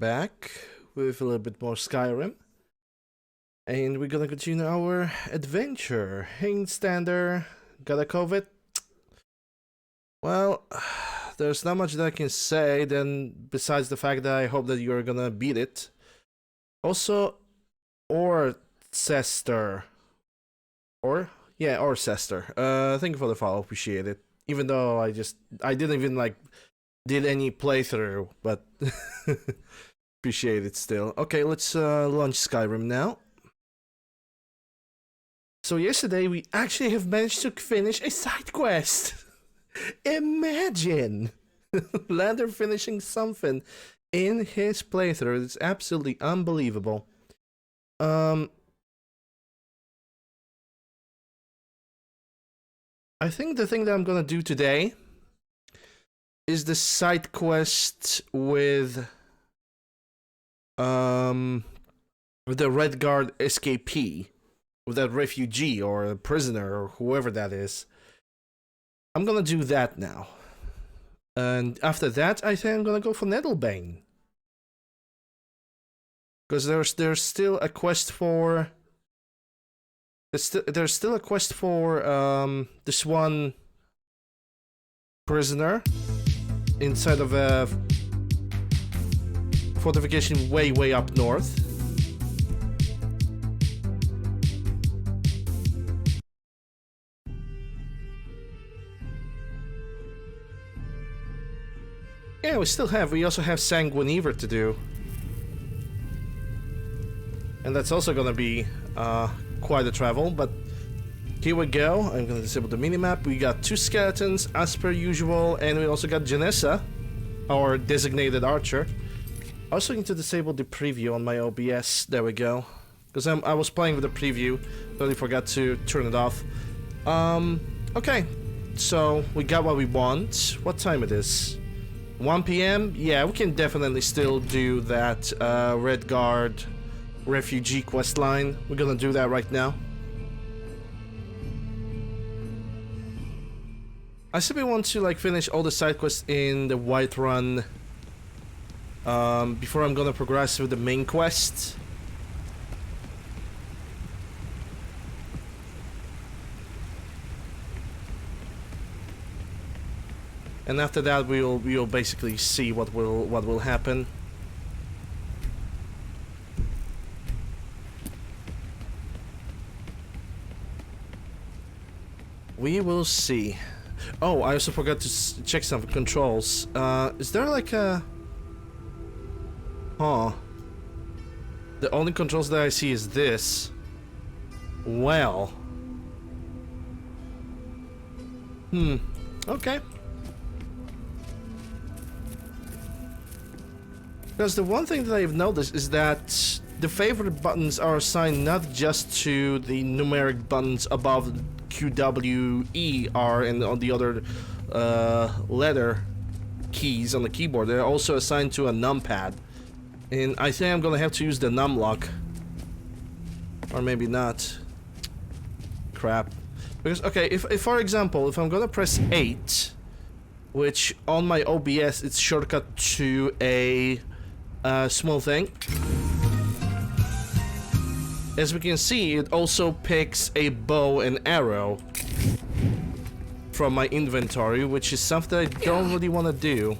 back with a little bit more Skyrim. And we're gonna continue our adventure. Hey, Stander, got a COVID? Well, there's not much that I can say then besides the fact that I hope that you're gonna beat it. Also, Orcester. Orcester. Thank you for the follow, appreciate it. Even though I didn't even did any playthrough, but appreciate it still. Okay, let's launch Skyrim now. So yesterday we actually have managed to finish a side quest. Imagine Lander finishing something in his playthrough. It's absolutely unbelievable. I think the thing that I'm gonna do today is the side quest with the Red Guard escapee, with that refugee or a prisoner or whoever that is. I'm gonna do that now, and after that, I think I'm gonna go for Nelbane, because there's still a quest for there's still a quest for this one prisoner inside of a fortification way up north. Yeah, we also have Sanguiniver to do. And that's also gonna be quite a travel, but here we go. I'm gonna disable the minimap. We got 2 skeletons as per usual, and we also got Janessa, our designated archer. I also need to disable the preview on my OBS. There we go. Because I was playing with the preview, totally forgot to turn it off. Okay, so we got what we want. What time it is? 1 PM? Yeah, we can definitely still do that Red Guard refugee quest line. We're gonna do that right now. I simply want to finish all the side quests in the Whiterun before I'm gonna progress with the main quest. And after that, we'll basically see what will happen. We will see. Oh, I also forgot to check some controls. Is there a... Huh. The only controls that I see is this. Well. Okay. Because the one thing that I've noticed is that the favorite buttons are assigned not just to the numeric buttons above Q, W, E, R, and on the other letter keys on the keyboard. They're also assigned to a numpad. And I think I'm gonna have to use the numlock. Or maybe not. Crap. Because, okay, if for example, if I'm gonna press 8, which on my OBS it's shortcut to a small thing. As we can see, it also picks a bow and arrow from my inventory, which is something I don't really want to do.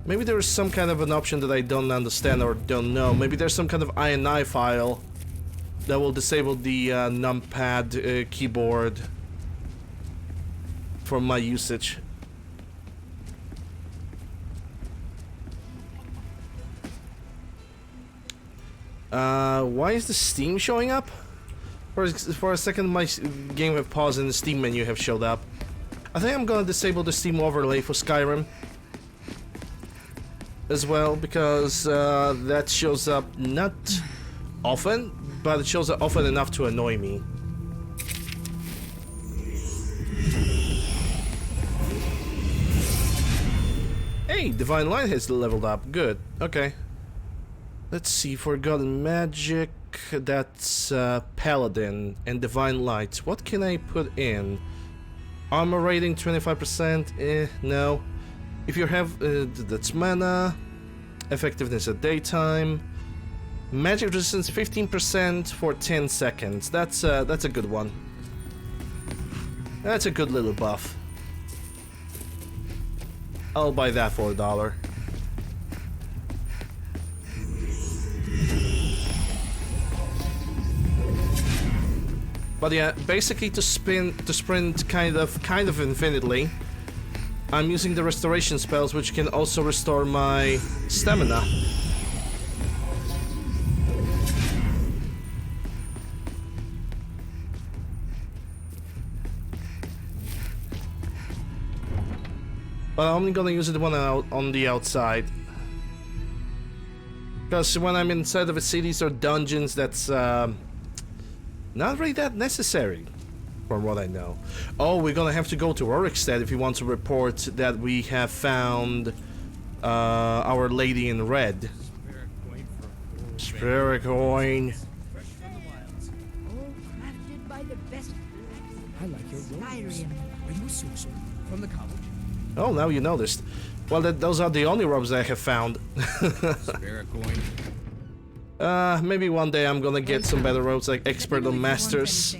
Maybe there is some kind of an option that I don't understand or don't know. Maybe there's some kind of INI file that will disable the numpad keyboard for my usage. Why is the Steam showing up? For a second, my game have paused and the Steam menu have showed up. I think I'm gonna disable the Steam overlay for Skyrim as well, because that shows up not often, but it shows up often enough to annoy me. Hey, Divine Light has leveled up. Good. Okay. Let's see, Forgotten Magic, that's Paladin, and Divine Light. What can I put in? Armor rating 25%? No. If you have that's mana, effectiveness at daytime, magic resistance 15% for 10 seconds. That's a good one. That's a good little buff. I'll buy that for $1. But yeah, basically to sprint kind of infinitely, I'm using the restoration spells, which can also restore my stamina. But I'm only gonna use it when I'm on the outside. Because when I'm inside of a cities or dungeons, that's not really that necessary, from what I know. Oh, we're gonna have to go to Rorikstead if we want to report that we have found Our Lady in Red. Spirit coin. I like your Skyrim. Are you a sorcerer from the college? Oh, now you noticed. Well, those are the only robes I have found. Spirit coin. Maybe one day I'm gonna get some better robes, like Expert on Masters.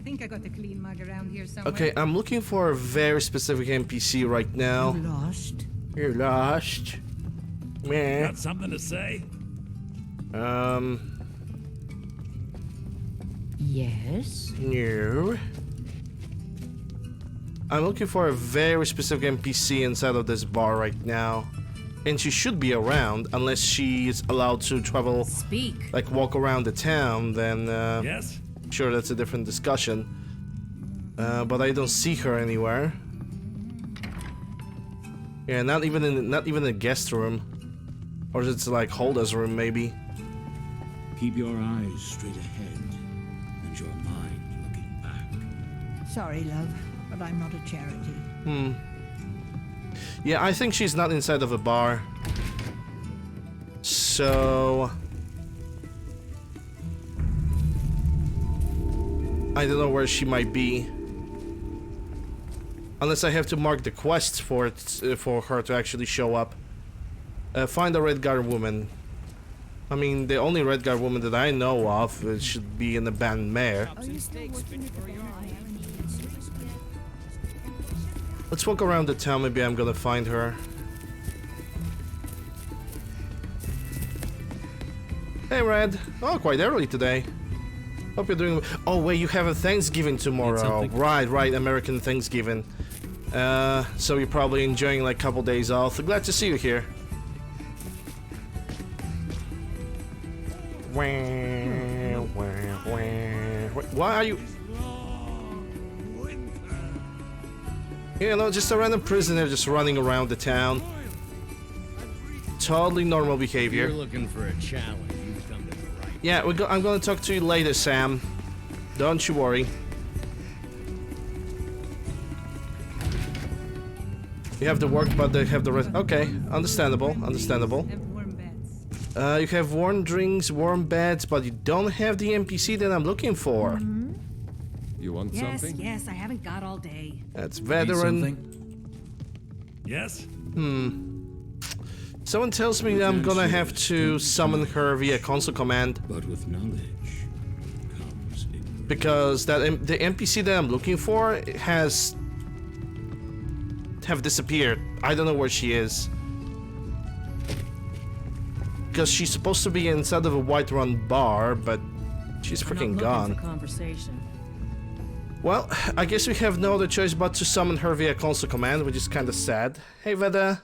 Think I got the clean mug around here somewhere. Okay, I'm looking for a very specific NPC right now. You lost? You're lost. Meh. Got something to say? Yes. No. I'm looking for a very specific NPC inside of this bar right now. And she should be around, unless she is allowed to travel, Speak. like walk around the town, then Yes? sure, that's a different discussion. But I don't see her anywhere. Yeah, not even in the guest room. Or it's like Holda's room, maybe. Keep your eyes straight ahead and your mind looking back. Sorry, love, but I'm not a charity. Yeah, I think she's not inside of a bar. So I don't know where she might be. Unless I have to mark the quest for her to actually show up. Find a Redguard woman. I mean, the only Redguard woman that I know of should be an abandoned mare. Let's walk around the town, maybe I'm gonna find her. Hey Red! Oh, quite early today. Hope you're doing... Oh wait, you have a Thanksgiving tomorrow. Right, American Thanksgiving. So you're probably enjoying like a couple days off. Glad to see you here. Why are you... You know, just a random prisoner just running around the town. Totally normal behavior. If you're looking for a challenge, you've come to the right. Yeah, I'm gonna talk to you later, Sam. Don't you worry. You have the work, but they have the rest. Okay, understandable, understandable. Have warm beds. You have warm drinks, warm beds, but you don't have the NPC that I'm looking for. You want Yes, something? yes, I haven't got all day. That's Need veteran. something? Yes? Someone tells me that I'm gonna have to summon her via console command But with knowledge comes ignorance. because the NPC that I'm looking for have disappeared. I don't know where she is. Because she's supposed to be inside of a Whiterun bar, but she's freaking gone. Conversation. Well, I guess we have no other choice but to summon her via console command, which is kind of sad. Hey, Veda.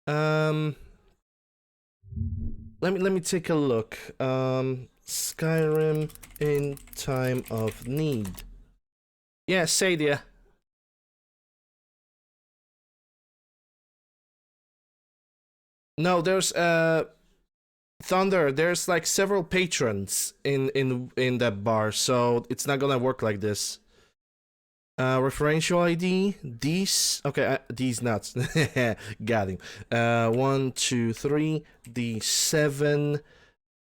Let me take a look. Skyrim in time of need. Yeah, Sadia. No, there's Thunder. There's like several patrons in that bar, so it's not gonna work like this. Referential ID. These. Okay, these nuts. Got him. 1, 2, 3. D7.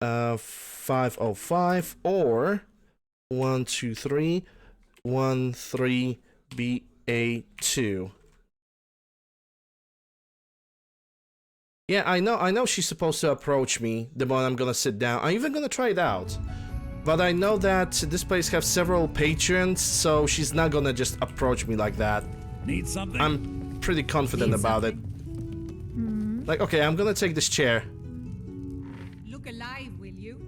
505 or 1, 2, 3. 1, 3. BA2. Yeah, I know she's supposed to approach me the moment I'm gonna sit down. I'm even gonna try it out. But I know that this place has several patrons, so she's not gonna just approach me like that. Need something? I'm pretty confident about it. Like, okay, I'm gonna take this chair. Look alive, will you?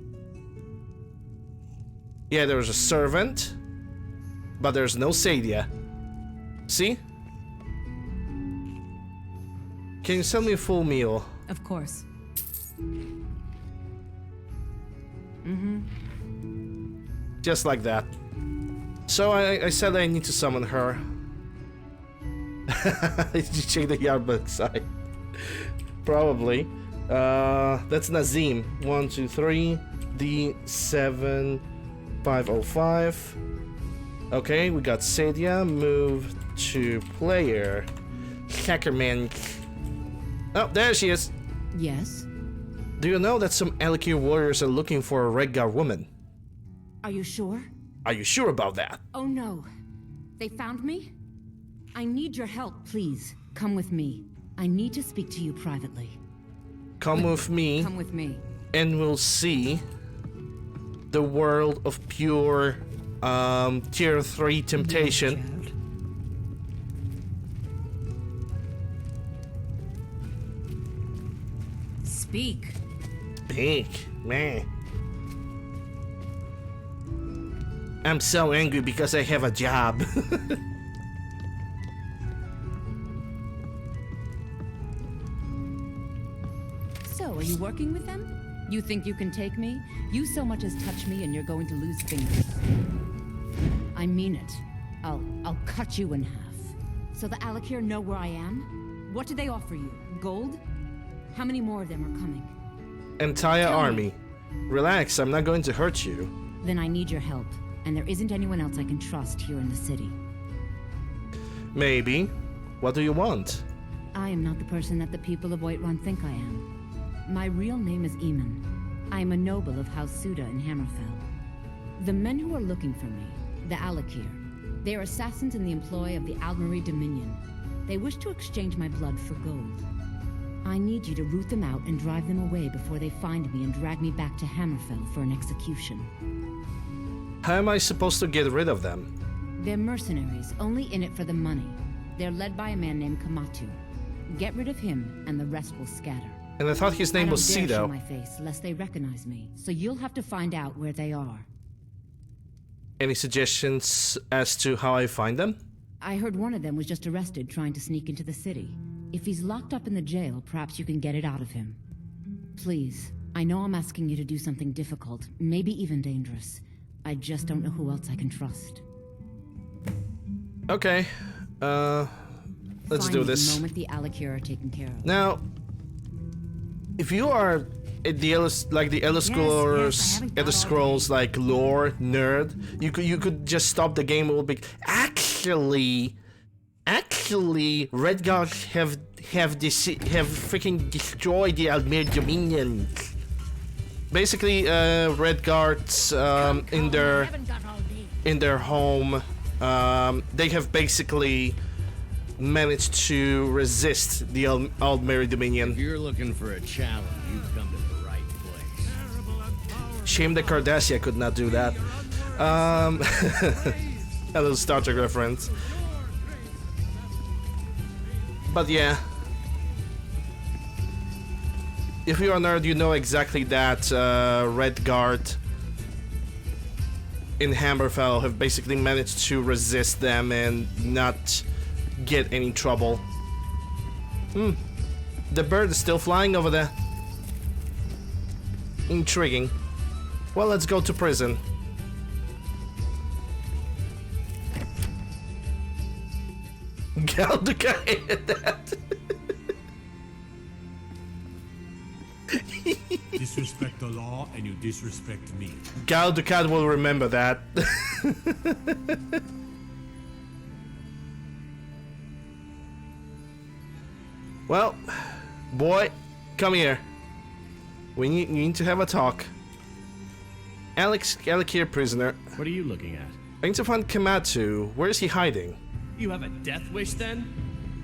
Yeah, there's a servant, but there's no Sadia. See? Can you sell me a full meal? Of course. Just like that. So I said I need to summon her. Did you check the yard side? Probably. That's Nazim. 1, 2, 3. D7 505. Okay, we got Sadia. Move to player. Hackerman. Oh, there she is. Yes? Do you know that some Alikir warriors are looking for a Redgar woman? Are you sure? Are you sure about that? Oh no. They found me? I need your help, please. Come with me. I need to speak to you privately. Come with me, Come with me. and we'll see the world of pure tier 3 temptation. Child. Speak. Big man. I'm so angry because I have a job. So, are you working with them? You think you can take me? You so much as touch me and you're going to lose fingers. I mean it. I'll cut you in half. So the Alakir know where I am? What do they offer you? Gold? How many more of them are coming? Entire Tell me. army. Relax, I'm not going to hurt you. Then I need your help, and there isn't anyone else I can trust here in the city. Maybe. What do you want? I am not the person that the people of Whiterun think I am. My real name is Eamon. I am a noble of House Suda in Hammerfell. The men who are looking for me, the Alakir, they are assassins in the employ of the Aldmeri Dominion. They wish to exchange my blood for gold. I need you to root them out and drive them away before they find me and drag me back to Hammerfell for an execution. How am I supposed to get rid of them? They're mercenaries, only in it for the money. They're led by a man named Kamatu. Get rid of him, and the rest will scatter. And I thought his name was I don't dare show Cedo. my face, lest they recognize me, so you'll have to find out where they are. Any suggestions as to how I find them? I heard one of them was just arrested trying to sneak into the city. If he's locked up in the jail, perhaps you can get it out of him. Please, I know I'm asking you to do something difficult, maybe even dangerous. I just don't know who else I can trust. Okay. Let's Find do me this. the moment the Alakir are taken care of. Now, if you are the Elder Scrolls, haven't got Elder all Scrolls like lore nerd, you could just stop the game. It will be actually, Redgar have freaking destroyed the Aldmeri Dominion. Basically, Redguards in their home, they have basically managed to resist the Aldmeri Dominion. If you're looking for a challenge, you've come to the right place. Shame that Cardassia could not do that. A little Star Trek reference. But yeah. If you're a nerd, you know exactly that Redguard in Hammerfell have basically managed to resist them and not get any trouble. The bird is still flying over there. Intriguing. Well, let's go to prison. Galduka hated that. Disrespect the law and you disrespect me. Galdukat will remember that. Well, boy, come here. We need to have a talk. Alakir prisoner. What are you looking at? I need to find Kamatu. Where is he hiding? You have a death wish then?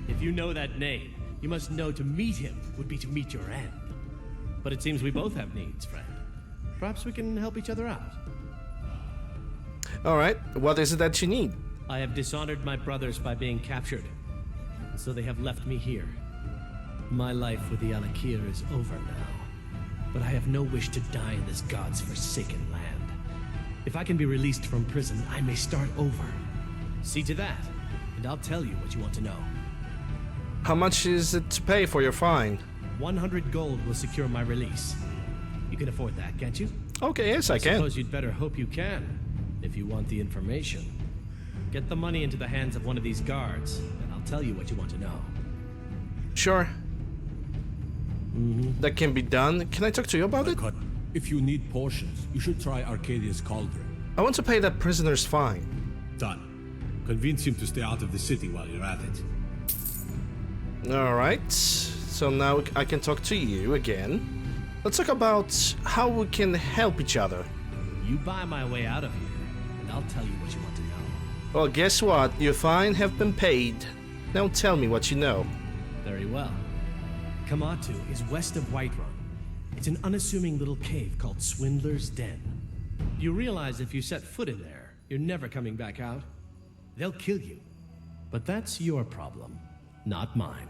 If you know that name, You must know to meet him would be to meet your end. But it seems we both have needs, friend. Perhaps we can help each other out. Alright, what is it that you need? I have dishonored my brothers by being captured, so they have left me here. My life with the Alakir is over now, but I have no wish to die in this god's forsaken land. If I can be released from prison, I may start over. See to that, and I'll tell you what you want to know. How much is it to pay for your fine? 100 gold will secure my release. You can afford that, can't you? Okay, yes, I can. Suppose you'd better hope you can, if you want the information. Get the money into the hands of one of these guards, and I'll tell you what you want to know. Sure. That can be done. Can I talk to you about it? If you need potions, you should try Arcadia's Cauldron. I want to pay that prisoner's fine. Done. Convince him to stay out of the city while you're at it. Alright, so now I can talk to you again. Let's talk about how we can help each other. You buy my way out of here, and I'll tell you what you want to know. Well, guess what? Your fine have been paid. Now tell me what you know. Very well. Kamatu is west of Whiterun. It's an unassuming little cave called Swindler's Den. You realize if you set foot in there, you're never coming back out. They'll kill you. But that's your problem, not mine.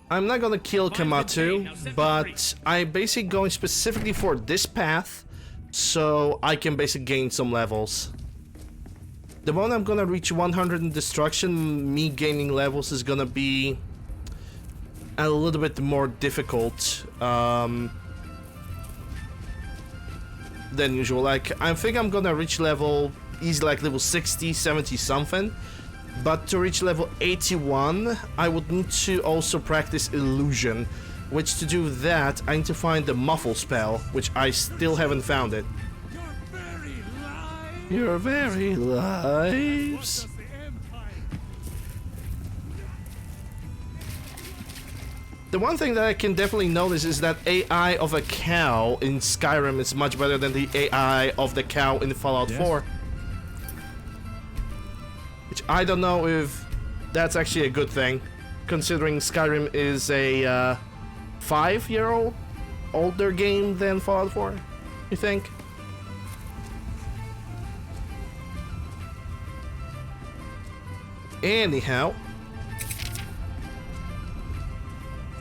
I'm not gonna kill Kamatu, but I'm basically going specifically for this path, so I can basically gain some levels. The moment I'm gonna reach 100 in destruction, me gaining levels is gonna be a little bit more difficult than usual. Like, I think I'm gonna reach level easily, like level 60, 70 something. But to reach level 81, I would need to also practice illusion, which to do that, I need to find the muffle spell, which I still haven't found it. Your very lives. The one thing that I can definitely notice is that AI of a cow in Skyrim is much better than the AI of the cow in Fallout 4. Which I don't know if that's actually a good thing, considering Skyrim is a 5-year-old older game than Fallout 4, you think? Anyhow.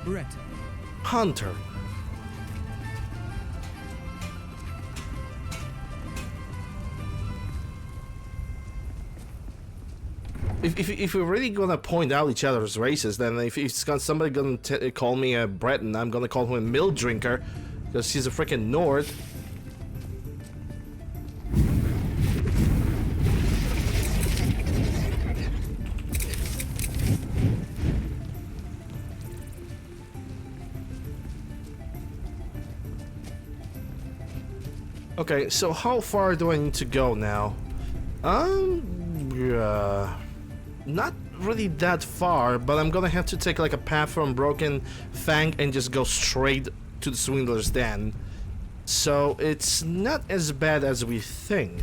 Brett. Hunter. If we're really gonna point out each other's races, then if somebody gonna call me a Breton, I'm gonna call him a mill drinker, because he's a freaking Nord. Okay, so how far do I need to go now? Not really that far, but I'm gonna have to take like a path from Broken Fang and just go straight to the Swindler's Den. So it's not as bad as we think.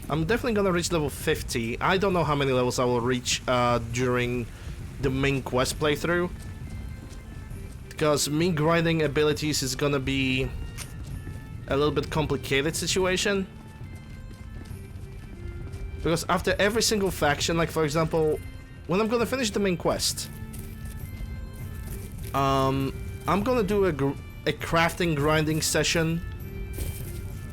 I'm definitely gonna reach level 50. I don't know how many levels I will reach during the main quest playthrough, because me grinding abilities is gonna be a little bit complicated situation. Because after every single faction, like for example, when I'm gonna finish the main quest, I'm gonna do a crafting grinding session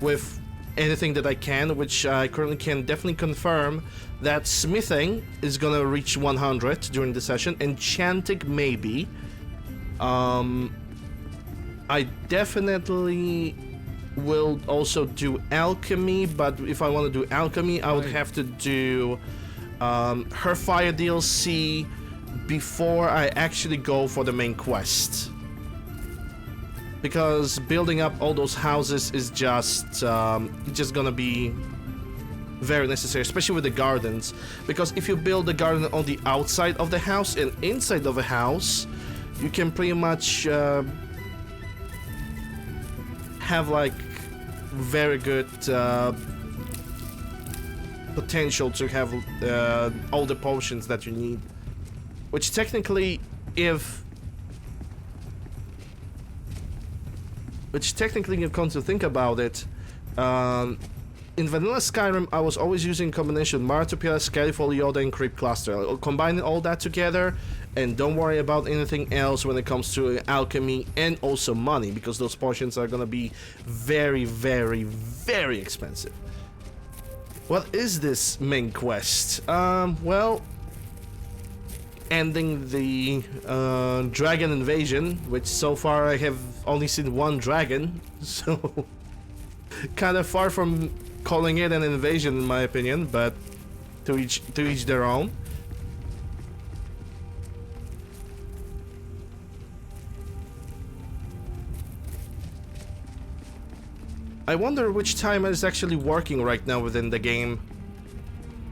with anything that I can, which I currently can definitely confirm that smithing is gonna reach 100 during the session, enchanting maybe. I definitely will also do alchemy, but if I want to do alchemy, I would have to do her fire DLC before I actually go for the main quest, because building up all those houses is just gonna be very necessary, especially with the gardens, because if you build the garden on the outside of the house and inside of a house, you can pretty much have like very good potential to have all the potions that you need. Which technically, if you come to think about it, in vanilla Skyrim, I was always using combination Martopia, Skyfall, Yoda, and Creep Cluster. Combining all that together, and don't worry about anything else when it comes to alchemy and also money, because those potions are gonna be very, very, very expensive. What is this main quest? Well, ending the dragon invasion, which so far I have only seen one dragon, so kind of far from calling it an invasion in my opinion, but to each their own. I wonder which timer is actually working right now within the game,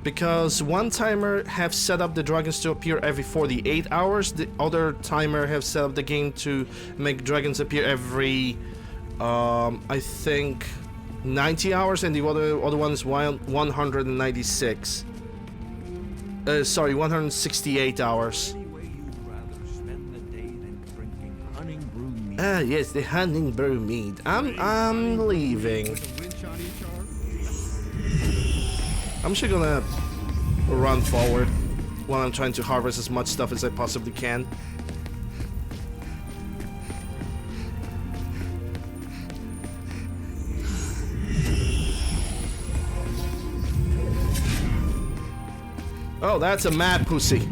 because one timer have set up the dragons to appear every 48 hours, the other timer have set up the game to make dragons appear every I think 90 hours, and the other one is 196. Sorry, 168 hours. Ah, yes, the honey brew mead. I'm leaving. I'm just gonna run forward while I'm trying to harvest as much stuff as I possibly can. Oh, that's a mad pussy.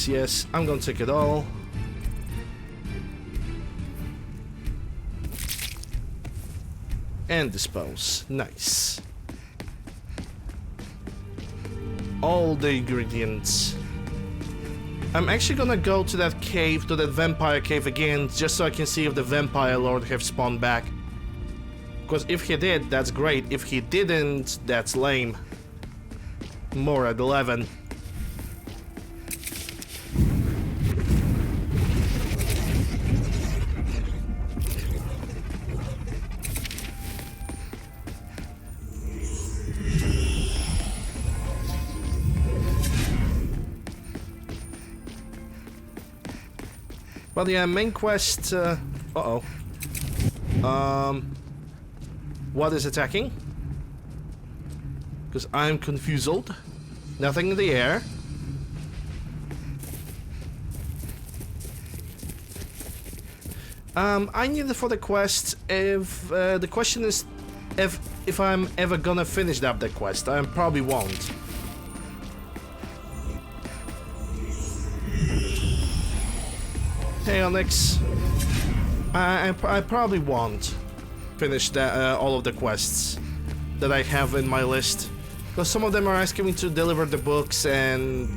Yes, I'm gonna take it all. And dispose. Nice. All the ingredients. I'm actually gonna go to that cave, to that vampire cave again, just so I can see if the vampire lord have spawned back. Because if he did, that's great. If he didn't, that's lame. More at 11. Well, yeah, main quest, uh-oh. What is attacking? Because I'm confused. Nothing in the air. I need it for the quest. If the question is if I'm ever gonna finish up the quest, I probably won't. Hey Onyx, I probably won't finish that, all of the quests that I have in my list, because some of them are asking me to deliver the books, and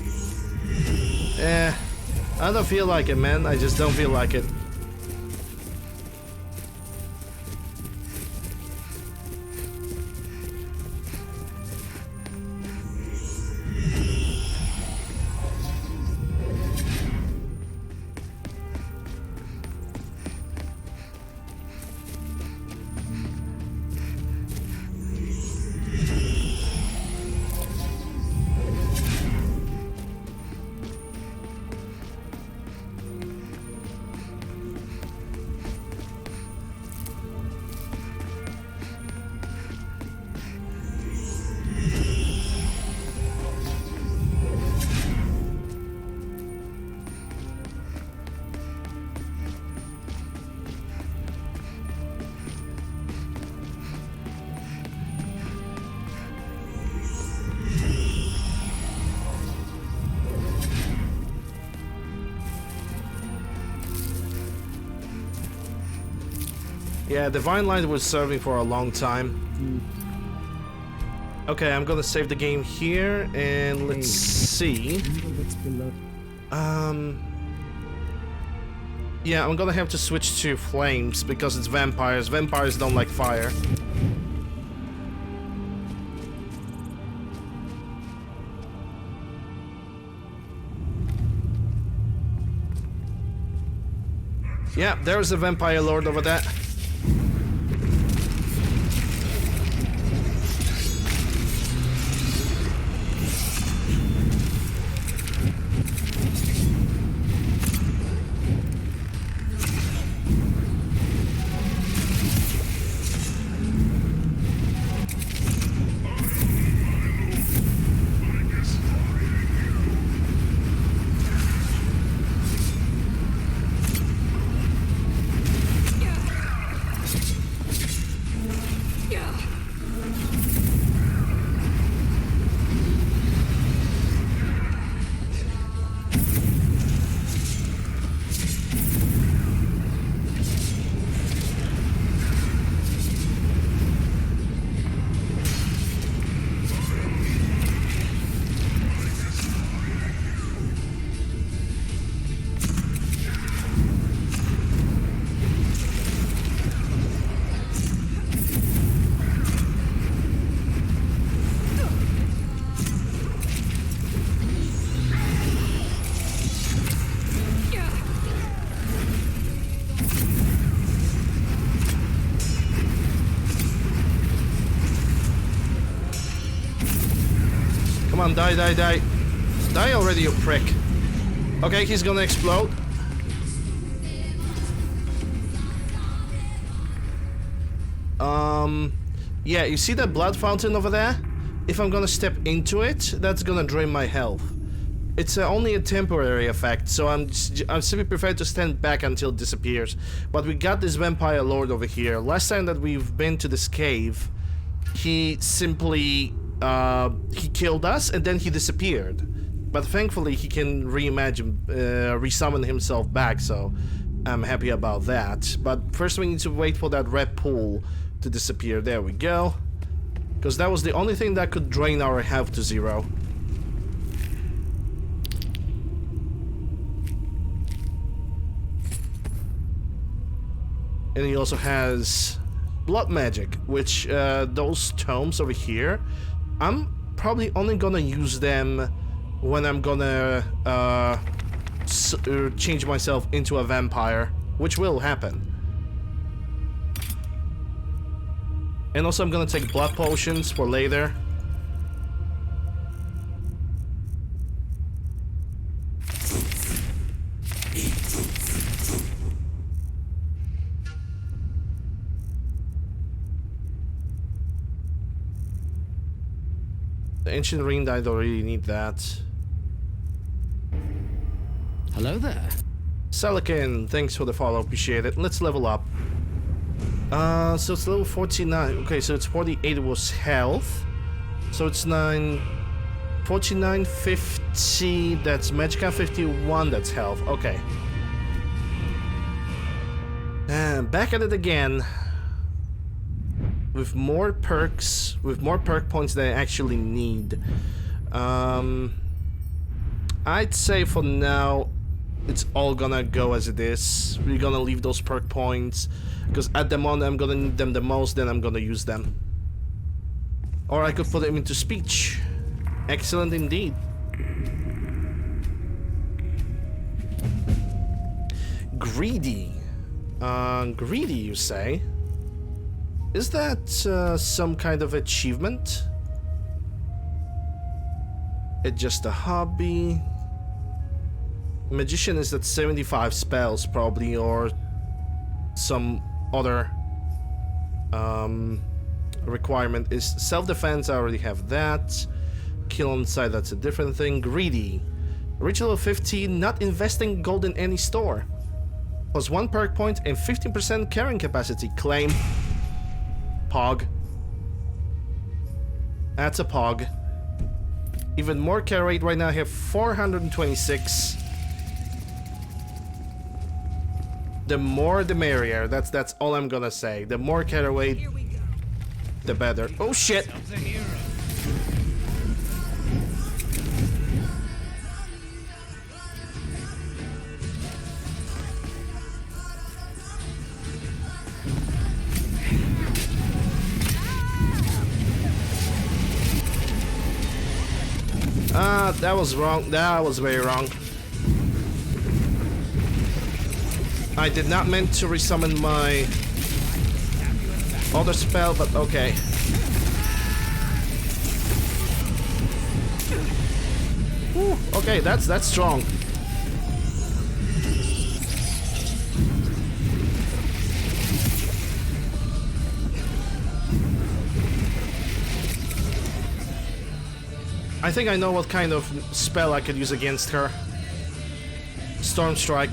I don't feel like it, man. I just don't feel like it. Yeah, Divine Light was serving for a long time. Okay, I'm gonna save the game here, and let's see. Yeah, I'm gonna have to switch to flames because it's vampires. Vampires don't like fire. Yeah, there's the vampire lord over there. Come on, die, die, die. Die already, you prick. Okay, he's gonna explode. Yeah, you see that blood fountain over there? If I'm gonna step into it, that's gonna drain my health. It's only a temporary effect, so I'm simply prefer to stand back until it disappears. But we got this vampire lord over here. Last time that we've been to this cave, he simply he killed us and then he disappeared. But thankfully he can resummon himself back, so I'm happy about that. But first we need to wait for that red pool to disappear. There we go. Because that was the only thing that could drain our health to 0. And he also has blood magic, which those tomes over here, I'm probably only gonna use them when I'm gonna change myself into a vampire, which will happen. And also I'm gonna take blood potions for later. The ancient ring, I don't really need that. Hello there. Salakin, thanks for the follow, appreciate it. Let's level up. So it's level 49. Okay, so it's 48 was health. So it's 49, 50, that's Magicka, 51, that's health. Okay. And back at it again. With more perks, with more perk points than I actually need. I'd say for now, it's all gonna go as it is. We're gonna leave those perk points, because at the moment I'm gonna need them the most, then I'm gonna use them. Or I could put them into speech. Excellent indeed. Greedy. Greedy, you say? Is that some kind of achievement? It's just a hobby. Magician is at 75 spells probably, or some other requirement. Is self-defense, I already have that. Kill on sight, that's a different thing. Greedy. Ritual of 15, not investing gold in any store. Plus 1 perk point and 15% carrying capacity. Claim. Pog. That's a pog. Even more carry rate right now. I have 426. The more the merrier. That's all I'm gonna say. The more carry rate, the better. Oh shit! That was wrong. That was very wrong. I did not meant to resummon my other spell, but okay. Whew, okay, that's strong. I think I know what kind of spell I could use against her. Storm Strike.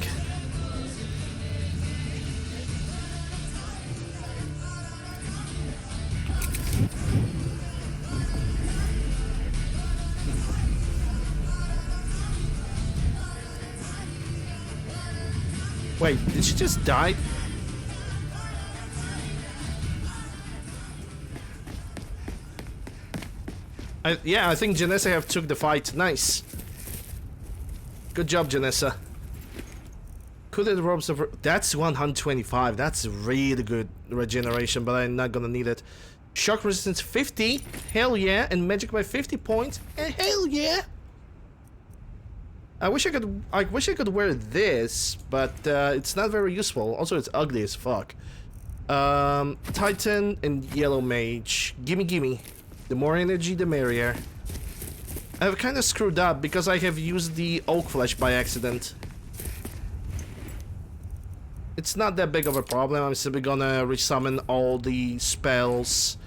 Wait, did she just die? Yeah, I think Janessa have took the fight. Nice. Good job, Janessa. Could robes of... That's 125. That's really good regeneration, but I'm not gonna need it. Shock resistance 50. Hell yeah. And magic by 50 points. And hell yeah. I wish I could wear this, but it's not very useful. Also, it's ugly as fuck. Titan and Yellow Mage. Gimme. The more energy, the merrier. I've kind of screwed up because I have used the Oak Flesh by accident. It's not that big of a problem. I'm simply gonna resummon all the spells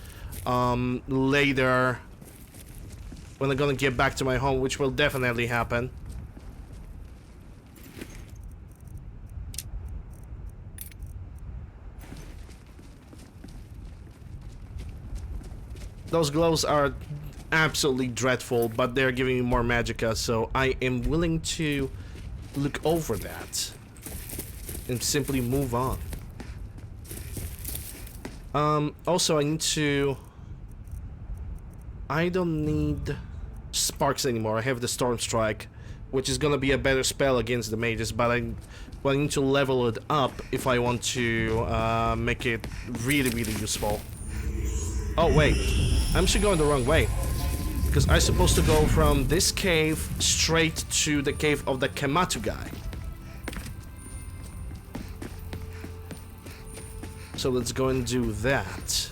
later when I'm gonna get back to my home, which will definitely happen. Those glows are absolutely dreadful, but they're giving me more magicka, so I am willing to look over that and simply move on. Also, I need to... I don't need sparks anymore. I have the Storm Strike, which is gonna be a better spell against the mages, but I need to level it up if I want to make it really, really useful. Oh wait, I'm actually going the wrong way, because I'm supposed to go from this cave straight to the cave of the Kematu guy. So let's go and do that.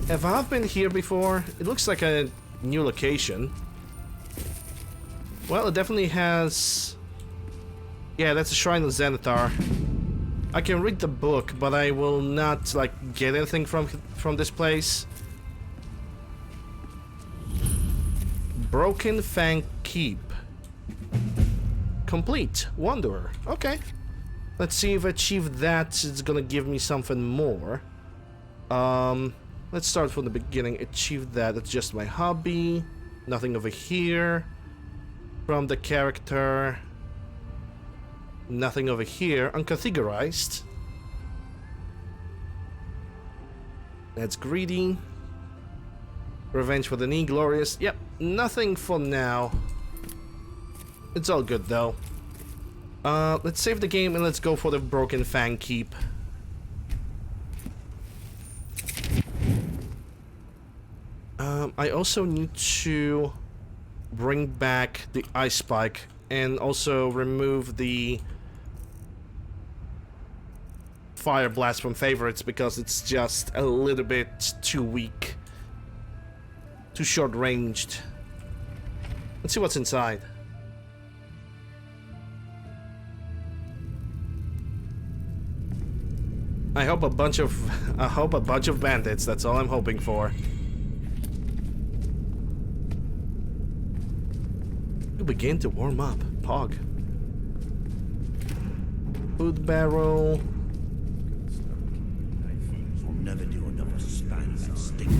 Have I been here before? It looks like a new location. Well, it definitely has... Yeah, that's a Shrine of Xanathar. I can read the book, but I will not, like, get anything from this place. Broken Fang Keep. Complete. Wanderer. Okay. Let's see if I achieve that. It's gonna give me something more. Let's start from the beginning. Achieve that. That's just my hobby. Nothing over here. From the character. Nothing over here. Uncategorized. That's greedy. Revenge for the knee. Glorious. Yep. Nothing for now. It's all good though. Let's save the game and let's go for the Broken Fang Keep. I also need to bring back the Ice Spike and also remove the Fire Blast from favorites because it's just a little bit too weak. Too short ranged. Let's see what's inside. I hope a bunch of bandits. That's all I'm hoping for. You begin to warm up. Pog. Food barrel. We'll never do another span that stinks.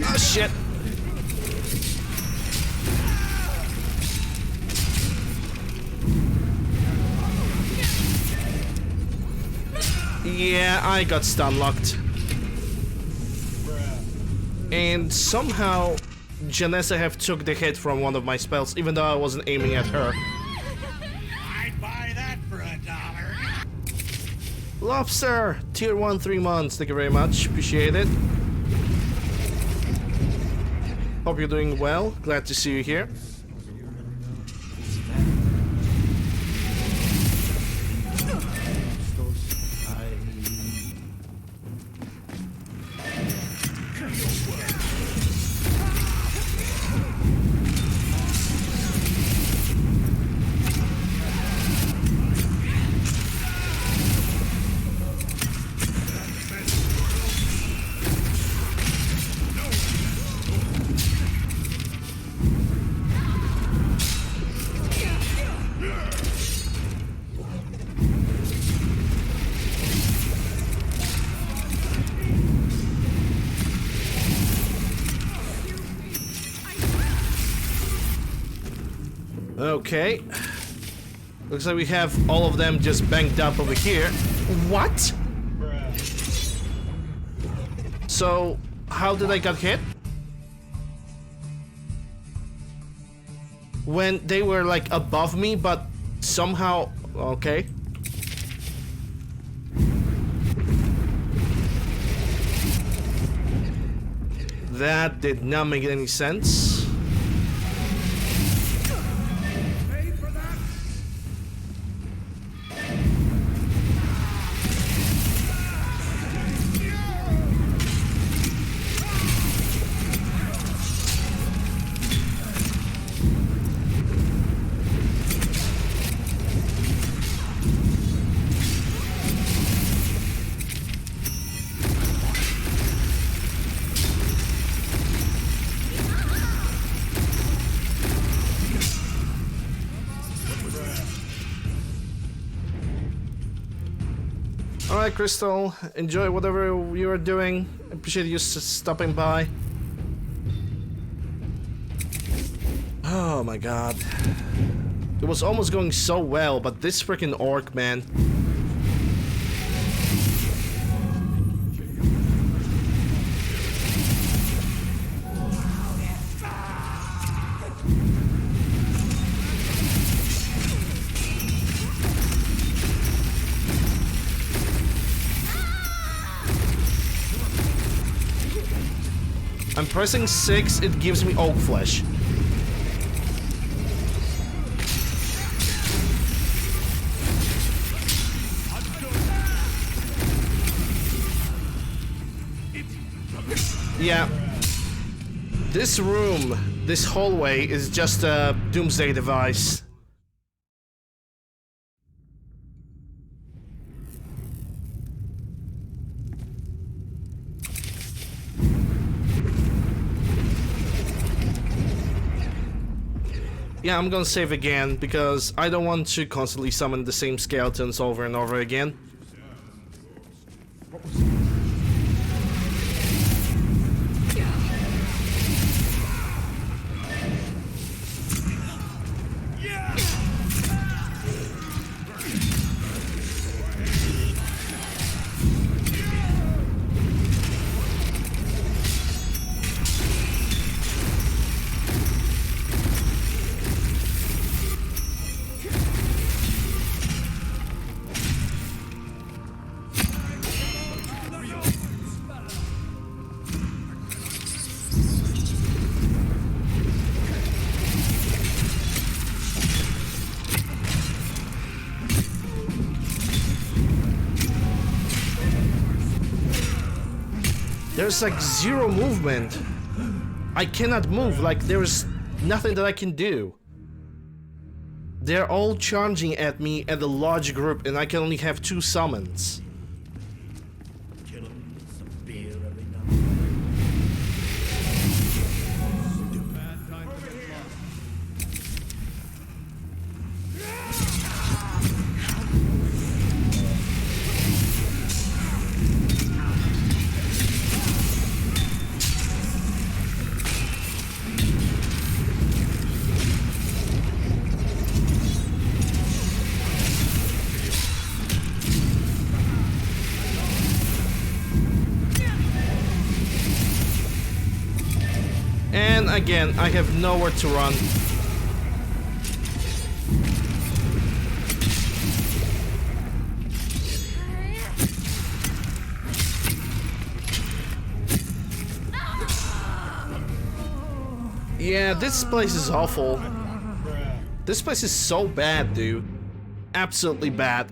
Oh shit! Yeah, I got stun locked. And somehow Janessa have took the hit from one of my spells, even though I wasn't aiming at her. I'd buy that for $1. Lobster! Tier 1, 3 months. Thank you very much. Appreciate it. Hope you're doing well. Glad to see you here. Okay. Looks like we have all of them just banked up over here. What? So, how did I get hit? When they were like above me, but somehow... Okay. That did not make any sense. Alright, Crystal, enjoy whatever you are doing. Appreciate you stopping by. Oh my god. It was almost going so well, but this freaking orc, man. I'm pressing 6, it gives me oak flesh. Yeah. This room, this hallway is just a doomsday device. Yeah, I'm gonna save again, because I don't want to constantly summon the same skeletons over and over again. There's like zero movement. I cannot move, like there's nothing that I can do. They're all charging at me at the lodge group and I can only have 2 summons. again, I have nowhere to run. Yeah, this place is awful. This place is so bad, dude. Absolutely bad.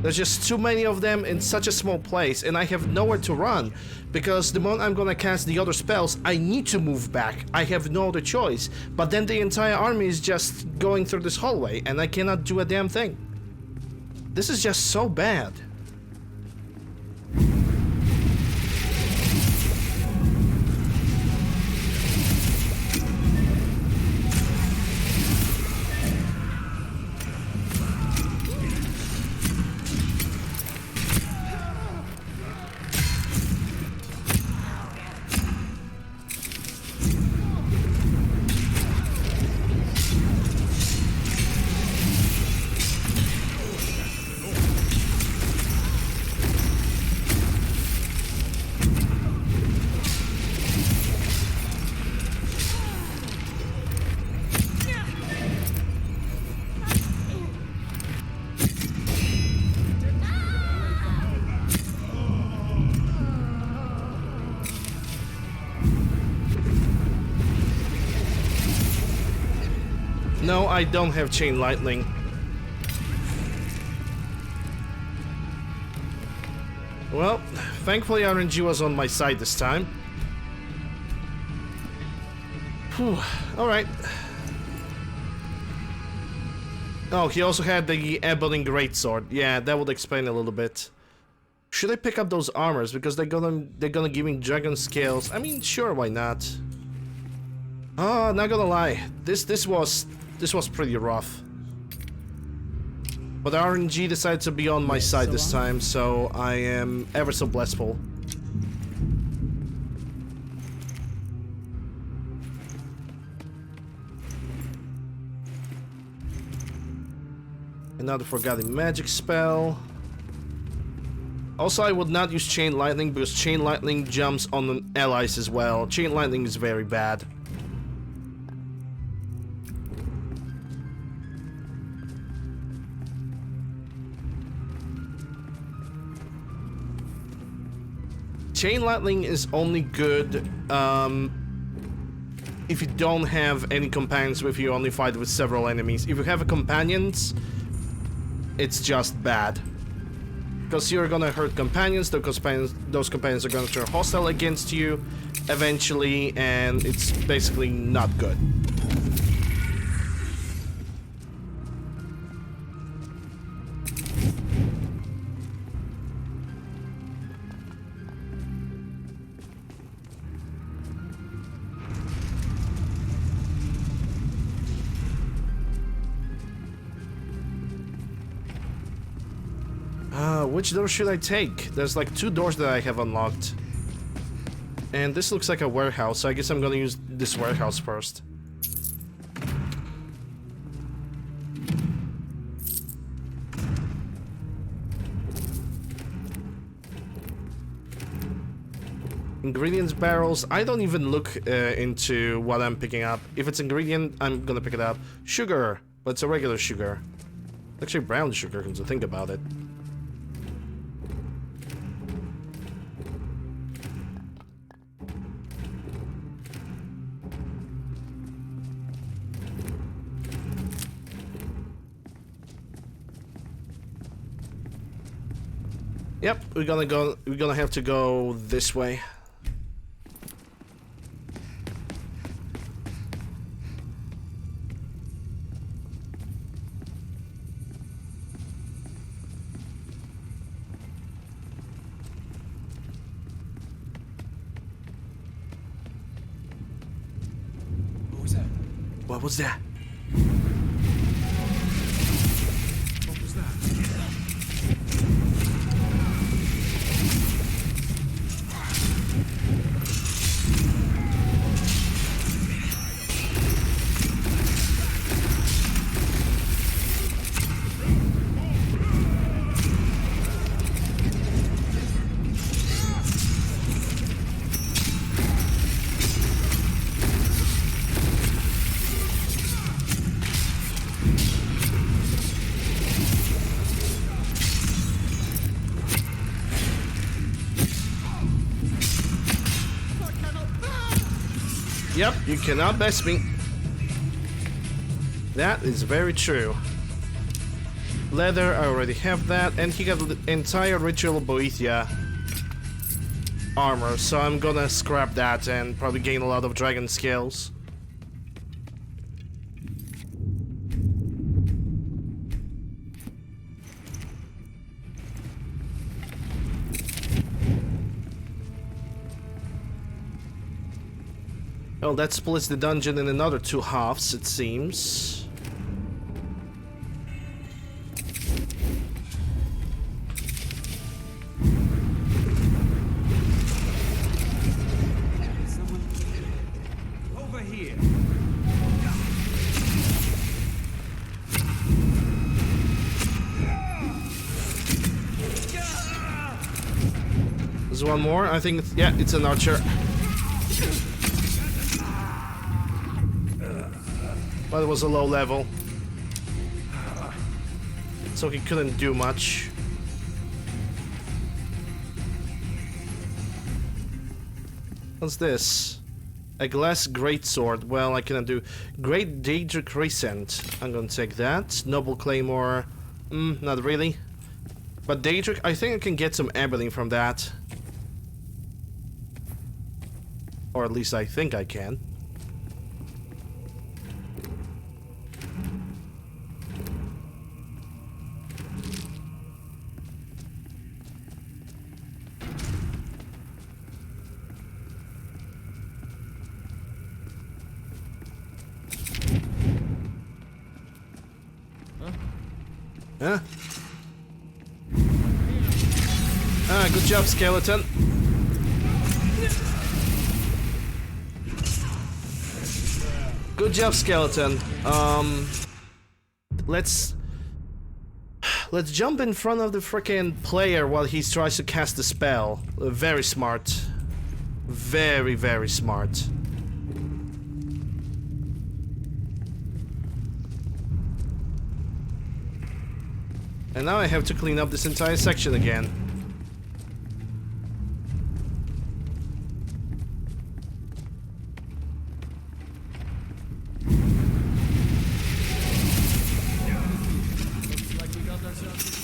There's just too many of them in such a small place, and I have nowhere to run. Because the moment I'm gonna cast the other spells, I need to move back. I have no other choice. But then the entire army is just going through this hallway, and I cannot do a damn thing. This is just so bad. No, I don't have chain lightning. Well, thankfully RNG was on my side this time. Whew, alright. Oh, he also had the Ebony Greatsword. Yeah, that would explain a little bit. Should I pick up those armors? Because they're gonna give me dragon scales. I mean, sure, why not? Oh, not gonna lie. This was pretty rough. But RNG decided to be on my side this time, so I am ever so blissful. Another forgotten magic spell. Also, I would not use Chain Lightning because Chain Lightning jumps on allies as well. Chain Lightning is very bad. Chain Lightning is only good if you don't have any companions with you, only fight with several enemies. If you have companions, it's just bad. Because you're gonna hurt companions, those companions are gonna turn hostile against you eventually, and it's basically not good. Which door should I take? There's like 2 doors that I have unlocked. And this looks like a warehouse, so I guess I'm gonna use this warehouse first. Ingredients barrels. I don't even look into what I'm picking up. If it's ingredient, I'm gonna pick it up. Sugar, but it's a regular sugar. Actually brown sugar, come to think about it. Yep, we're gonna have to go this way. What was that? What was that? What was that? Yep, you cannot best me. That is very true. Leather, I already have that, and he got the entire Ritual Boethia armor, so I'm gonna scrap that and probably gain a lot of dragon scales. Well, that splits the dungeon in another 2 halves, it seems. Over here. There's one more. I think, yeah, it's an archer. But it was a low level, so he couldn't do much. What's this? A glass greatsword. Well, I cannot do. Great Daedric Crescent. I'm gonna take that. Noble Claymore. Not really. But Daedric, I think I can get some ebony from that. Or at least I think I can. Huh? Ah, good job, skeleton. Good job, skeleton. Let's jump in front of the frickin' player while he tries to cast the spell. Very smart. Very, very smart. And now I have to clean up this entire section again. Looks like we got ourselves a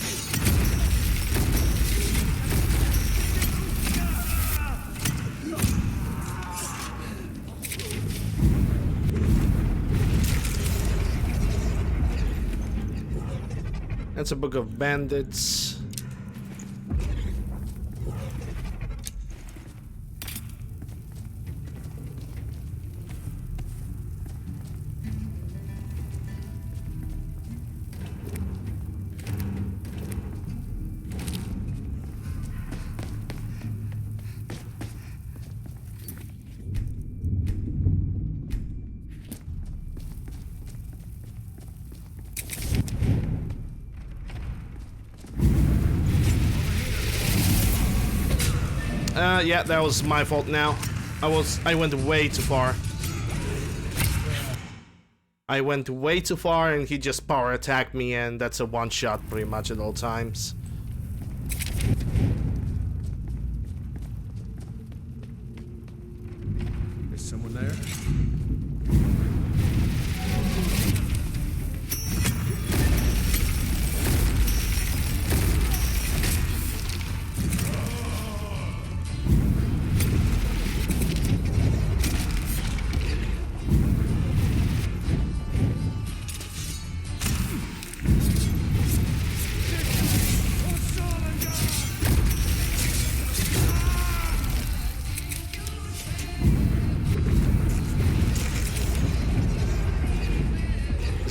That's a book of bandits. Yeah, that was my fault now. I went way too far. I went way too far and he just power attacked me, and that's a one shot pretty much at all times. There's someone there?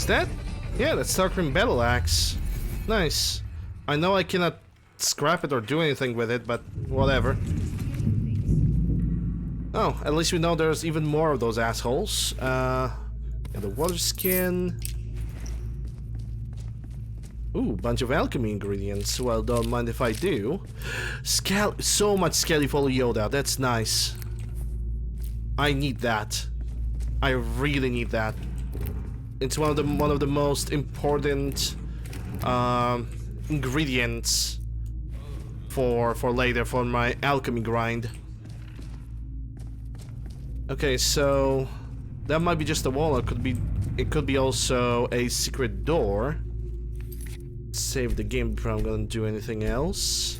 That? Yeah, that's Skyrim Battle Axe. Nice. I know I cannot scrap it or do anything with it, but whatever. Oh, at least we know there's even more of those assholes. And the water skin. Ooh, bunch of alchemy ingredients. Well, don't mind if I do. So much Skelly Follow Yoda. That's nice. I need that. I really need that. It's one of the most important ingredients for later for my alchemy grind. Okay, so that might be just a wall. It could be also a secret door. Save the game before I'm gonna do anything else.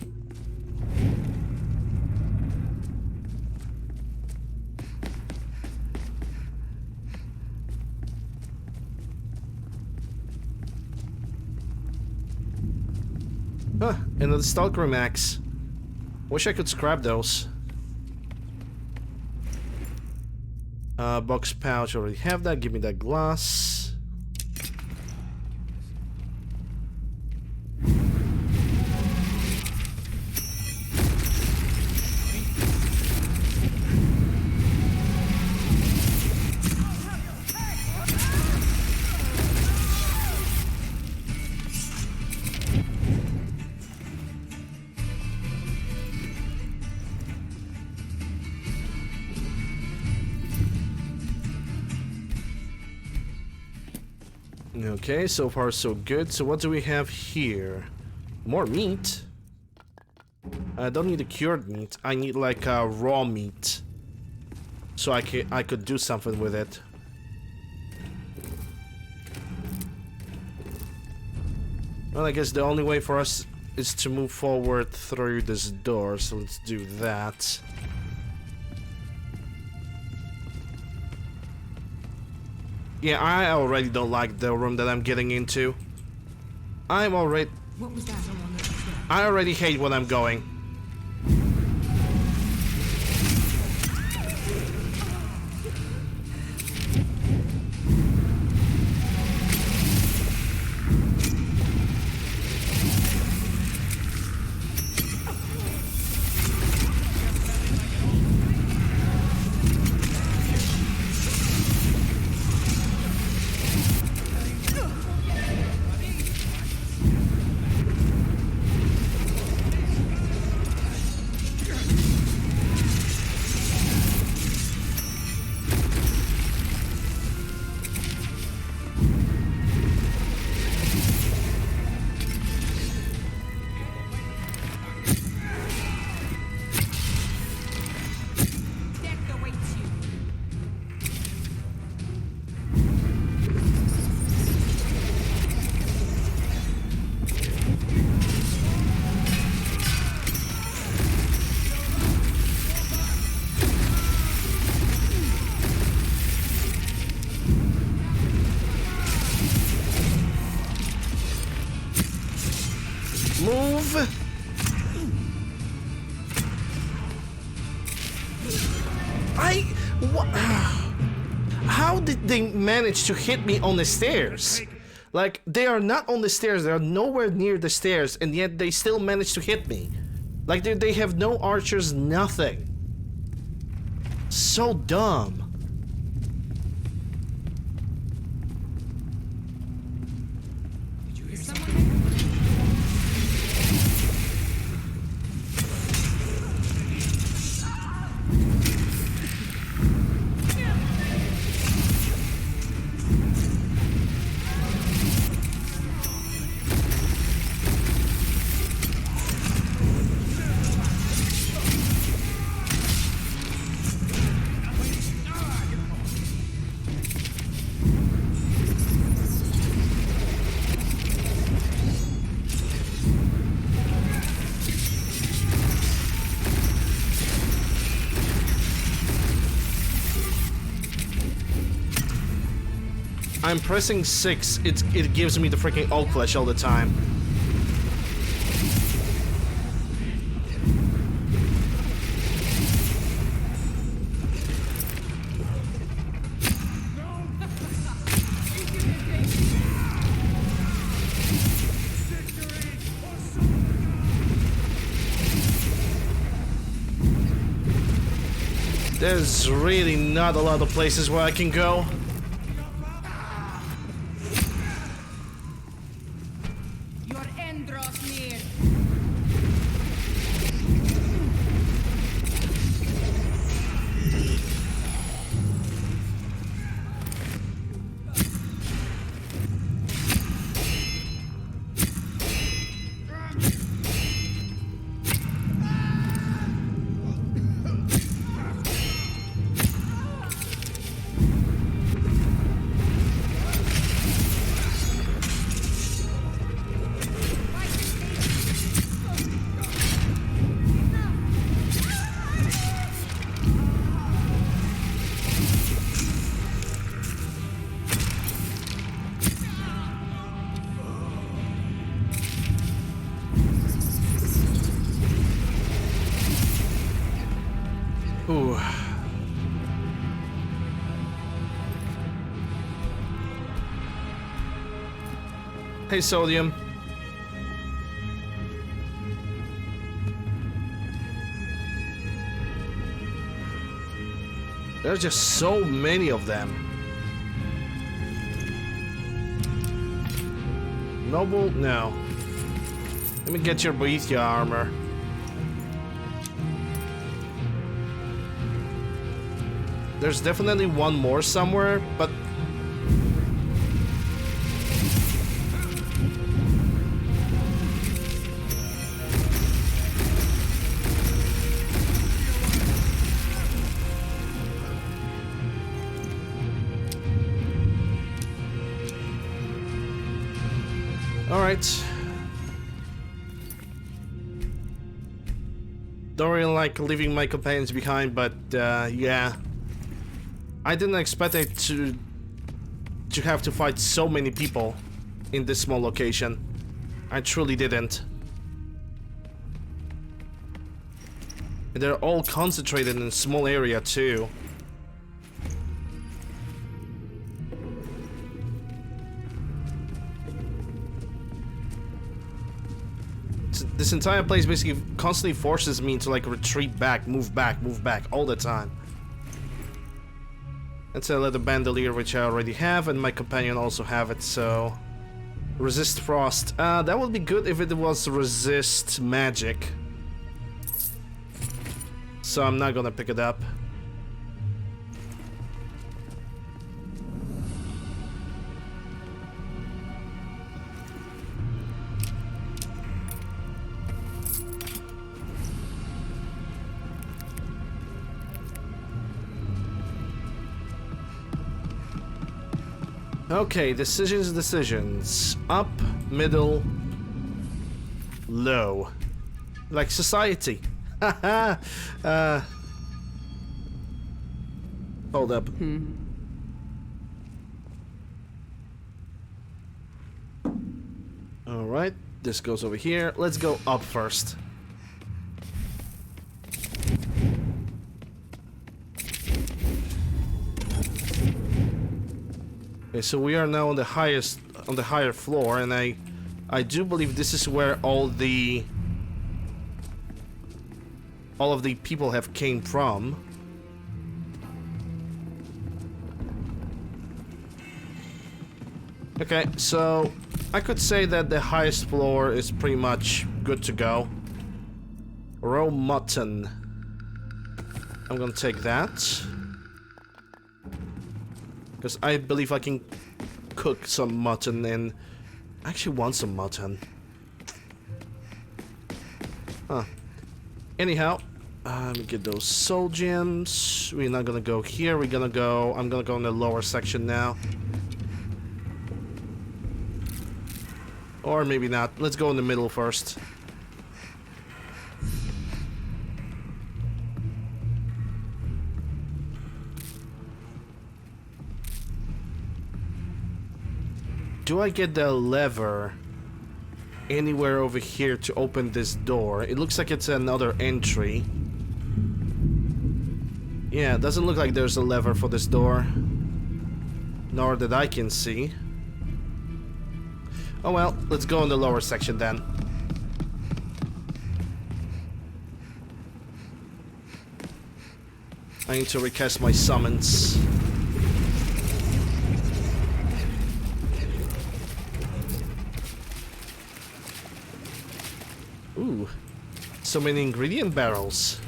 Huh, another Stalker axe. Wish I could scrap those. Box pouch, already have that. Give me that glass. Okay, so far so good. So what do we have here? More meat? I don't need a cured meat. I need like a raw meat. So I could do something with it. Well, I guess the only way for us is to move forward through this door, so let's do that. Yeah, I already don't like the room that I'm getting into. I already hate when I'm going. How did they manage to hit me on the stairs? Like, they are not on the stairs, they are nowhere near the stairs, and yet they still managed to hit me. Like, they have no archers, nothing. So dumb. I'm pressing 6, it gives me the freaking oak flesh all the time. There's really not a lot of places where I can go. Hey, Sodium. There's just so many of them. Noble? No. Let me get your Boethia armor. There's definitely one more somewhere, but... Alright. Don't really like leaving my companions behind, but yeah. I didn't expect it to have to fight so many people in this small location. I truly didn't. And they're all concentrated in a small area too. This entire place basically constantly forces me to like retreat back all the time. It's a leather bandolier which I already have, and my companion also have it, so... Resist frost. That would be good if it was resist magic. So I'm not gonna pick it up. Okay, decisions. Up, middle, low. Like society. Haha. Hold up. Alright, this goes over here. Let's go up first. Okay, so we are now on the higher floor, and I do believe this is where all of the people have came from. Okay, so I could say that the highest floor is pretty much good to go. Raw mutton. I'm gonna take that. Because I believe I can cook some mutton, and I actually want some mutton. Huh. Anyhow, let me get those soul gems. We're not gonna go here, I'm gonna go in the lower section now. Or maybe not. Let's go in the middle first. Do I get the lever anywhere over here to open this door? It looks like it's another entry. Yeah, it doesn't look like there's a lever for this door. Nor that I can see. Oh well, let's go in the lower section then. I need to recast my summons. Ooh, so many ingredient barrels.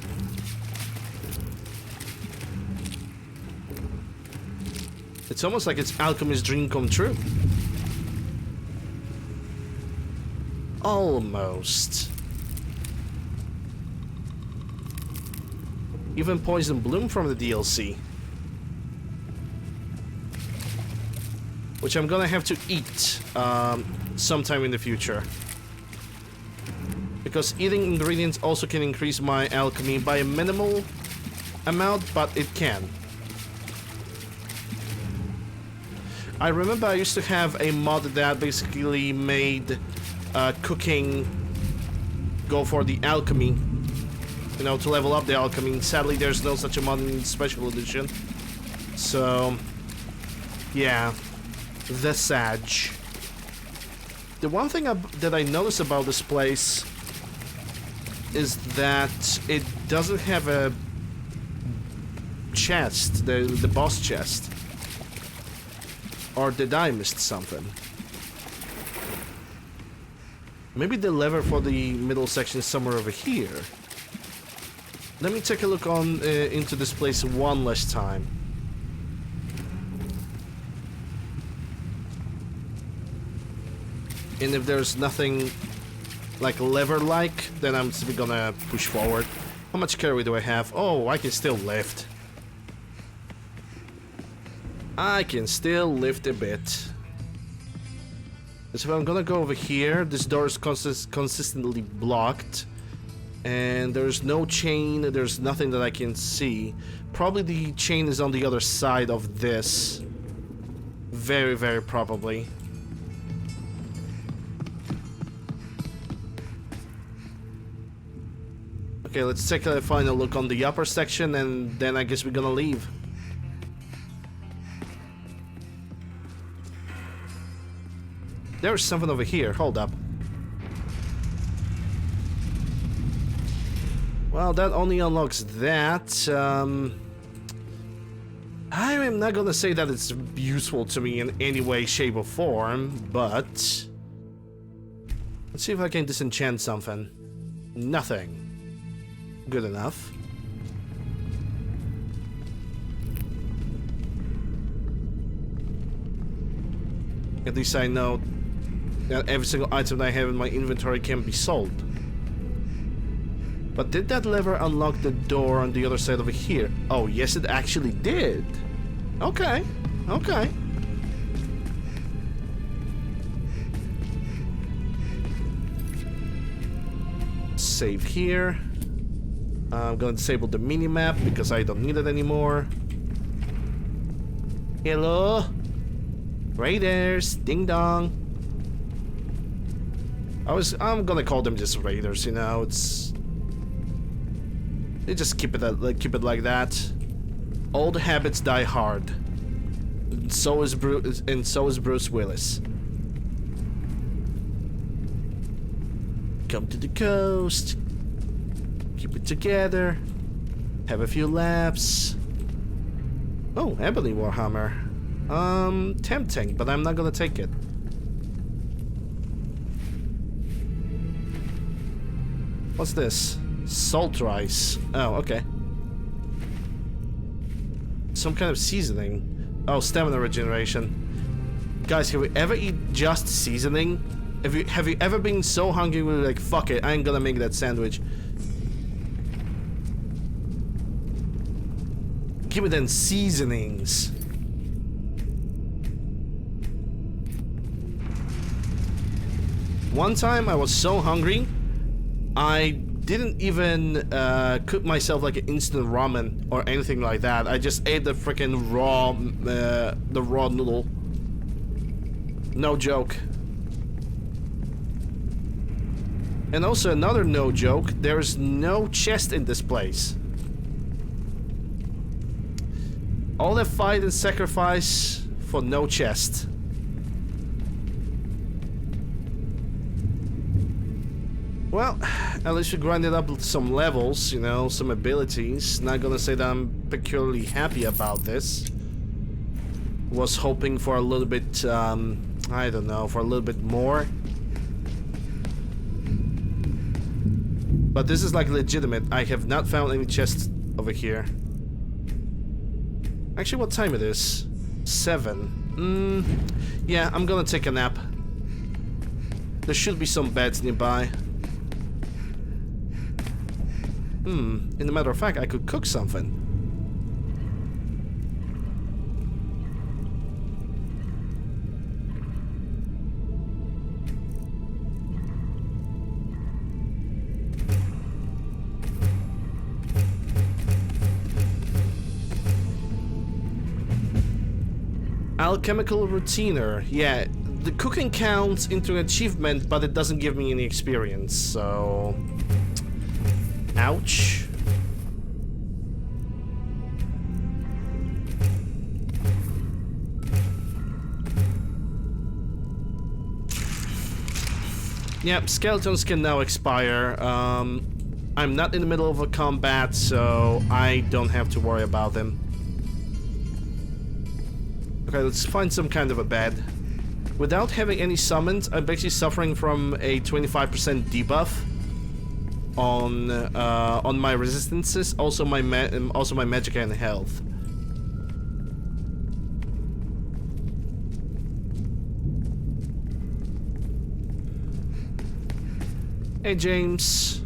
It's almost like it's alchemist's dream come true. Almost. Even Poison Bloom from the DLC. Which I'm gonna have to eat sometime in the future. Because eating ingredients also can increase my alchemy by a minimal amount, but it can. I remember I used to have a mod that basically made cooking go for the alchemy. You know, to level up the alchemy. Sadly, there's no such a mod in Special Edition. So, yeah. The Sag. The one thing that I noticed about this place is that it doesn't have a chest, the boss chest. Or did I miss something? Maybe the lever for the middle section is somewhere over here. Let me take a look on into this place one last time. And if there's nothing like lever-like, then I'm simply gonna push forward. How much carry do I have? Oh, I can still lift. I can still lift a bit. So I'm gonna go over here. This door is consistently blocked. And there's no chain, there's nothing that I can see. Probably the chain is on the other side of this. Very, very probably. Okay, let's take a final look on the upper section and then I guess we're gonna leave. There's something over here, hold up. Well, that only unlocks that. I am not gonna say that it's useful to me in any way, shape, or form, but... let's see if I can disenchant something. Nothing. Good enough. At least I know that every single item that I have in my inventory can be sold. But did that lever unlock the door on the other side over here? Oh, yes, it actually did. Okay, okay. Save here. I'm gonna disable the mini-map because I don't need it anymore. Hello? Raiders, ding dong. I'm gonna call them just raiders, you know, they just keep it like that. Old habits die hard. And so is Bruce Willis. Come to the coast. Keep it together. Have a few laughs. Oh, Ebony Warhammer. Tempting, but I'm not gonna take it. What's this? Salt rice. Oh, okay. Some kind of seasoning. Oh, stamina regeneration. Guys, have you ever eat just seasoning? Have you ever been so hungry where you're like, fuck it, I ain't gonna make that sandwich. Give me them seasonings. One time I was so hungry, I didn't even cook myself like an instant ramen or anything like that. I just ate the freaking raw, the raw noodle. No joke. And also another no joke, there's no chest in this place. All that fight and sacrifice for no chest. Well, at least we grinded up some levels, you know, some abilities. Not gonna say that I'm peculiarly happy about this. Was hoping for a little bit, I don't know, for a little bit more. But this is like legitimate. I have not found any chests over here. Actually, what time it is? 7. Yeah, I'm gonna take a nap. There should be some beds nearby. In a matter of fact, I could cook something. Alchemical Retainer. Yeah, the cooking counts into an achievement, but it doesn't give me any experience, so... ouch. Yep, skeletons can now expire. I'm not in the middle of a combat, so I don't have to worry about them. Okay, let's find some kind of a bed. Without having any summons, I'm basically suffering from a 25% debuff on my resistances, also my magic and health. Hey James.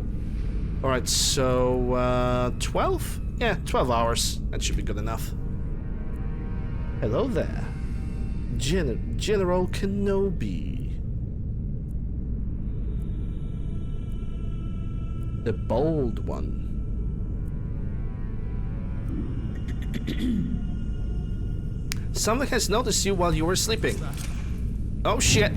Alright, so 12? Yeah, 12 hours. That should be good enough. Hello there. General Kenobi. The bold one. Someone has noticed you while you were sleeping. Oh shit.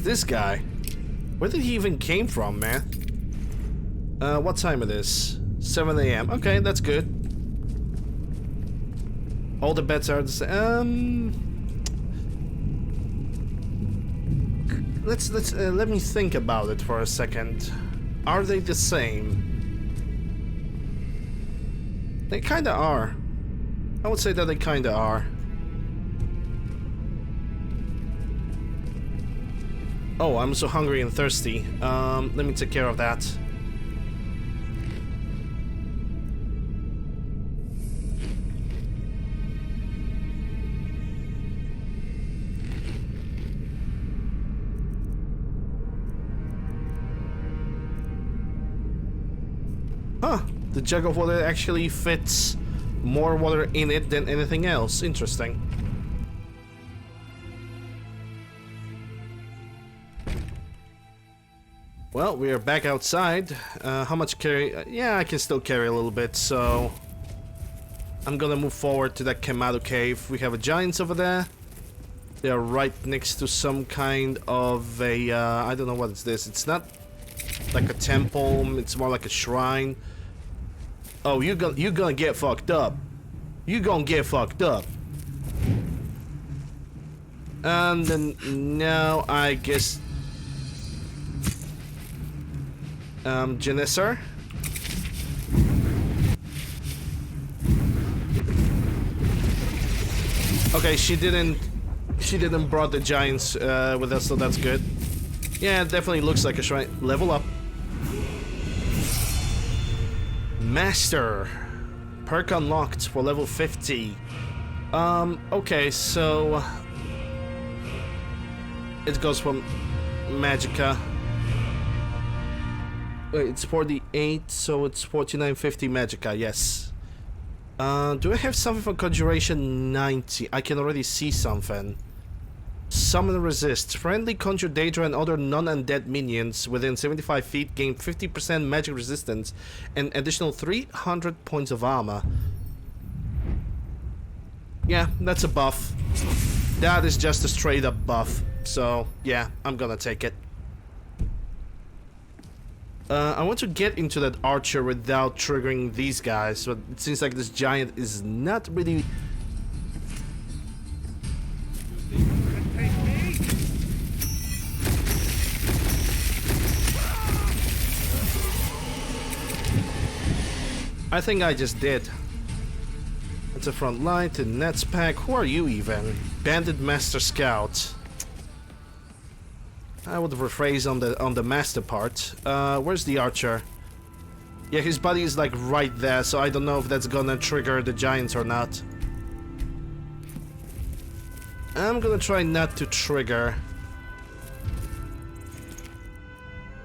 This guy? Where did he even came from, man? What time it is? 7 a.m. Okay, that's good. All the beds are the same. Let me think about it for a second. Are they the same? They kinda are. I would say that they kinda are. Oh, I'm so hungry and thirsty. Let me take care of that. Huh, the jug of water actually fits more water in it than anything else. Interesting. Well, we are back outside. How much carry? Yeah, I can still carry a little bit, so I'm gonna move forward to that Kamado cave. We have a giants over there. They are right next to some kind of a I don't know what is this. It's not like a temple. It's more like a shrine. Oh, you're gonna get fucked up. You gonna get fucked up. And then now I guess. Janissar. Okay, she didn't brought the giants with us, so that's good. Yeah, it definitely looks like a shrine. Level up. Master. Perk unlocked for level 50. Okay, so it goes from Magicka. Wait, it's 48, so it's 4950 Magicka, yes. Do I have something for Conjuration 90? I can already see something. Summon resist. Friendly conjure Daedra and other non-undead minions within 75 feet gain 50% magic resistance and additional 300 points of armor. Yeah, that's a buff. That is just a straight up buff. So, yeah, I'm gonna take it. I want to get into that archer without triggering these guys, but it seems like this giant is not really... I think I just did. It's a front line to Nets pack. Who are you even? Bandit Master Scout. I would rephrase on the master part. Where's the archer? Yeah, his body is like right there, so I don't know if that's gonna trigger the giants or not. I'm gonna try not to trigger.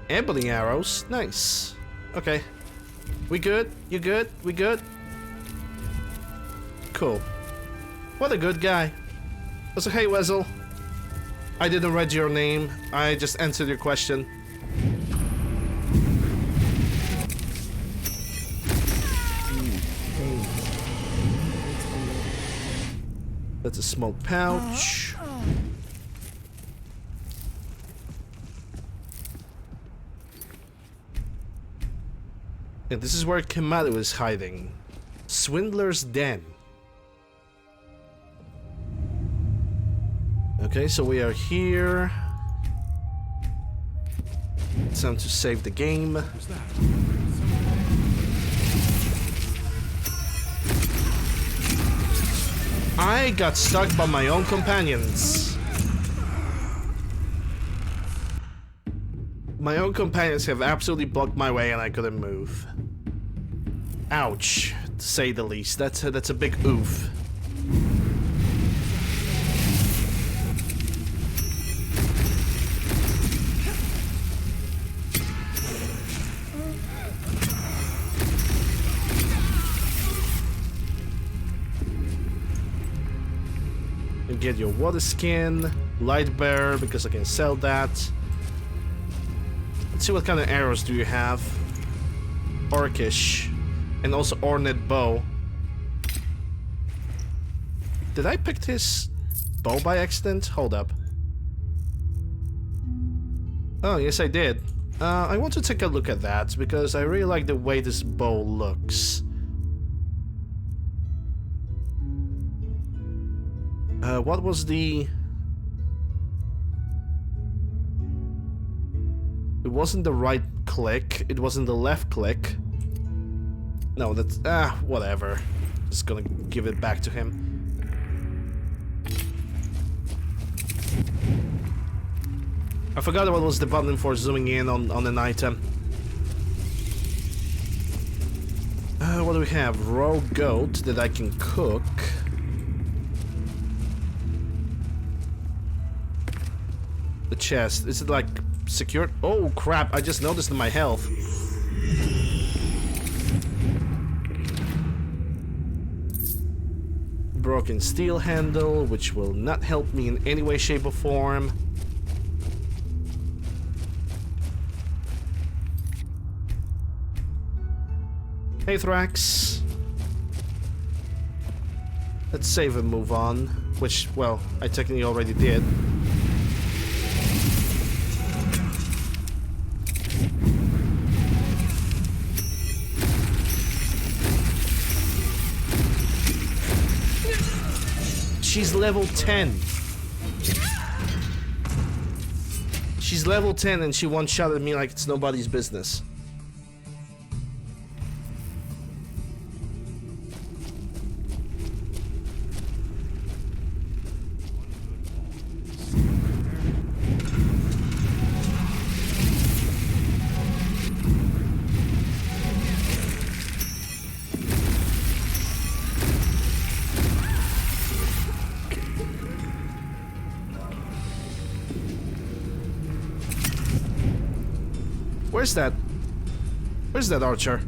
Ebony arrows, nice. Okay, we good? You good? We good? Cool. What a good guy. Also, hey Wezel. I didn't read your name. I just answered your question. That's a smoke pouch. And this is where Kamaru is hiding. Swindler's Den. Okay, so we are here. It's time to save the game. I got stuck by my own companions. My own companions have absolutely blocked my way and I couldn't move. Ouch, to say the least. That's a big oof. And get your water skin, light bear, because I can sell that. Let's see what kind of arrows do you have. Orcish. And also Ornate bow. Did I pick this bow by accident? Hold up. Oh, yes I did. I want to take a look at that because I really like the way this bow looks. What was the... It wasn't the right click, it wasn't the left click. No, that's... whatever. Just gonna give it back to him. I forgot what was the button for zooming in on an item. What do we have? Raw goat that I can cook. The chest, is it like secured? Oh crap, I just noticed in my health. Broken steel handle, which will not help me in any way, shape or form. Hey Thrax. Let's save and move on, which, well, I technically already did. She's level 10. She's level 10 and she one-shotted me like it's nobody's business. Where's that archer?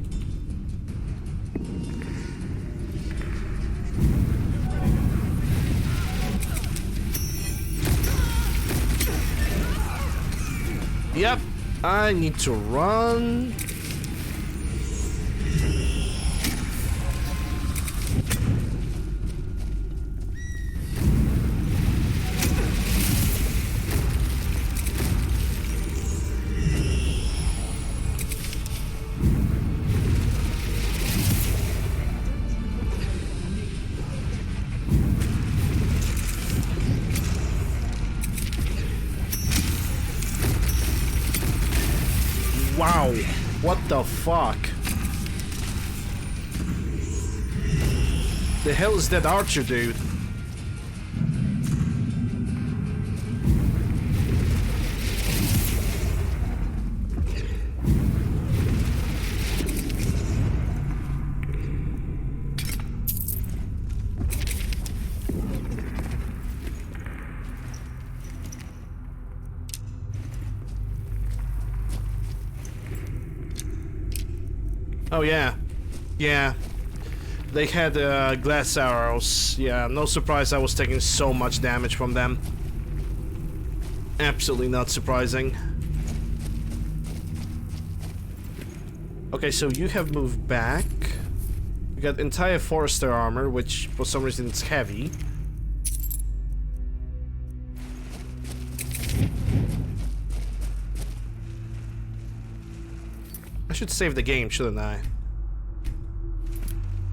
Yep, I need to run. Wow, what the fuck? The hell is that archer dude? Oh yeah, yeah. They had glass arrows. Yeah, no surprise I was taking so much damage from them. Absolutely not surprising. Okay, so you have moved back. You got entire Forester armor, which for some reason it's heavy. I should save the game, shouldn't I?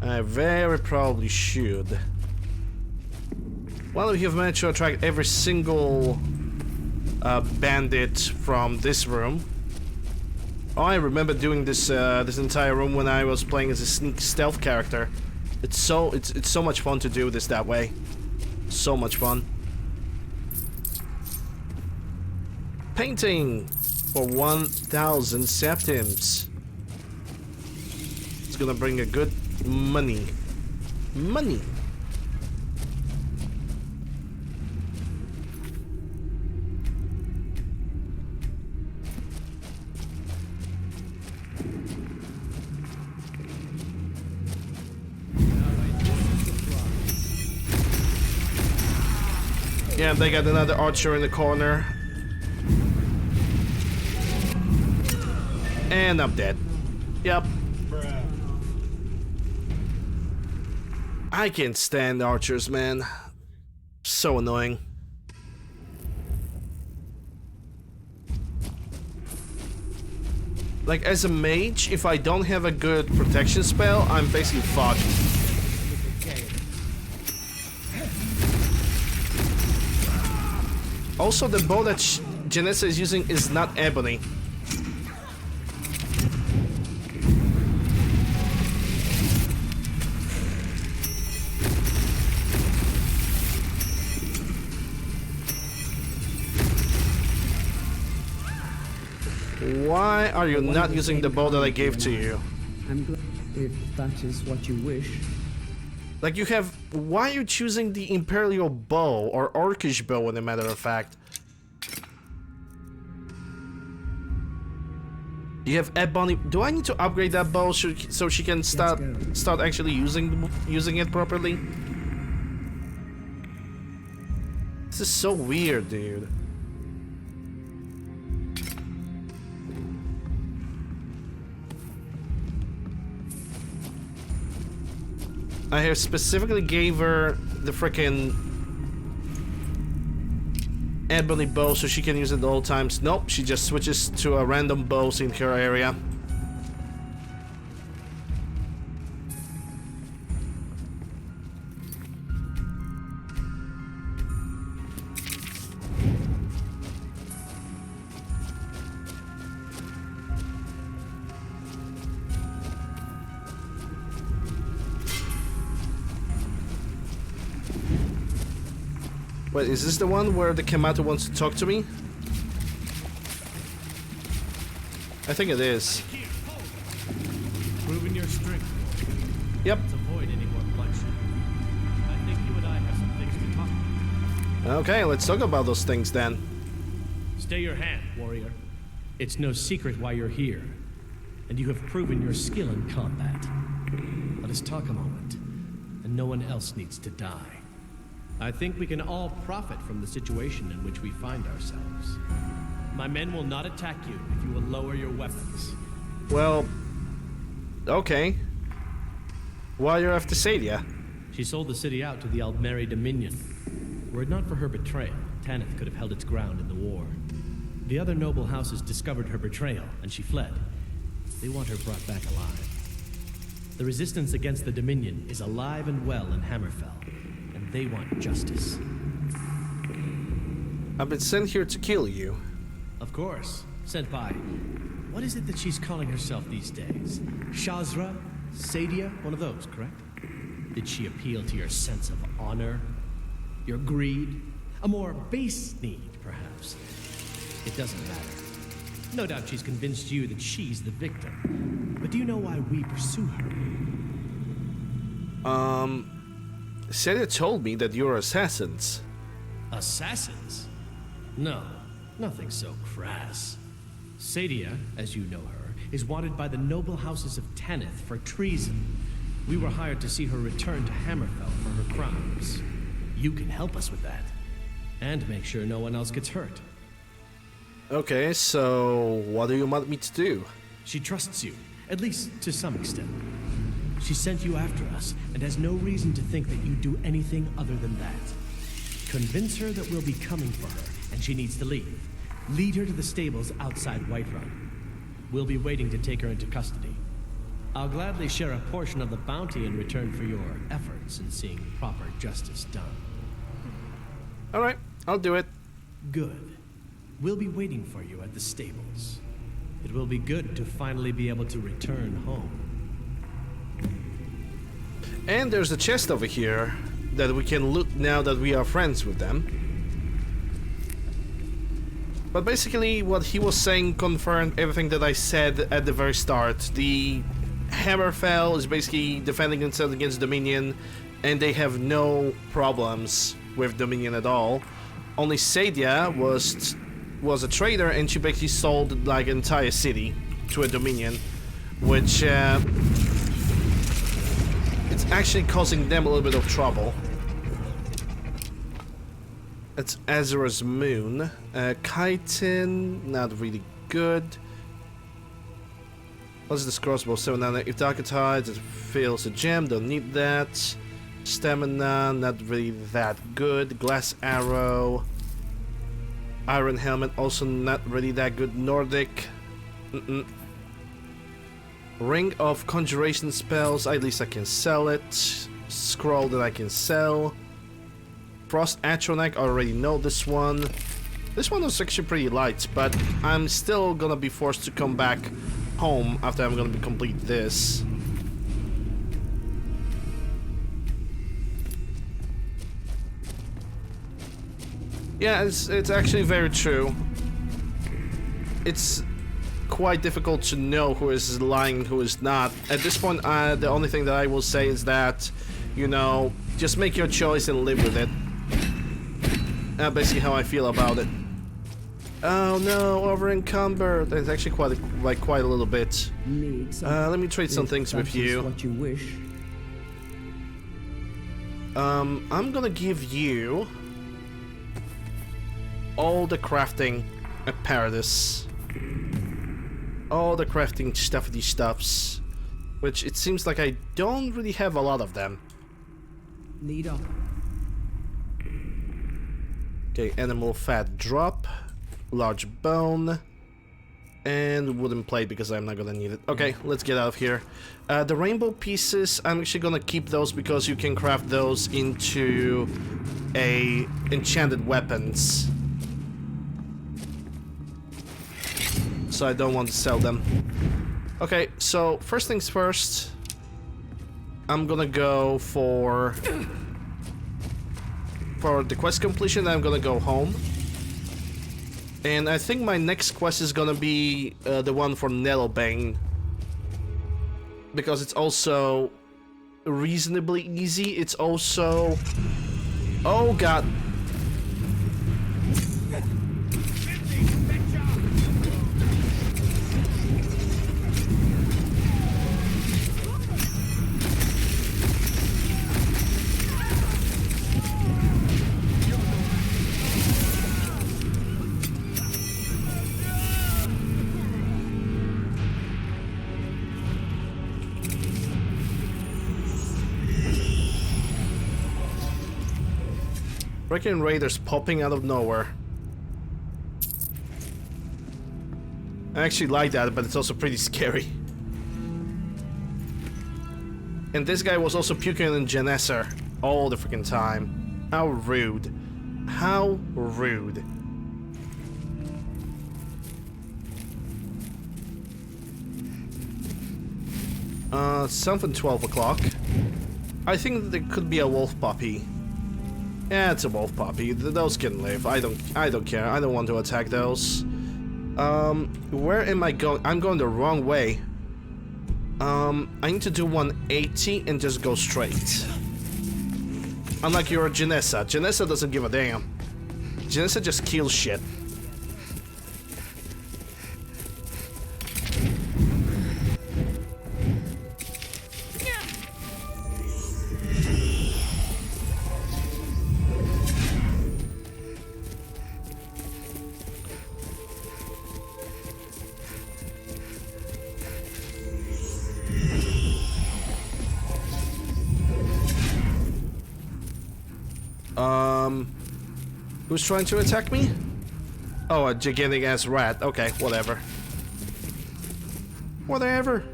I very probably should. Well, we have managed to attract every single bandit from this room. Oh, I remember doing this this entire room when I was playing as a sneak stealth character. It's so much fun to do this that way. So much fun. Painting for 1,000 septims. It's gonna bring a good money. Money. Yeah, they got another archer in the corner. And I'm dead. Yep. I can't stand archers, man. So annoying. Like, as a mage, if I don't have a good protection spell, I'm basically fucked. Also, the bow that Janessa is using is not ebony. Why are you not using the bow that I gave to you? I'm glad if that is what you wish. Like, you have... Why are you choosing the Imperial bow, or Orcish bow, in a matter of fact? You have ebony... Do I need to upgrade that bow so she can start actually using it properly? This is so weird, dude. I have specifically gave her the frickin' ebony bow so she can use it at all times. Nope, she just switches to a random bows in her area. Wait, is this the one where the Kamato wants to talk to me? I think it is. Proving your strength. Yep. Let's avoid any more bloodshed. I think you and I have some things to talk about. Okay, let's talk about those things then. Stay your hand, warrior. It's no secret why you're here, and you have proven your skill in combat. Let us talk a moment, and no one else needs to die. I think we can all profit from the situation in which we find ourselves. My men will not attack you if you will lower your weapons. Well, okay. Why you're after Sadia? She sold the city out to the Aldmeri Dominion. Were it not for her betrayal, Tanith could have held its ground in the war. The other noble houses discovered her betrayal, and she fled. They want her brought back alive. The resistance against the Dominion is alive and well in Hammerfell. They want justice. I've been sent here to kill you. Of course. Sent by... What is it that she's calling herself these days? Shazra? Sadia? One of those, correct? Did she appeal to your sense of honor? Your greed? A more base need, perhaps? It doesn't matter. No doubt she's convinced you that she's the victim. But do you know why we pursue her? Sadia told me that you're assassins. Assassins? No, nothing so crass. Sadia, as you know her, is wanted by the noble houses of Tanith for treason. We were hired to see her return to Hammerfell for her crimes. You can help us with that. And make sure no one else gets hurt. Okay, so what do you want me to do? She trusts you, at least to some extent. She sent you after us and has no reason to think that you do anything other than that. Convince her that we'll be coming for her and she needs to leave. Lead her to the stables outside Whiterun. We'll be waiting to take her into custody. I'll gladly share a portion of the bounty in return for your efforts in seeing proper justice done. Alright, I'll do it. Good. We'll be waiting for you at the stables. It will be good to finally be able to return home. And there's a chest over here that we can loot now that we are friends with them. But basically what he was saying confirmed everything that I said at the very start. The Hammerfell is basically defending itself against Dominion, and they have no problems with Dominion at all. Only Sadia was a trader, and she basically sold like an entire city to a Dominion, which it's actually causing them a little bit of trouble. It's Azura's Moon. Chitin, not really good. What's this crossbow? 7 if Dark Tides, it fails a gem, don't need that. Stamina, not really that good. Glass arrow. Iron helmet, also not really that good. Nordic. Ring of conjuration spells, at least I can sell it. Scroll that I can sell. Frost Atronach, I already know this one. This one was actually pretty light, but I'm still gonna be forced to come back home after I'm gonna complete this. Yeah, it's actually very true. It's quite difficult to know who is lying and who is not. At this point, the only thing that I will say is that, you know, just make your choice and live with it. Basically how I feel about it. Oh no, over encumbered. That's actually quite a little bit. Let me trade some things with you. What you wish. I'm gonna give you all the crafting apparatus. All the crafting stuffs. Which it seems like I don't really have a lot of them. Lead up. Okay, animal fat drop, large bone, and wooden plate because I'm not gonna need it. Okay, let's get out of here. The rainbow pieces, I'm actually gonna keep those because you can craft those into enchanted weapons. So I don't want to sell them. Okay, so first things first, I'm gonna go for the quest completion. I'm gonna go home, and I think my next quest is gonna be the one for Nelbane, because it's also reasonably easy. It's also, oh god. Freaking raiders popping out of nowhere. I actually like that, but it's also pretty scary. And this guy was also puking in Genesser all the freaking time. How rude. How rude. Something 12 o'clock. I think there could be a wolf puppy. Yeah, it's a wolf puppy. Those can live. I don't care. I don't want to attack those. Where am I going? I'm going the wrong way. I need to do 180 and just go straight. Unlike your Genessa. Genessa doesn't give a damn. Genessa just kills shit. Who's trying to attack me? Oh, a gigantic ass rat. Okay, whatever. Whatever.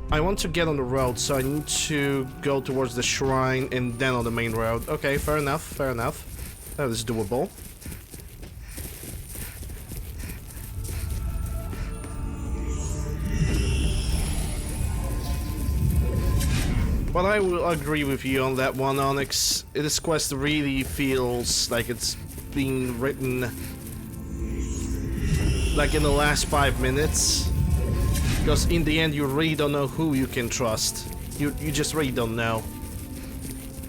I want to get on the road, so I need to go towards the shrine and then on the main road. Okay, fair enough, fair enough. That is doable. But I will agree with you on that one, Onyx. This quest really feels like it's being written like in the last 5 minutes. Because in the end you really don't know who you can trust. You just really don't know.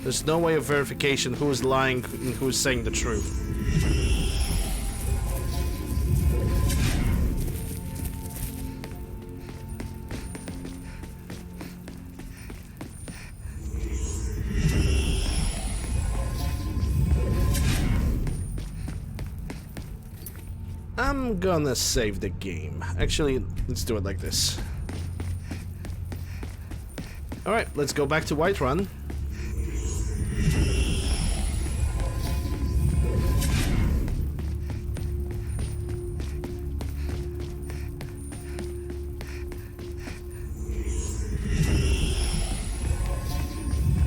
There's no way of verification who is lying and who is saying the truth. I'm gonna save the game. Actually, let's do it like this. Alright, let's go back to Whiterun.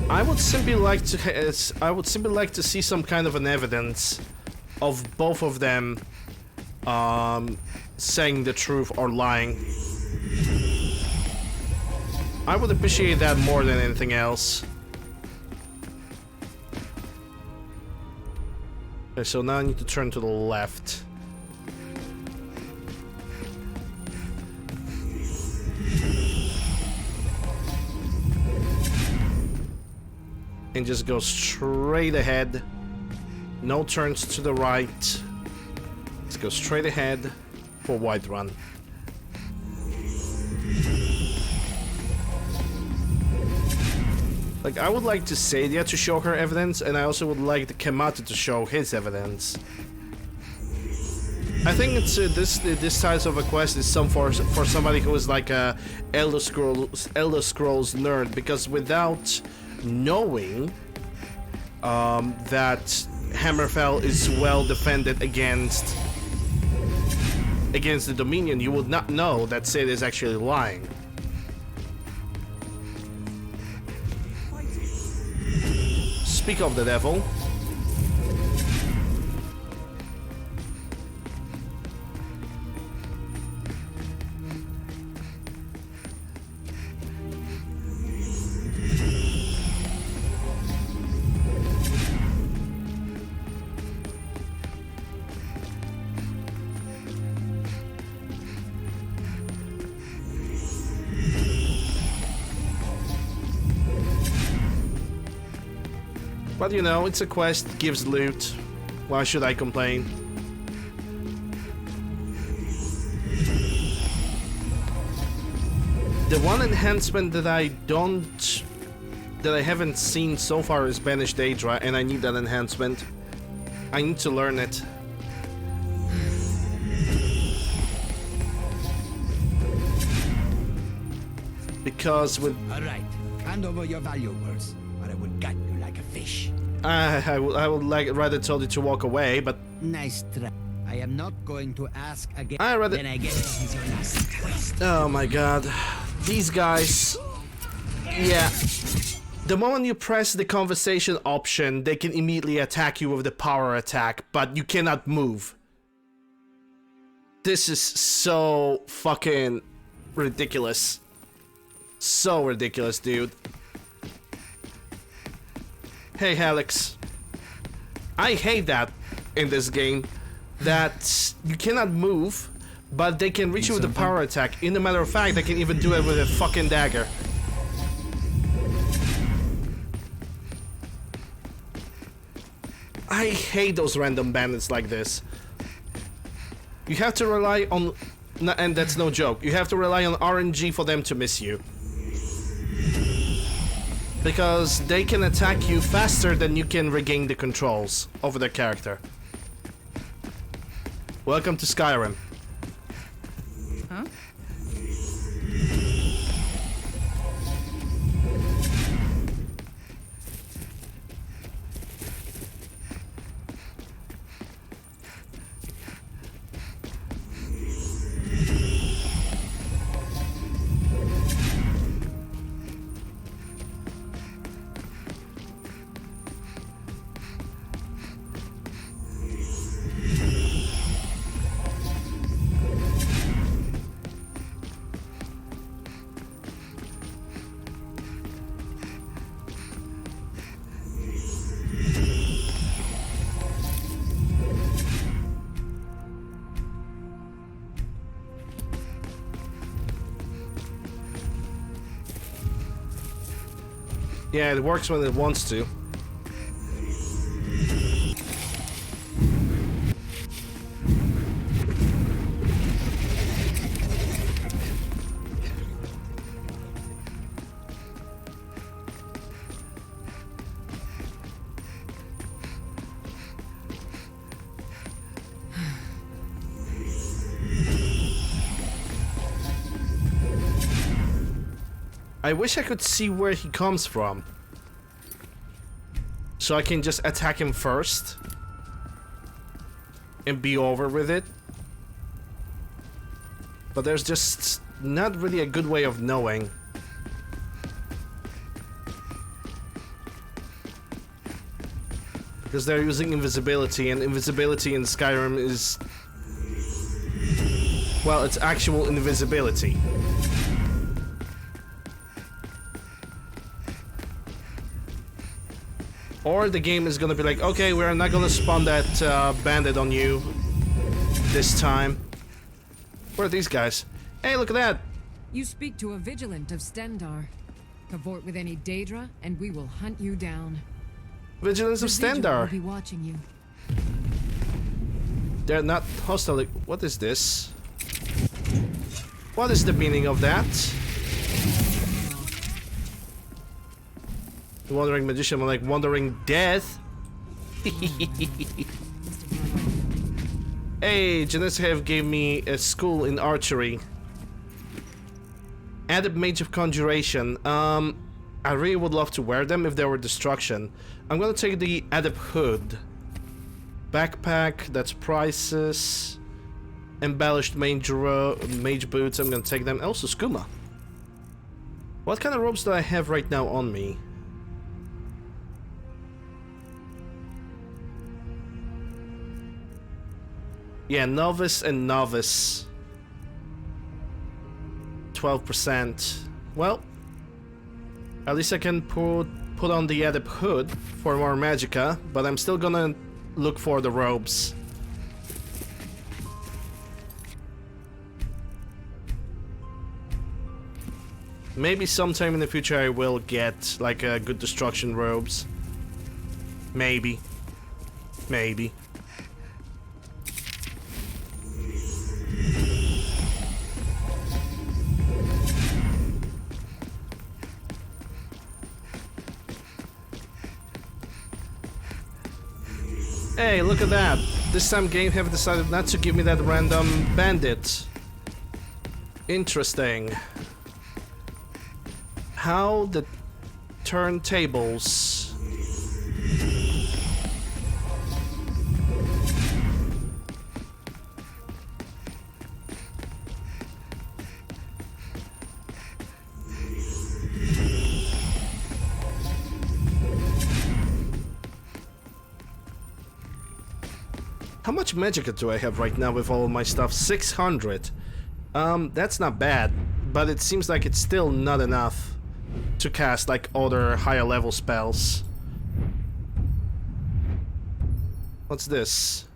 I would simply like to see some kind of an evidence of both of them saying the truth or lying. I would appreciate that more than anything else. Okay, so now I need to turn to the left. And just go straight ahead. No turns to the right. Let's go straight ahead for Whiterun. Like, I would like to Sadia to show her evidence, and I also would like the Kamata to show his evidence. I think it's this size of a quest is for somebody who is like a Elder Scrolls nerd, because without knowing that Hammerfell is well defended against the Dominion, you would not know that Sid is actually lying. Speak of the devil. But you know, it's a quest, gives loot. Why should I complain? The one enhancement that I haven't seen so far is Banished Daedra, and I need that enhancement. I need to learn it. Because with... Alright, hand over your valuables, or I will gut you like a fish. I would rather tell you to walk away, but... Nice try. I am not going to ask again. I rather... Then I guess this is your last quest. Oh my god. These guys... Yeah. The moment you press the conversation option, they can immediately attack you with the power attack, but you cannot move. This is so fucking ridiculous. So ridiculous, dude. Hey, Alex. I hate that in this game. That you cannot move, but they can reach you with a power attack. In a matter of fact, they can even do it with a fucking dagger. I hate those random bandits like this. You have to rely on... And that's no joke. You have to rely on RNG for them to miss you. Because they can attack you faster than you can regain the controls over their character. Welcome to Skyrim. Huh? Yeah, it works when it wants to. I wish I could see where he comes from, so I can just attack him first and be over with it. But there's just not really a good way of knowing. Because they're using invisibility, and invisibility in Skyrim is... well, it's actual invisibility. Or the game is gonna be like, okay, we're not gonna spawn that bandit on you this time. Where are these guys? Hey, look at that! You speak to a vigilant of Stendar. Cavort with any Daedra, and we will hunt you down. Vigilance of The Vigil Stendar. will be watching you. They're not hostile. What is this? What is the meaning of that? The Wandering Magician, I'm like Wandering Death. Hey, Janessa gave me a school in archery. Adept Mage of Conjuration. I really would love to wear them if they were destruction. I'm gonna take the Adept Hood. Backpack, that's prices. Embellished mage boots, I'm gonna take them. Also skooma. What kind of robes do I have right now on me? Yeah, novice and novice. 12%. Well, at least I can put on the Adept Hood for more magicka, but I'm still gonna look for the robes. Maybe sometime in the future I will get like a good destruction robes. Maybe. Maybe. Hey, look at that. This time game have decided not to give me that random bandit. Interesting. How the turntables. How much magicka do I have right now with all of my stuff? 600. That's not bad, but it seems like it's still not enough to cast like other higher level spells. What's this?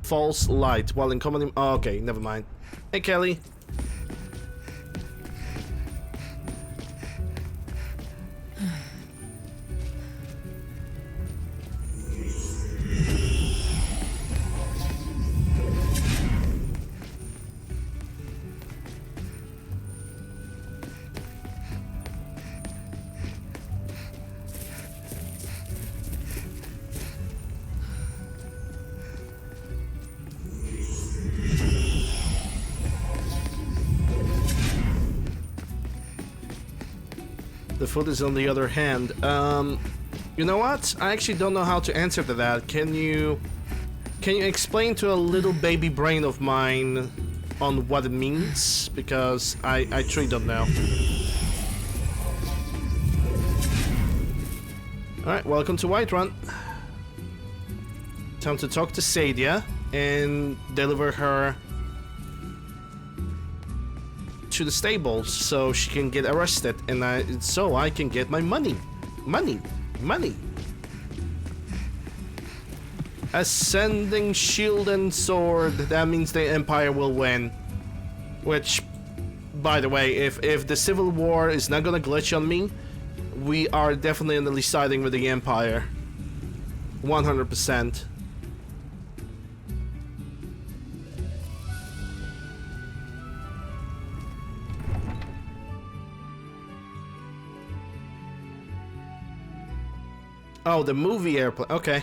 False light while in combat. Oh, okay, never mind. Hey, Kelly. The foot is on the other hand. You know what? I actually don't know how to answer to that. Can you explain to a little baby brain of mine on what it means? Because I truly don't know. Alright, welcome to Whiterun. Time to talk to Sadia and deliver her to the stables so she can get arrested, and so I can get my money. Money. Ascending shield and sword. That means the Empire will win. Which, by the way, if the Civil War is not gonna glitch on me, we are definitely siding with the Empire. 100%. Oh, the movie airplane. Okay.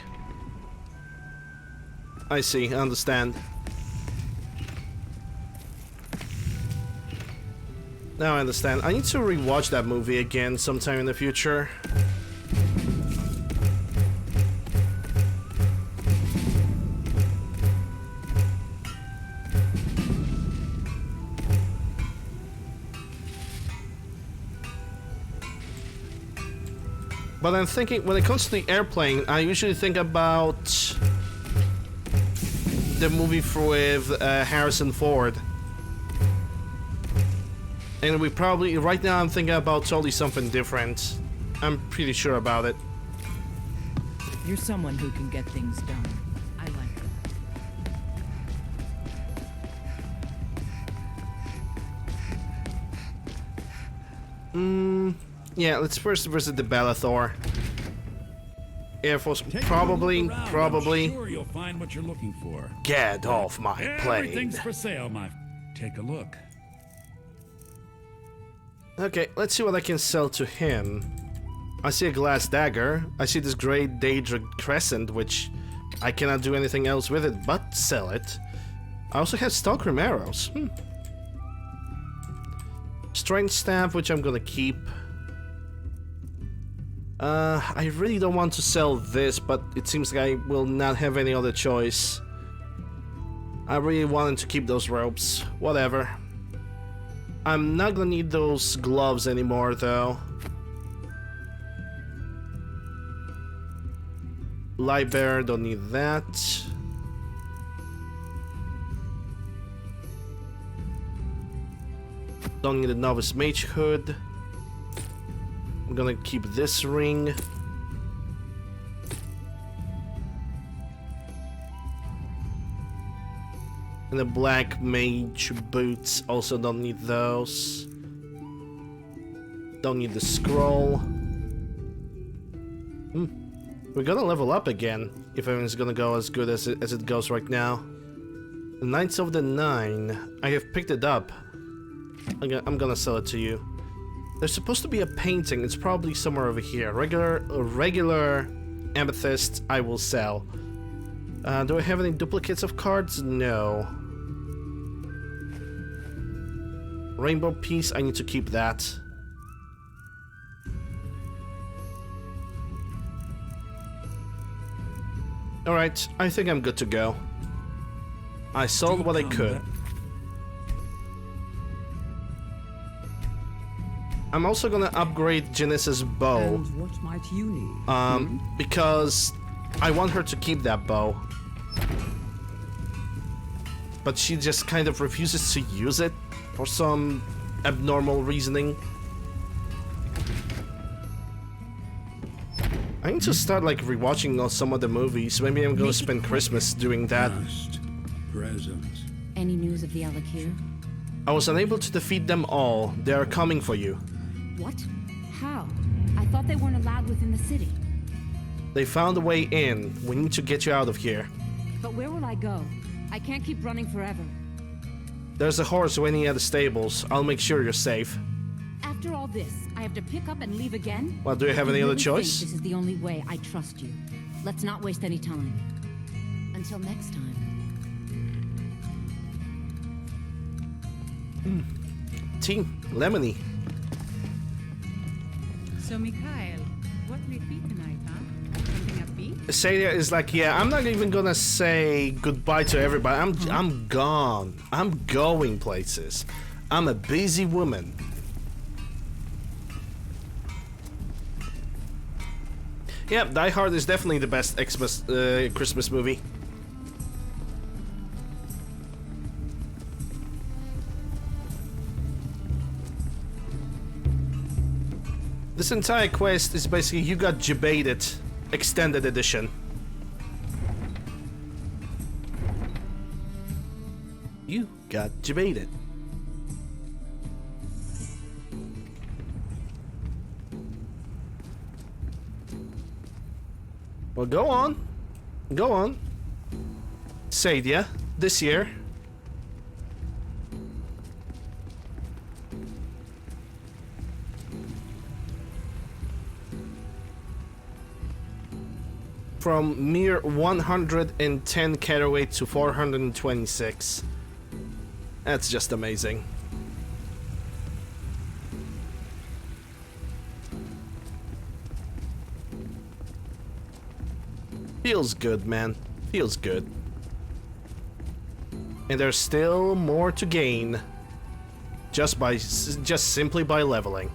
I see. I understand. Now I understand. I need to rewatch that movie again sometime in the future. But I'm thinking, when it comes to the airplane, I usually think about the movie with Harrison Ford. And we probably, right now I'm thinking about totally something different. I'm pretty sure about it. You're someone who can get things done. I like that. Yeah, let's first visit the Bellathor. Air Force, Take probably. I'm sure you'll find what you're looking for. Get off my plane. Everything's for sale, my. Take a look. Okay, let's see what I can sell to him. I see a glass dagger. I see this great Daedra crescent, which I cannot do anything else with it but sell it. I also have Stalkrim arrows. Strength staff, which I'm gonna keep. I really don't want to sell this, but it seems like I will not have any other choice. I really wanted to keep those ropes. Whatever. I'm not gonna need those gloves anymore, though. Light bearer, don't need that. Don't need a novice mage hood. I'm gonna keep this ring. And the black mage boots, also don't need those. Don't need the scroll. We're gonna level up again, if everything's gonna go as good as it goes right now. The Knights of the Nine. I have picked it up. I'm gonna sell it to you. There's supposed to be a painting. It's probably somewhere over here. Regular amethyst, I will sell. Do I have any duplicates of cards? No. Rainbow piece, I need to keep that. Alright, I think I'm good to go. I sold what I could. I'm also gonna upgrade Janice's bow. And what might you need? Because I want her to keep that bow. But she just kind of refuses to use it for some abnormal reasoning. I need to start like rewatching some of the movies. Maybe I'm gonna spend Christmas doing that. Present. Any news of the Alakir? I was unable to defeat them all. They are coming for you. What? How? I thought they weren't allowed within the city. They found a way in. We need to get you out of here. But where will I go? I can't keep running forever. There's a horse waiting at the stables. I'll make sure you're safe. After all this, I have to pick up and leave again? Well, do you have any You other really choice? think this is the only way I trust you. Let's not waste any time. Until next time. Tea. Lemony. So, Mikhail, what will it be tonight, huh? Something upbeat? Sadia is like, yeah, I'm not even gonna say goodbye to everybody. I'm gone. I'm going places. I'm a busy woman. Yeah, Die Hard is definitely the best Christmas movie. This entire quest is basically You Got Jebaited Extended Edition. You got jebaited. Well, go on. Go on. Sadia, this year. From mere 110 caraway to 426. That's just amazing. Feels good, man. Feels good. And there's still more to gain. Just simply by leveling.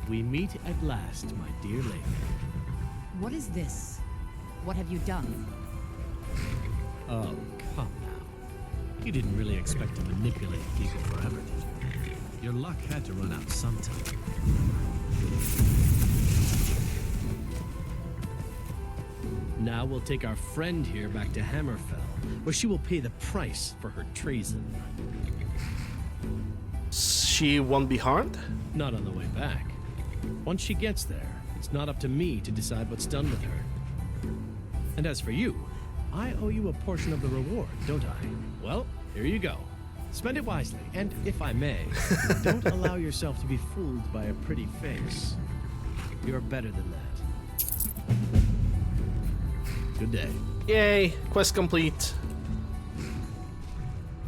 We meet at last, my dear lady. What is this? What have you done? Oh, come now. You didn't really expect to manipulate people forever, did you? Your luck had to run out sometime. Now we'll take our friend here back to Hammerfell, where she will pay the price for her treason. She won't be harmed? Not on the way back. Once she gets there, it's not up to me to decide what's done with her. And as for you, I owe you a portion of the reward, don't I? Well, here you go. Spend it wisely, and if I may, don't allow yourself to be fooled by a pretty face. You're better than that. Good day. Yay, quest complete.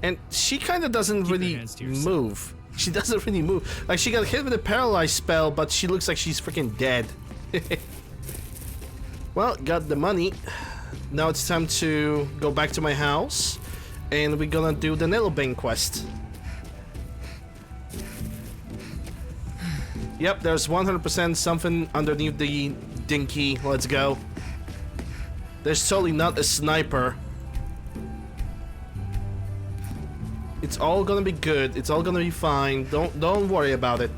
And she kind of doesn't really move. She doesn't really move. Like, she got hit with a paralyzed spell, but she looks like she's freaking dead. Well, got the money. Now it's time to go back to my house, and we're gonna do the Nelbane quest. Yep, there's 100% something underneath the dinky. Let's go. There's totally not a sniper. It's all gonna be good. It's all gonna be fine. Don't worry about it.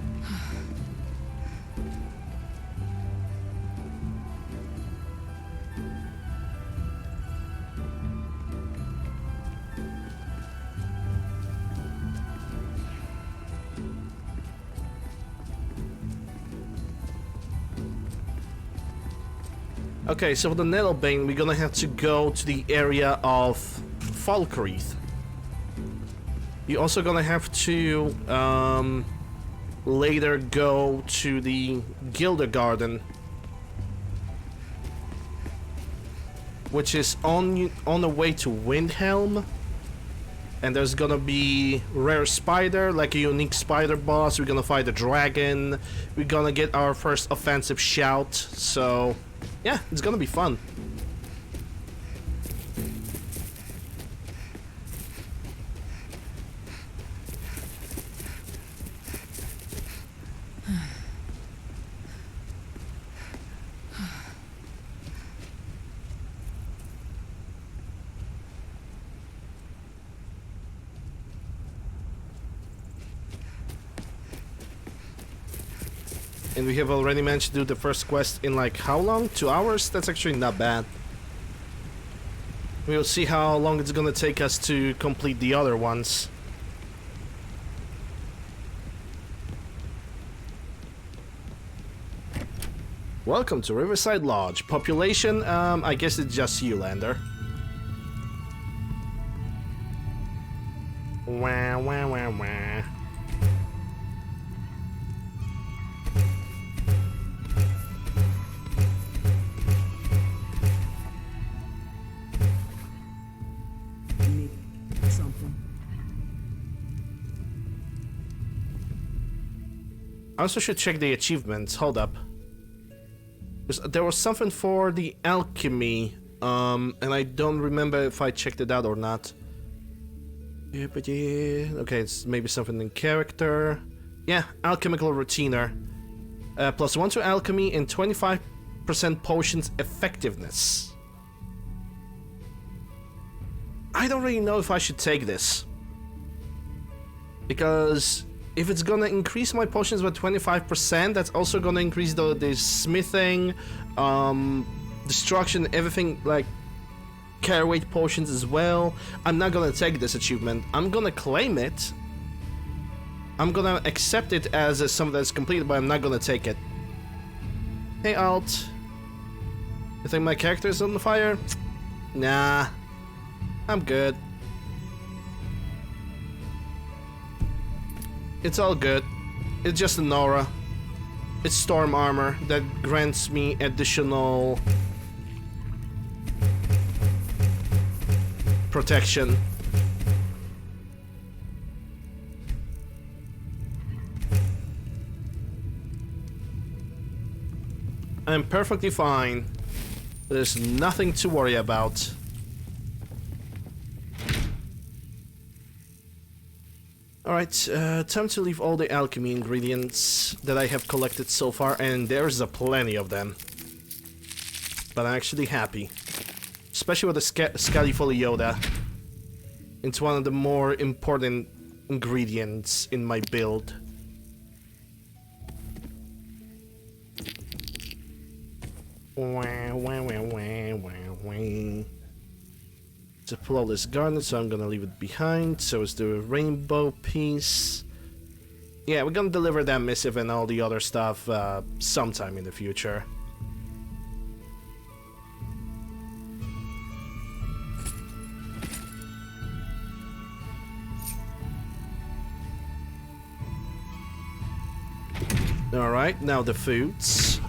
Okay, so for the Nelbane, we're gonna have to go to the area of Falkreath. You're also gonna have to later go to the Gilder Garden, which is on the way to Windhelm. And there's gonna be rare spider, like a unique spider boss. We're gonna fight a dragon. We're gonna get our first offensive shout. So yeah, it's gonna be fun. And we have already managed to do the first quest in like how long? 2 hours? That's actually not bad. We'll see how long it's gonna take us to complete the other ones. Welcome to Riverside Lodge. Population, I guess it's just you, Lander. Wah, wah, wah, wah. I also should check the achievements. Hold up. There was something for the alchemy, and I don't remember if I checked it out or not. Yeah, but yeah. Okay, it's maybe something in character. Yeah, Alchemical Retainer. +1 to alchemy and 25% potions effectiveness. I don't really know if I should take this, because if it's gonna increase my potions by 25%, that's also gonna increase the smithing, destruction, everything, like carry weight potions as well. I'm not gonna take this achievement. I'm gonna claim it, I'm gonna accept it as something that's completed, but I'm not gonna take it. Hey, Alt. You think my character is on fire? Nah. I'm good. It's all good. It's just an aura. It's storm armor that grants me additional protection. I'm perfectly fine. There's nothing to worry about. Alright, time to leave all the alchemy ingredients that I have collected so far, and there's a plenty of them. But I'm actually happy. Especially with the Scalifoliota. It's one of the more important ingredients in my build. It's a flawless garnet, so I'm gonna leave it behind. So is the rainbow piece. Yeah, we're gonna deliver that missive and all the other stuff sometime in the future. Alright, now the foods.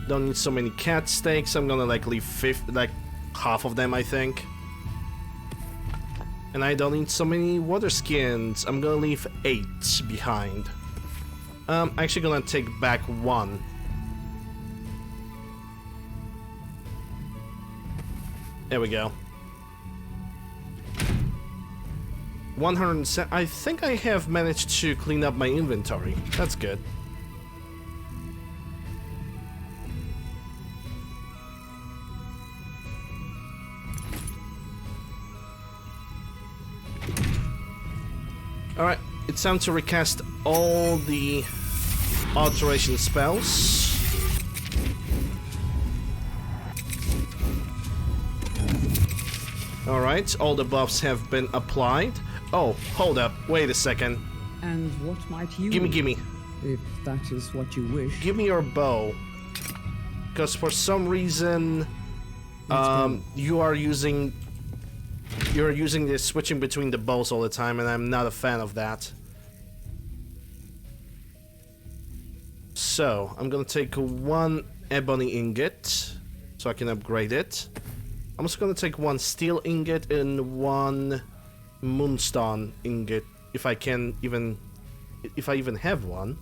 Don't need so many cat steaks. I'm gonna like leave half of them, I think. And I don't need so many water skins. I'm gonna leave 8 behind. I'm actually gonna take back 1. There we go. 107. I think I have managed to clean up my inventory. That's good. Alright, it's time to recast all the alteration spells. Alright, all the buffs have been applied. Oh, hold up, wait a second. And what might you... Gimme. If that is what you wish. Give me your bow. Because for some reason, you're using this switching between the bows all the time, and I'm not a fan of that. So, I'm gonna take 1 ebony ingot, so I can upgrade it. I'm also gonna take 1 steel ingot and 1 moonstone ingot, if I even have one.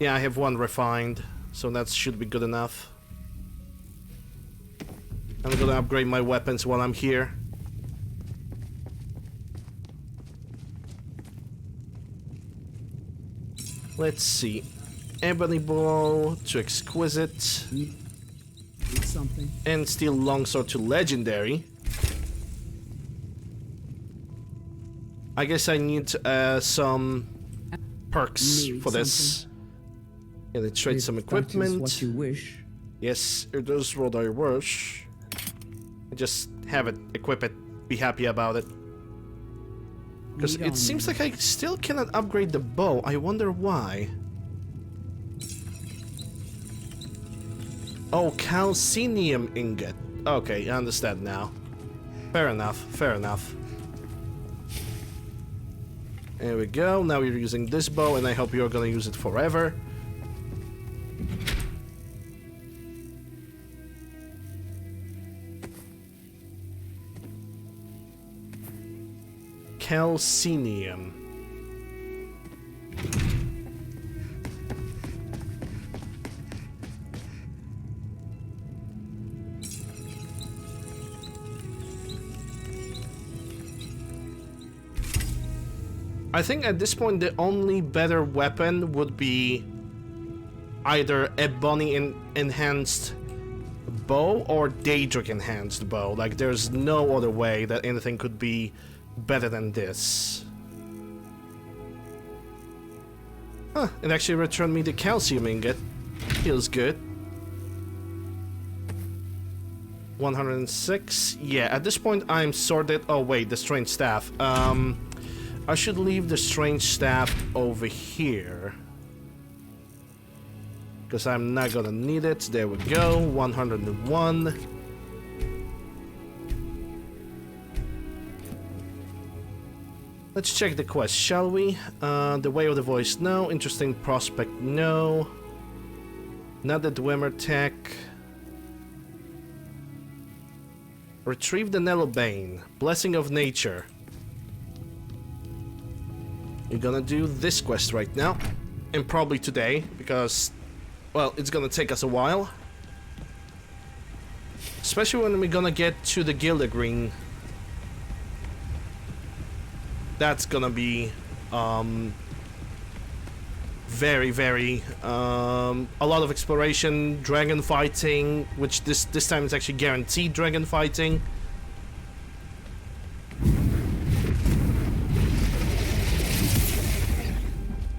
Yeah, I have 1 refined, so that should be good enough. I'm gonna upgrade my weapons while I'm here. Let's see. Ebony bow to exquisite. Need something. And steel longsword to legendary. I guess I need some perks for this. Gonna trade some equipment. That is what you wish. Yes, it is what I wish. Just have it, equip it, be happy about it. Because it seems like I still cannot upgrade the bow. I wonder why. Oh, calcinium ingot. Okay, I understand now. Fair enough, fair enough. There we go, now we're using this bow, and I hope you're gonna use it forever. Calcinium. I think at this point the only better weapon would be either ebony enhanced bow or daedric enhanced bow. Like, there's no other way that anything could be better than this. Huh, it actually returned me the calcium ingot. Feels good. 106. Yeah, at this point I'm sorted. Oh wait, the strange staff. I should leave the strange staff over here, because I'm not gonna need it. There we go. 101. Let's check the quest, shall we? The Way of the Voice, no. Interesting Prospect, no. Not the Dwemer Tech. Retrieve the Nelbane, Blessing of Nature. We're gonna do this quest right now, and probably today, because, well, it's gonna take us a while. Especially when we're gonna get to the Gilded Green. That's gonna be very, very a lot of exploration, dragon fighting, which this time is actually guaranteed dragon fighting.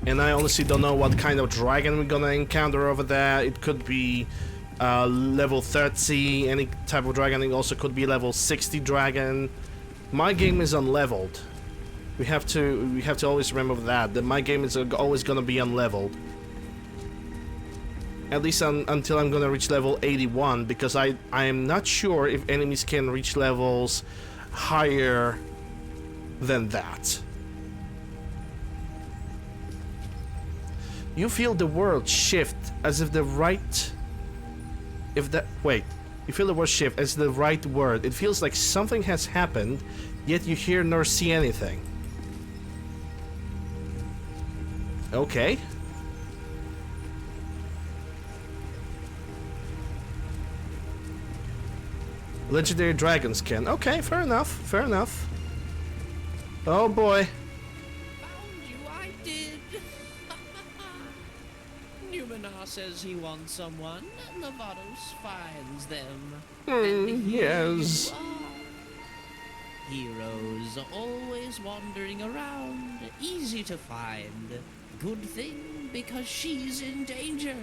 And I honestly don't know what kind of dragon we're gonna encounter over there. It could be level 30, any type of dragon. It also could be level 60 dragon. My game is unleveled. We have to always remember that my game is always gonna be unleveled. At least until I'm gonna reach level 81, because I am not sure if enemies can reach levels higher than that. You feel the world shift as if the right... You feel the word shift as the right word. It feels like something has happened, yet you hear nor see anything. Okay. Legendary dragon skin. Okay, fair enough. Fair enough. Oh boy. Found you, I did. Numenor says he wants someone, and Novatos finds them. And here yes. you are. Heroes always wandering around, easy to find. Good thing, because she's in danger.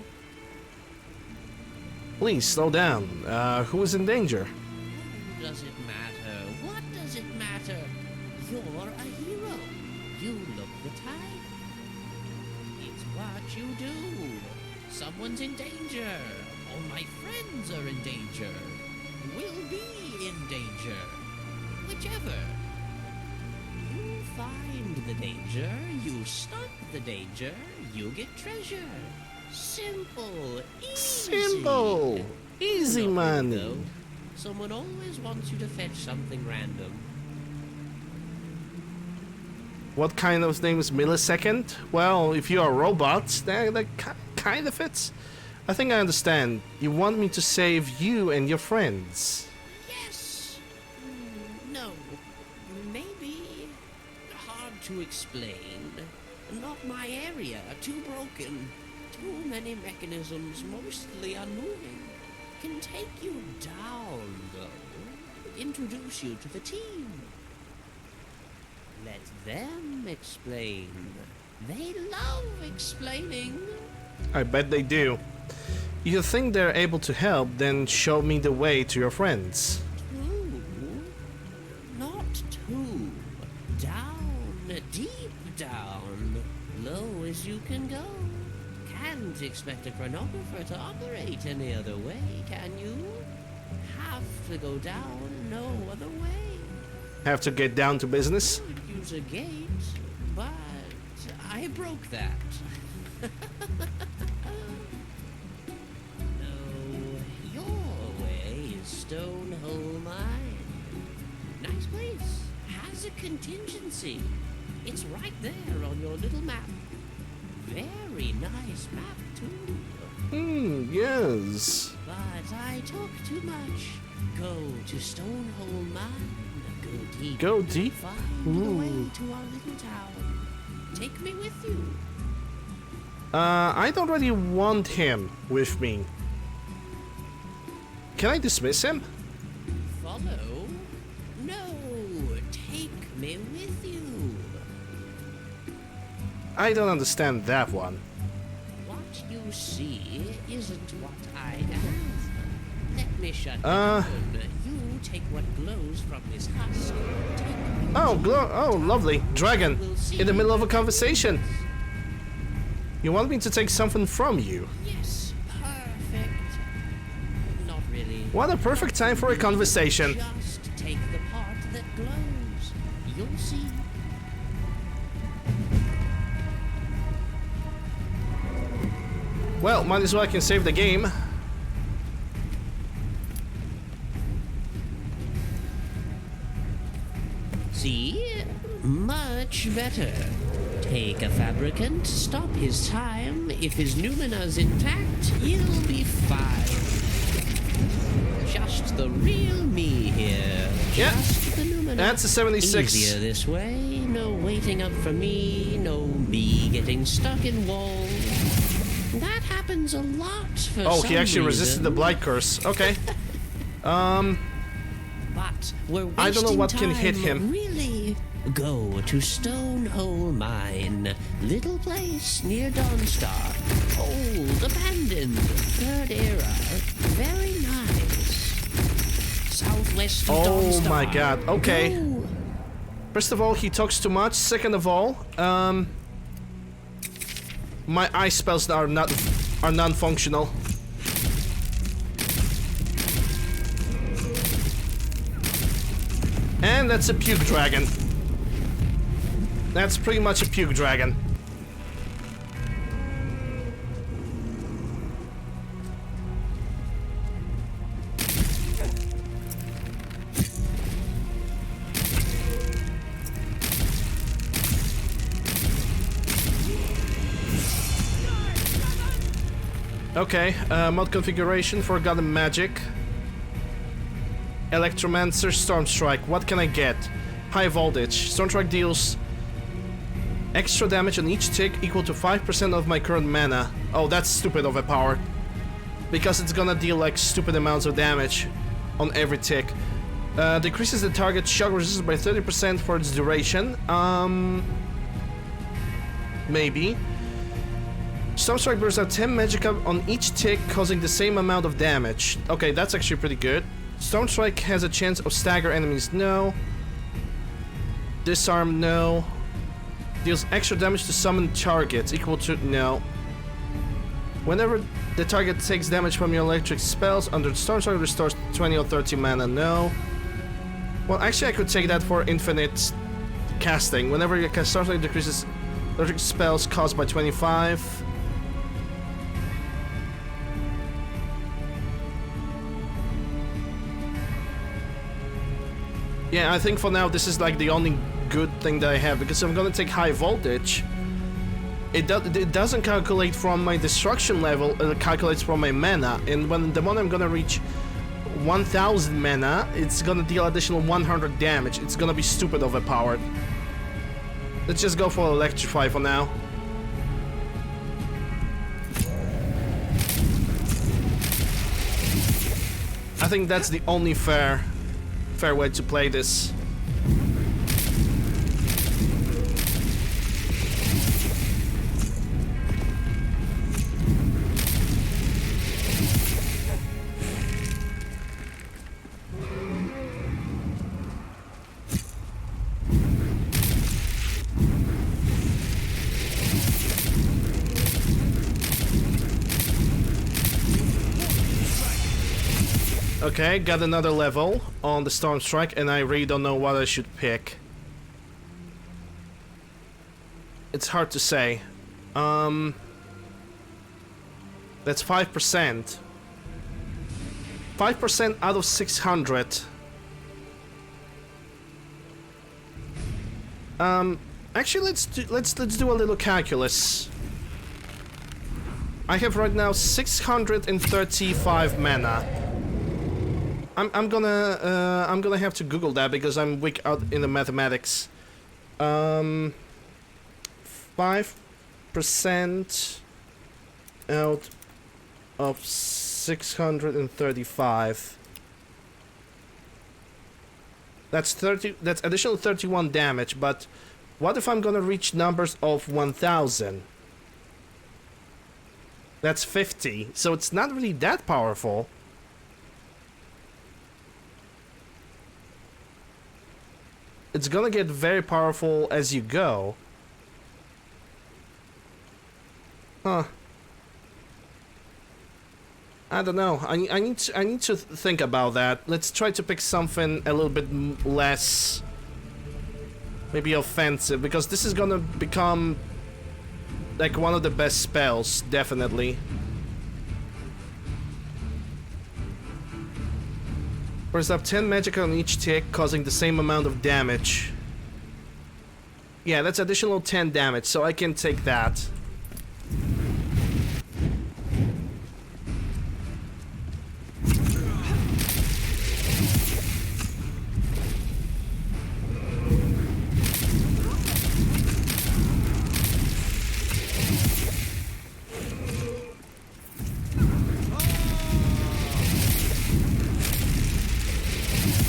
Please slow down. Who is in danger? Does it matter? What does it matter? You're a hero. You look the type. It's what you do. Someone's in danger. All my friends are in danger. Will be in danger. Whichever. You find the danger, you stop the danger, you get treasure. Simple, easy. Simple. Easy money. Though, someone always wants you to fetch something random. What kind of name is millisecond? Well, if you are robots, that kind of fits. I think I understand. You want me to save you and your friends. Yes. No. Maybe. Hard to explain. Not my area. Too broken. Too many mechanisms, mostly unmoving. Can take you down, though. Introduce you to the team. Let them explain. They love explaining. I bet they do. You think they're able to help, then show me the way to your friends. Two? Not two. Down, deep down. Low as you can go. Can't expect a chronographer to operate any other way, can you? Have to go down no other way. Have to get down to business? Could use a gate, but I broke that. No, your way is Stonehole Mine. Nice place. Has a contingency. It's right there on your little map. Very nice map, too. Yes. But I talk too much. Go to Stonehole Mine. Go deep. Go deep? Find the way to our little town. Take me with you. I don't really want him with me. Can I dismiss him? Follow? No, take me with you. I don't understand that one. What you see isn't what I am. Let me shut you down. You take what glows from this husk. Oh, oh, lovely. Dragon. In the middle of a conversation. You want me to take something from you? Yes, perfect. Not really. What a perfect time for a conversation. Just take the part that glows. You'll see. Well, might as well I can save the game. See? Much better. Take a fabricant, stop his time. If his numena's intact, he'll be fine. Just the real me here. Just the numina. That's a 76. Easier this way. No waiting up for me. No me getting stuck in walls. That happens a lot for Oh, some he actually resisted the reason. blight curse. Okay. But we're wasting I don't know what can hit time, him. Really? Go to Stonehole Mine. Little place near Dawnstar. Old, abandoned, third era. Very nice. Southwest of Oh Dawnstar. my god. Okay. Go. First of all, he talks too much. Second of all, my ice spells are non-functional. And that's a puke dragon. That's pretty much a puke dragon. Okay, mod configuration, Forgotten Magic. Electromancer, Storm Strike. What can I get? High voltage. Storm Strike deals extra damage on each tick equal to 5% of my current mana. Oh, that's stupid overpowered. Because it's gonna deal like stupid amounts of damage on every tick. Decreases the target's shock resistance by 30% for its duration. Maybe. Storm Strike bursts out 10 magicka on each tick, causing the same amount of damage. Okay, that's actually pretty good. Storm Strike has a chance of stagger enemies, no. Disarm, no. Deals extra damage to summoned targets, equal to, no. Whenever the target takes damage from your electric spells, under Storm Strike restores 20 or 30 mana, no. Well, actually I could take that for infinite casting. Whenever your Storm Strike decreases electric spells cost by 25. Yeah, I think for now this is like the only good thing that I have, because if I'm gonna take high voltage, it doesn't calculate from my destruction level, it calculates from my mana, and when the moment I'm gonna reach 1000 mana, it's gonna deal additional 100 damage. It's gonna be stupid overpowered. Let's just go for Electrify for now. I think that's the only fair way to play this. Okay, got another level on the Storm Strike, and I really don't know what I should pick. It's hard to say. That's 5%. 5% out of 600. Actually, let's do a little calculus. I have right now 635 mana. I'm gonna have to Google that because I'm weak out in the mathematics. 5% out of 635. That's 30. That's additional 31 damage. But what if I'm gonna reach numbers of 1000? That's 50. So it's not really that powerful. it's gonna get very powerful as you go. Huh. I don't know. I need to think about that. Let's try to pick something a little bit less maybe offensive, because this is gonna become like one of the best spells, definitely. First up, 10 magic on each tick, causing the same amount of damage. Yeah, that's additional 10 damage, so I can take that.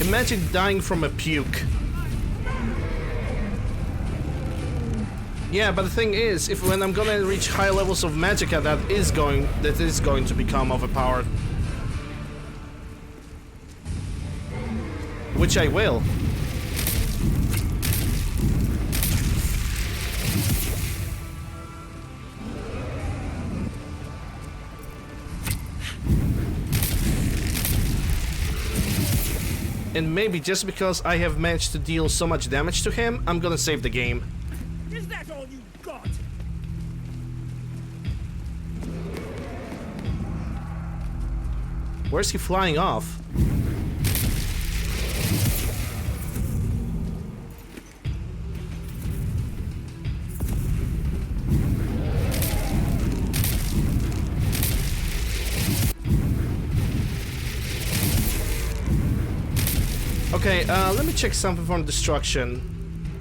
Imagine dying from a puke. Yeah, but the thing is, if when I'm gonna reach high levels of magicka, that is going to become overpowered. Which I will. And maybe just because I have managed to deal so much damage to him, I'm gonna save the game. Is that all you got? Where's he flying off? Okay, let me check something from destruction.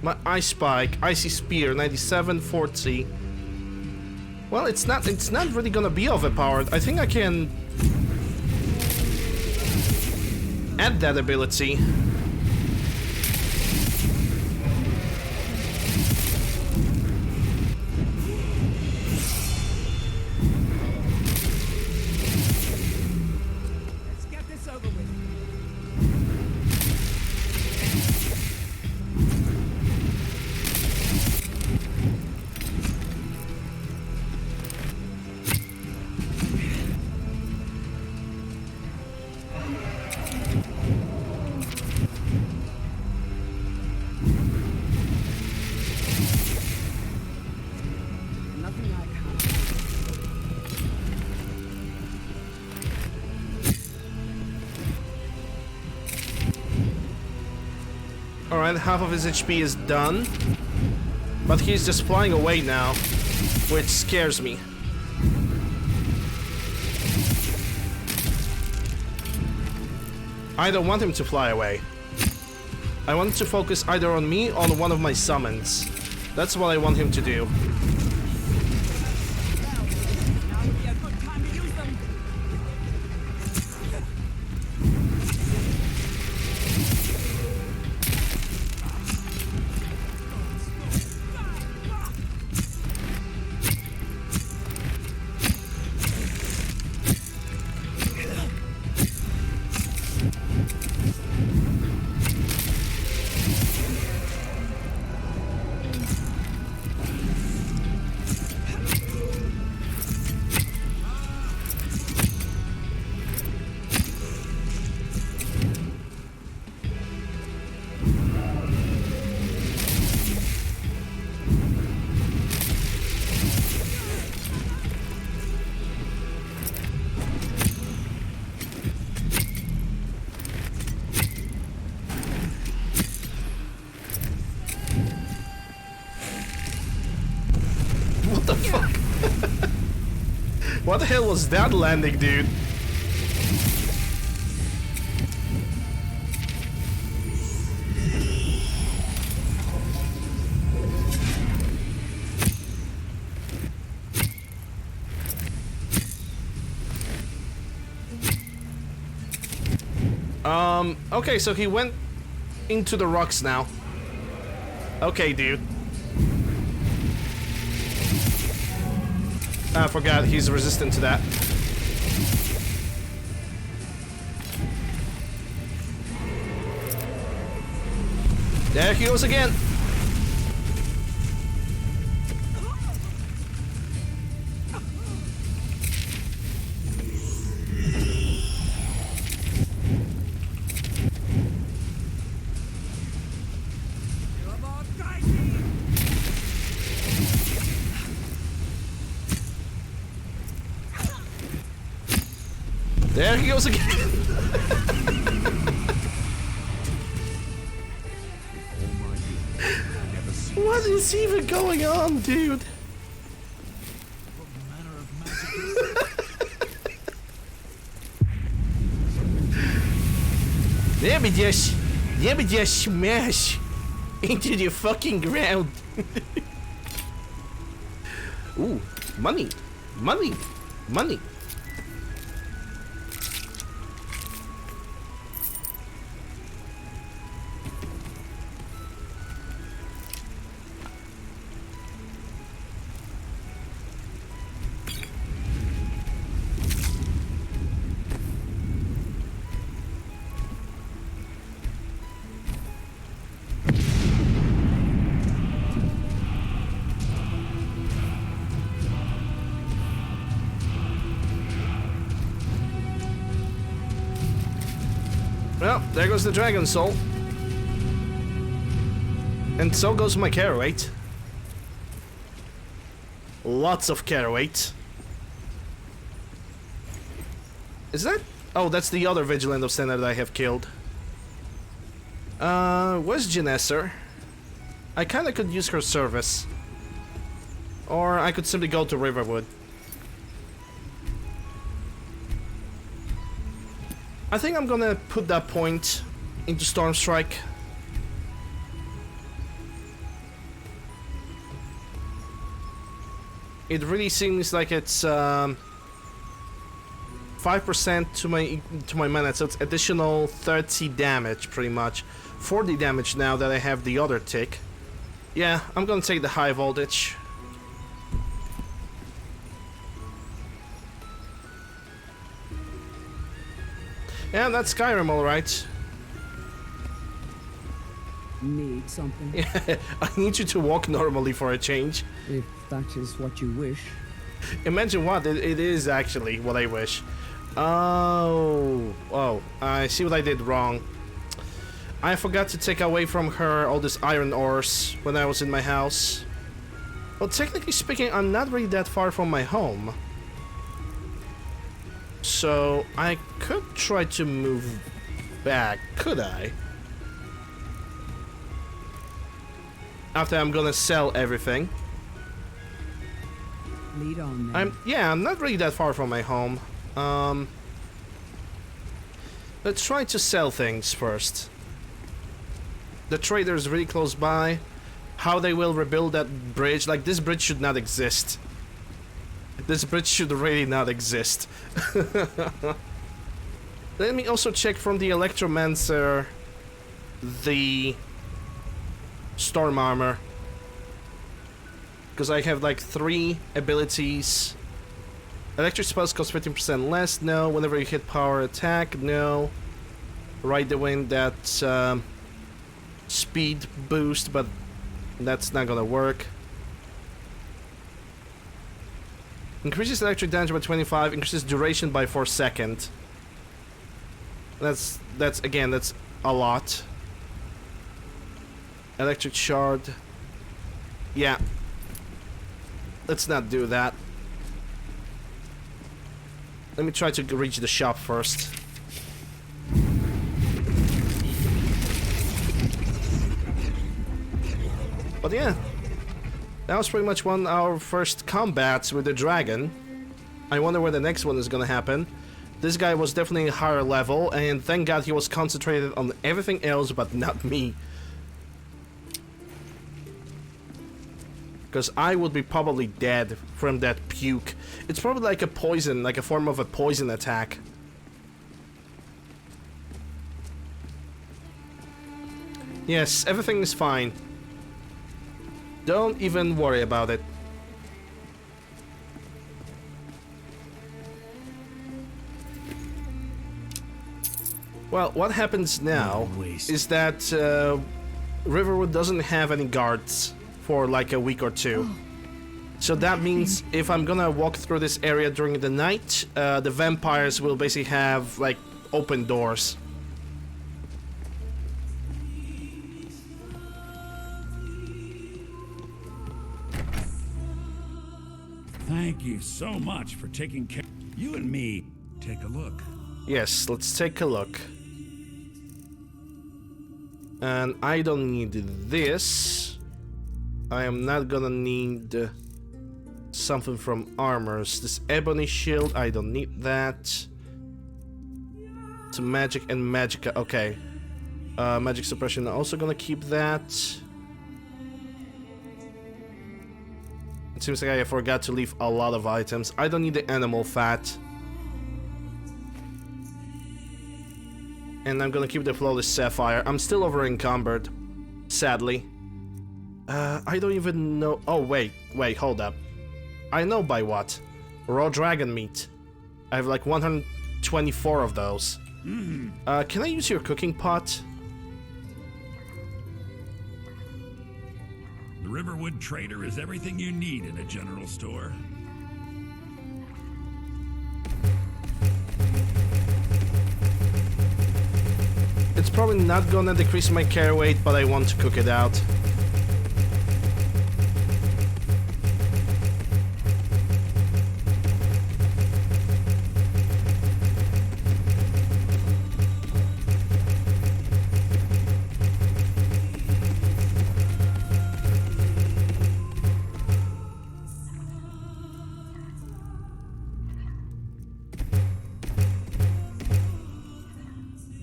My ice spike, icy spear, 97, 40. Well, it's not really gonna be overpowered. I think I can add that ability. Let's get this over with. Alright, half of his HP is done. But he's just flying away now, which scares me. I don't want him to fly away. I want him to focus either on me or on one of my summons. That's what I want him to do. Now would be a good time to use them. What the fuck? What the hell was that landing, dude? Okay, so he went into the rocks now. Okay, dude. I forgot he's resistant to that. There he goes again. There he goes again. What is even going on, dude? Let me just smash into the fucking ground. Ooh, money, money, money. Well, there goes the dragon soul. And so goes my care weight. Lots of care weight. Is that? Oh, that's the other Vigilant of Stendarr that I have killed. Where's Genesser? I kinda could use her service. Or I could simply go to Riverwood. I think I'm gonna put that point into Stormstrike. It really seems like it's 5% to my mana, so it's additional 30 damage pretty much. 40 damage now that I have the other tick. Yeah, I'm gonna take the high voltage. Yeah, that's Skyrim, alright. Need something? Yeah, I need you to walk normally for a change. If that is what you wish. Imagine what, it is actually what I wish. Oh, I see what I did wrong. I forgot to take away from her all these iron ores when I was in my house. Well, technically speaking, I'm not really that far from my home. So, I could try to move back, could I? After I'm gonna sell everything. Lead on then. I'm not really that far from my home. Let's try to sell things first. The trader is really close by. How they will rebuild that bridge, like this bridge should not exist. This bridge should really not exist. Let me also check from the Electromancer the Storm Armor. Because I have like 3 abilities. Electric spells cost 15% less, no. Whenever you hit power attack, no. Ride the Wind, that speed boost, but that's not gonna work. Increases electric damage by 25, increases duration by 4 seconds. That's again, that's a lot. Electric shard. Yeah. Let's not do that. Let me try to reach the shop first. But yeah. That was pretty much our first combats with the dragon. I wonder where the next one is gonna happen. This guy was definitely a higher level, and thank God he was concentrated on everything else but not me. Because I would be probably dead from that puke. It's probably like a poison, like a form of a poison attack. Yes, everything is fine. Don't even worry about it. Well, what happens now is that Riverwood doesn't have any guards for like a week or two. So that means if I'm gonna walk through this area during the night, the vampires will basically have like open doors. Thank you so much for taking care. You and me, take a look. Yes, let's take a look. And I don't need this. I am not gonna need something from armors. This ebony shield, I don't need that. To magic and magicka, okay. Magic suppression, also gonna keep that. It seems like I forgot to leave a lot of items. I don't need the animal fat. And I'm gonna keep the flawless sapphire. I'm still over encumbered, sadly. I don't even know. Oh, wait, hold up. I know by what. Raw dragon meat. I have like 124 of those. Can I use your cooking pot? The Riverwood Trader is everything you need in a general store. It's probably not gonna decrease my carry weight, but I want to cook it out.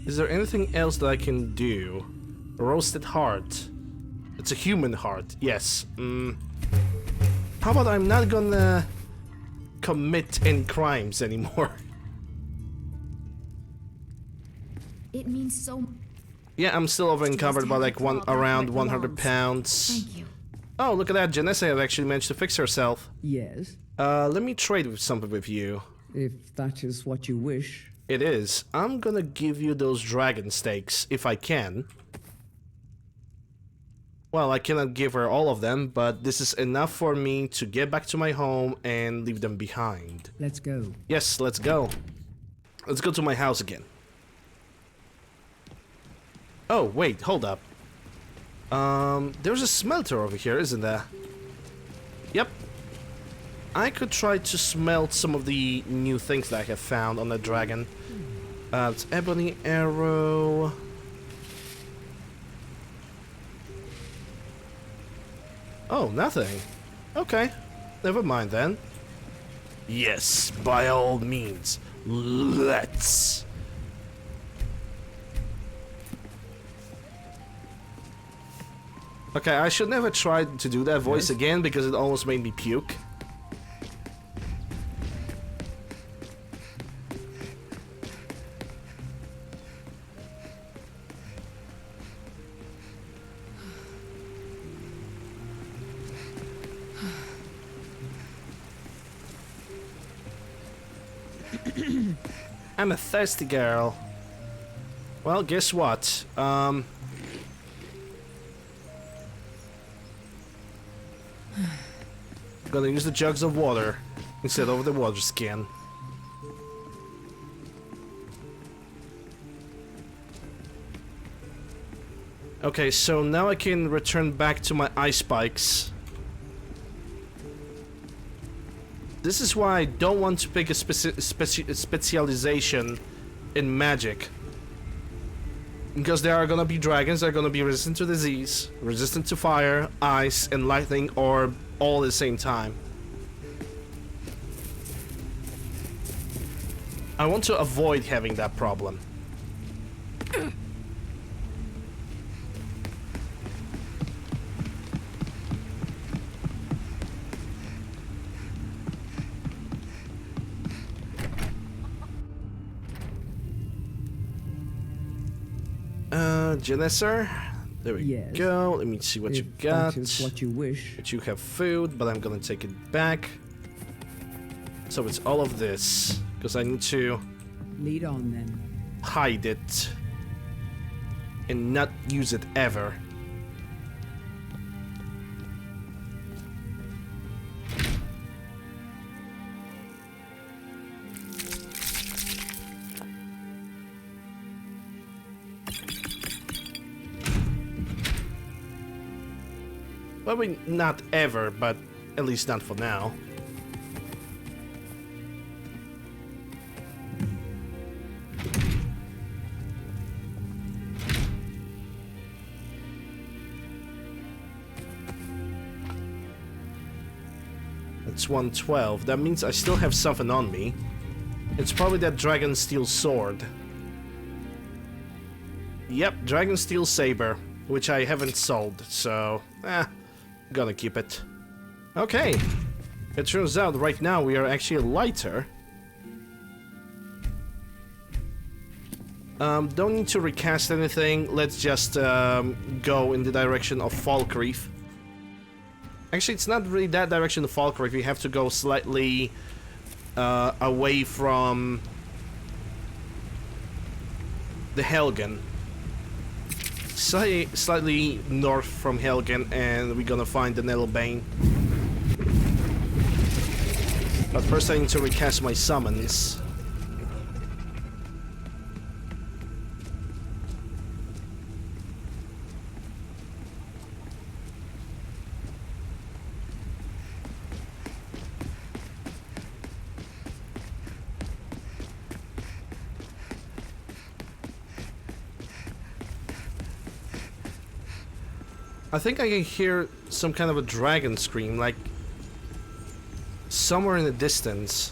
Is there anything else that I can do? Roasted heart. It's a human heart, yes. How about I'm not gonna commit any crimes anymore? It means so. Yeah, I'm still over encumbered by like around 100 pounds. Thank you. Oh, look at that. Janessa has actually managed to fix herself. Yes. Let me trade with something with you. If that is what you wish. It is. I'm gonna give you those dragon steaks, if I can. Well, I cannot give her all of them, but this is enough for me to get back to my home and leave them behind. Let's go. Yes, let's go. Let's go to my house again. Oh, wait, hold up. There's a smelter over here, isn't there? Yep. I could try to smelt some of the new things that I have found on the dragon. It's ebony arrow. Oh, nothing. Okay, never mind then. Yes, by all means, let's. Okay, I should never try to do that voice again because it almost made me puke. I'm a thirsty girl. Well, guess what? Gonna use the jugs of water instead of the water skin. Okay, so now I can return back to my ice spikes. This is why I don't want to pick a specialization in magic. Because there are gonna be dragons that are gonna be resistant to disease, resistant to fire, ice, and lightning, or all at the same time. I want to avoid having that problem. Janessa, there we go. Let me see what you got. That is what you wish. But you have food, but I'm gonna take it back. So it's all of this, because I need to lead on then. Hide it and not use it ever. Well, not ever, but at least not for now. It's 112. That means I still have something on me. It's probably that Dragon Steel Sword. Yep, Dragon Steel Saber, which I haven't sold, so gonna keep it. Okay, it turns out right now we are actually lighter. Don't need to recast anything. Let's just go in the direction of Falkreath. Actually, it's not really that direction of Falkreath. We have to go slightly away from the Helgen. Slightly north from Helgen, and we're gonna find the Nelbane. But first I need to recast my summons. I think I can hear some kind of a dragon scream, like somewhere in the distance.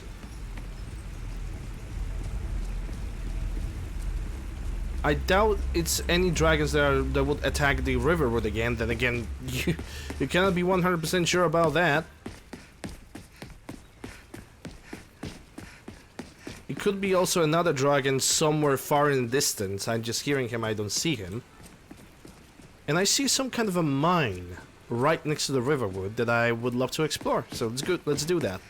I doubt it's any dragons that would attack the Riverwood again. Then again, you cannot be 100% sure about that. It could be also another dragon somewhere far in the distance. I'm just hearing him, I don't see him. And I see some kind of a mine right next to the Riverwood that I would love to explore. So it's good, let's do that.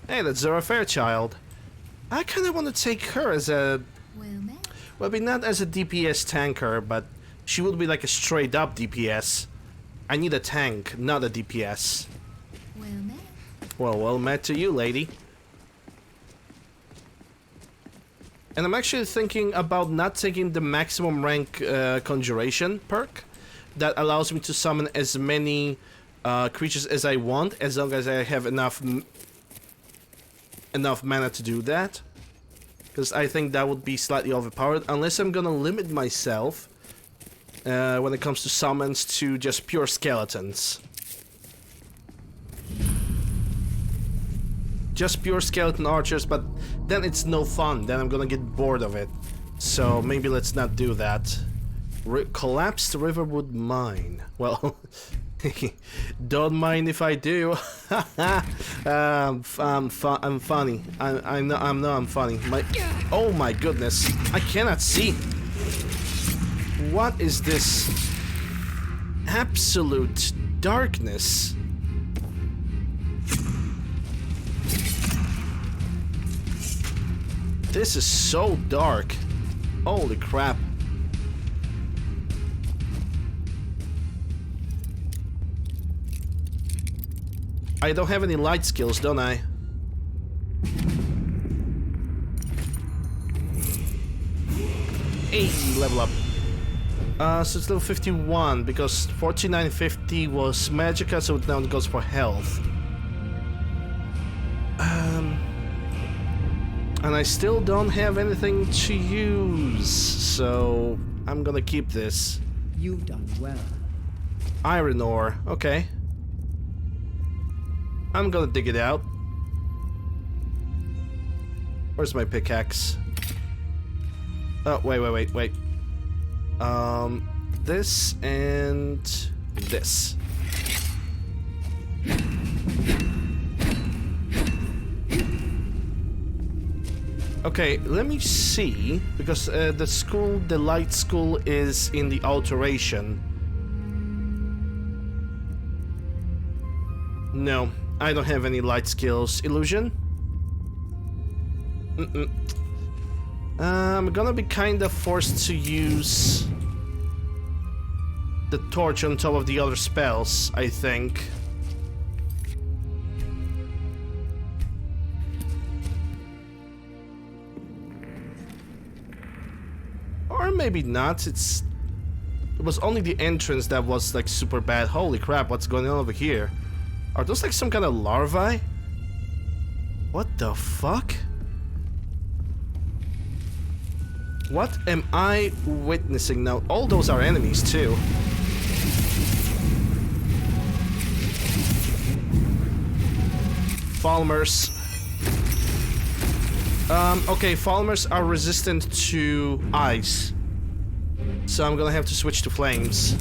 Hey, that's Zora Fairchild. I kind of want to take her as a... Well, maybe not as a DPS tanker, but she would be like a straight up DPS. I need a tank, not a DPS. Well met to you, lady. And I'm actually thinking about not taking the maximum rank conjuration perk that allows me to summon as many creatures as I want, as long as I have enough mana to do that. Because I think that would be slightly overpowered, unless I'm gonna limit myself when it comes to summons to just pure skeletons. Just pure skeleton archers, but then it's no fun. Then I'm gonna get bored of it. So maybe let's not do that. Collapsed Riverwood Mine. Well, don't mind if I do. I'm funny. I know I'm funny. Oh my goodness! I cannot see. What is this? Absolute darkness. This is so dark. Holy crap. I don't have any light skills, don't I? Hey, level up. So it's level 51 because 4950 was Magicka, so now it goes for health. And I still don't have anything to use, so I'm gonna keep this. You've done well. Iron ore, okay. I'm gonna dig it out. Where's my pickaxe? Oh, wait. This and this. Okay, let me see, because the light school is in the alteration. No, I don't have any light skills. Illusion? I'm gonna be kinda forced to use the torch on top of the other spells, I think. Or maybe not, it's It was only the entrance that was like super bad. Holy crap, what's going on over here? Are those like some kind of larvae? What the fuck? What am I witnessing now? All those are enemies too. Falmers. Okay, Falmers are resistant to ice. So I'm gonna have to switch to flames.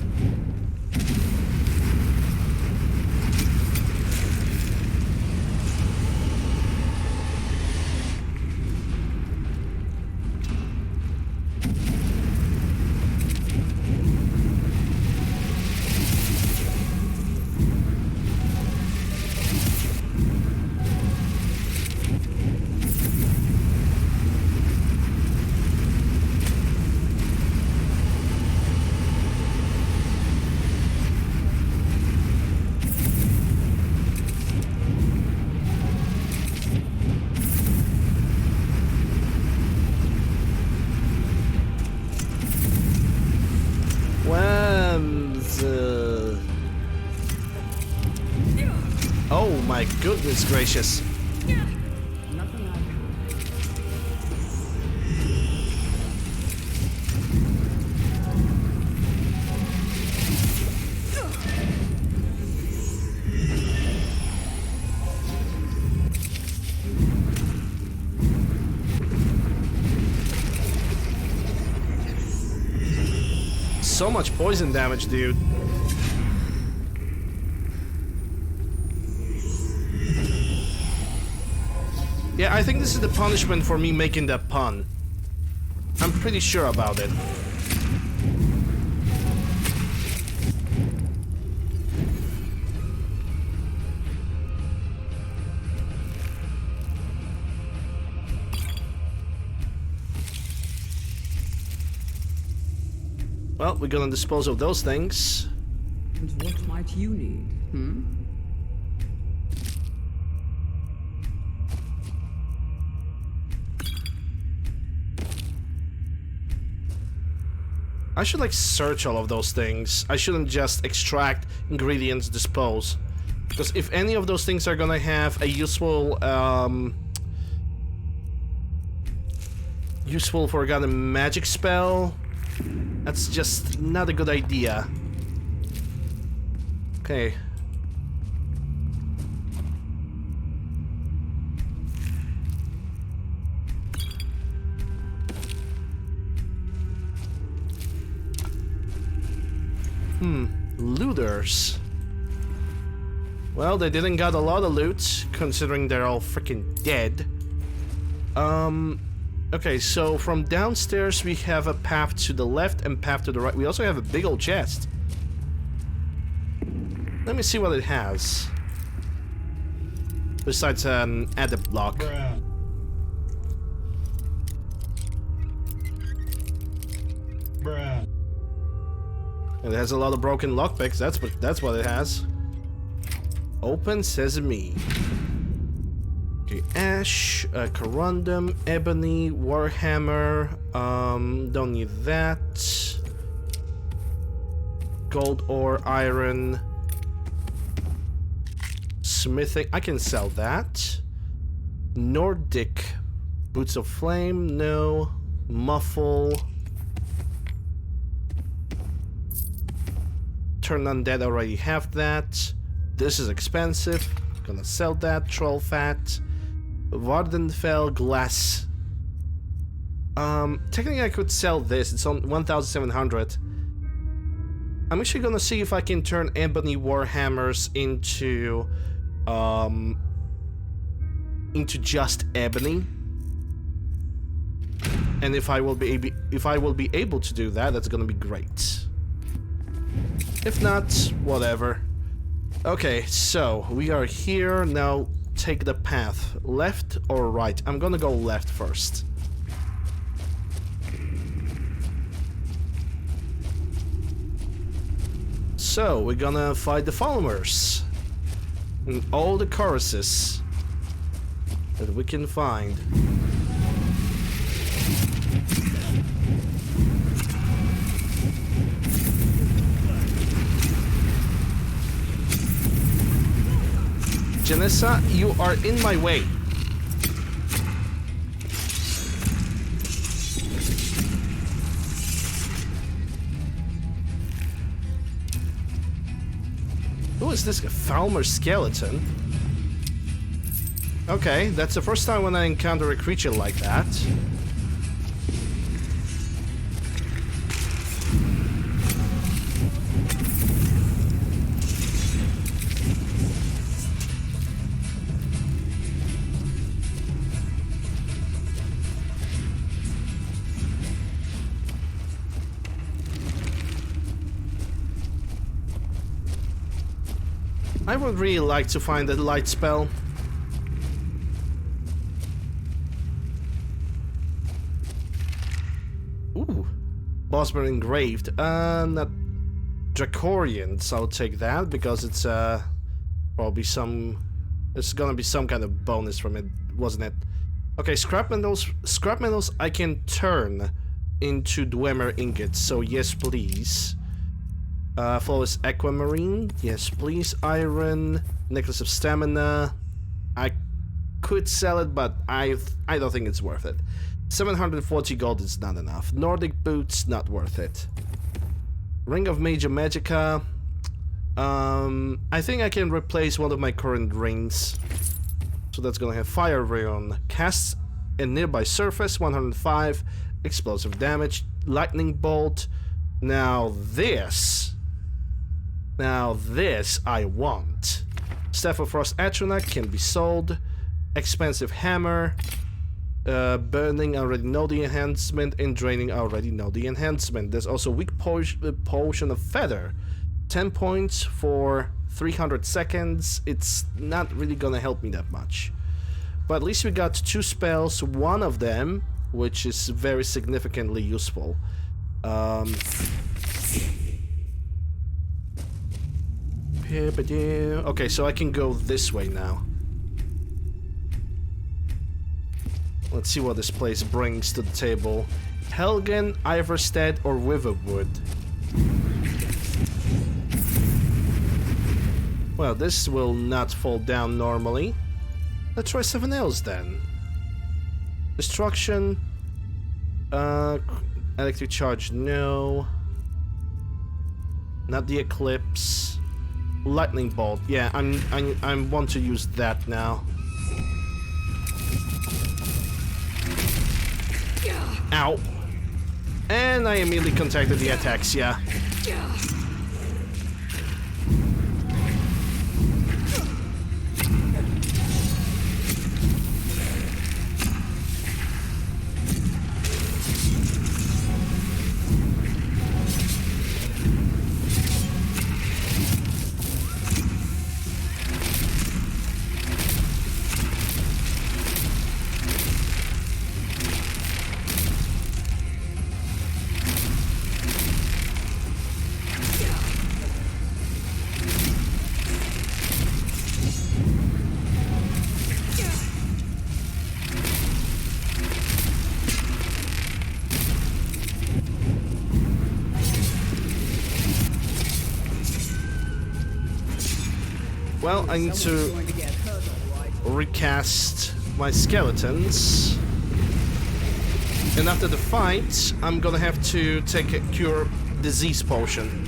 Oh my goodness gracious. So much poison damage, dude. Yeah, I think this is the punishment for me making that pun. I'm pretty sure about it. Well, we're gonna dispose of those things. And what might you need, hmm? I should like search all of those things. I shouldn't just extract ingredients, dispose. Because if any of those things are gonna have a useful, useful forgotten magic spell, that's just not a good idea. Okay. Looters. Well, they didn't got a lot of loot, considering they're all freaking dead. Okay, so from downstairs we have a path to the left and path to the right. We also have a big old chest. Let me see what it has. Besides an adept block. Bruh. Bruh. And it has a lot of broken lockpicks. That's what it has. Open sesame. Okay, ash, corundum, ebony, warhammer. Don't need that. Gold ore, iron, smithing. I can sell that. Nordic boots of flame. No. Muffle. Turn undead, already have that. This is expensive. Gonna sell that. Troll fat. Vardenfell glass. Technically I could sell this. It's on 1,700. I'm actually gonna see if I can turn ebony warhammers into just ebony. And if I will be able to do that, that's gonna be great. If not, whatever. Okay, so we are here now. Take the path, left or right? I'm gonna go left first. So we're gonna fight the Falmers and all the choruses that we can find. Janessa, you are in my way. Who is this? A Falmer skeleton? Okay, that's the first time when I encounter a creature like that. I would really like to find a light spell. Ooh. Bossman engraved. Not Dracorian, so I'll take that because it's probably some... There's gonna be some kind of bonus from it, wasn't it? Okay, scrap metals. Scrap metals I can turn into Dwemer ingots, so yes please. Flawless aquamarine, yes please. Iron, necklace of stamina. I could sell it, but I don't think it's worth it. 740 gold is not enough. Nordic boots, not worth it. Ring of Major Magica. I think I can replace one of my current rings. So that's gonna have Fire Rayon. Casts a nearby surface, 105. Explosive damage. Lightning Bolt. Now this I want. Staff of Frost Atronach can be sold. Expensive Hammer. Burning, I already know the enhancement. And Draining, I already know the enhancement. There's also Weak Potion of Feather. 10 points for 300 seconds. It's not really gonna help me that much. But at least we got 2 spells. One of them, which is very significantly useful. Okay, so I can go this way now. Let's see what this place brings to the table. Helgen, Iverstead, or Riverwood. Well, this will not fall down normally. Let's try something else then. Destruction. Electric charge, no. Not the Eclipse. Lightning bolt. Yeah, I want to use that now. Ow. And I immediately contacted the ataxia. Well, I need to recast my skeletons. And after the fight, I'm gonna have to take a cure disease potion.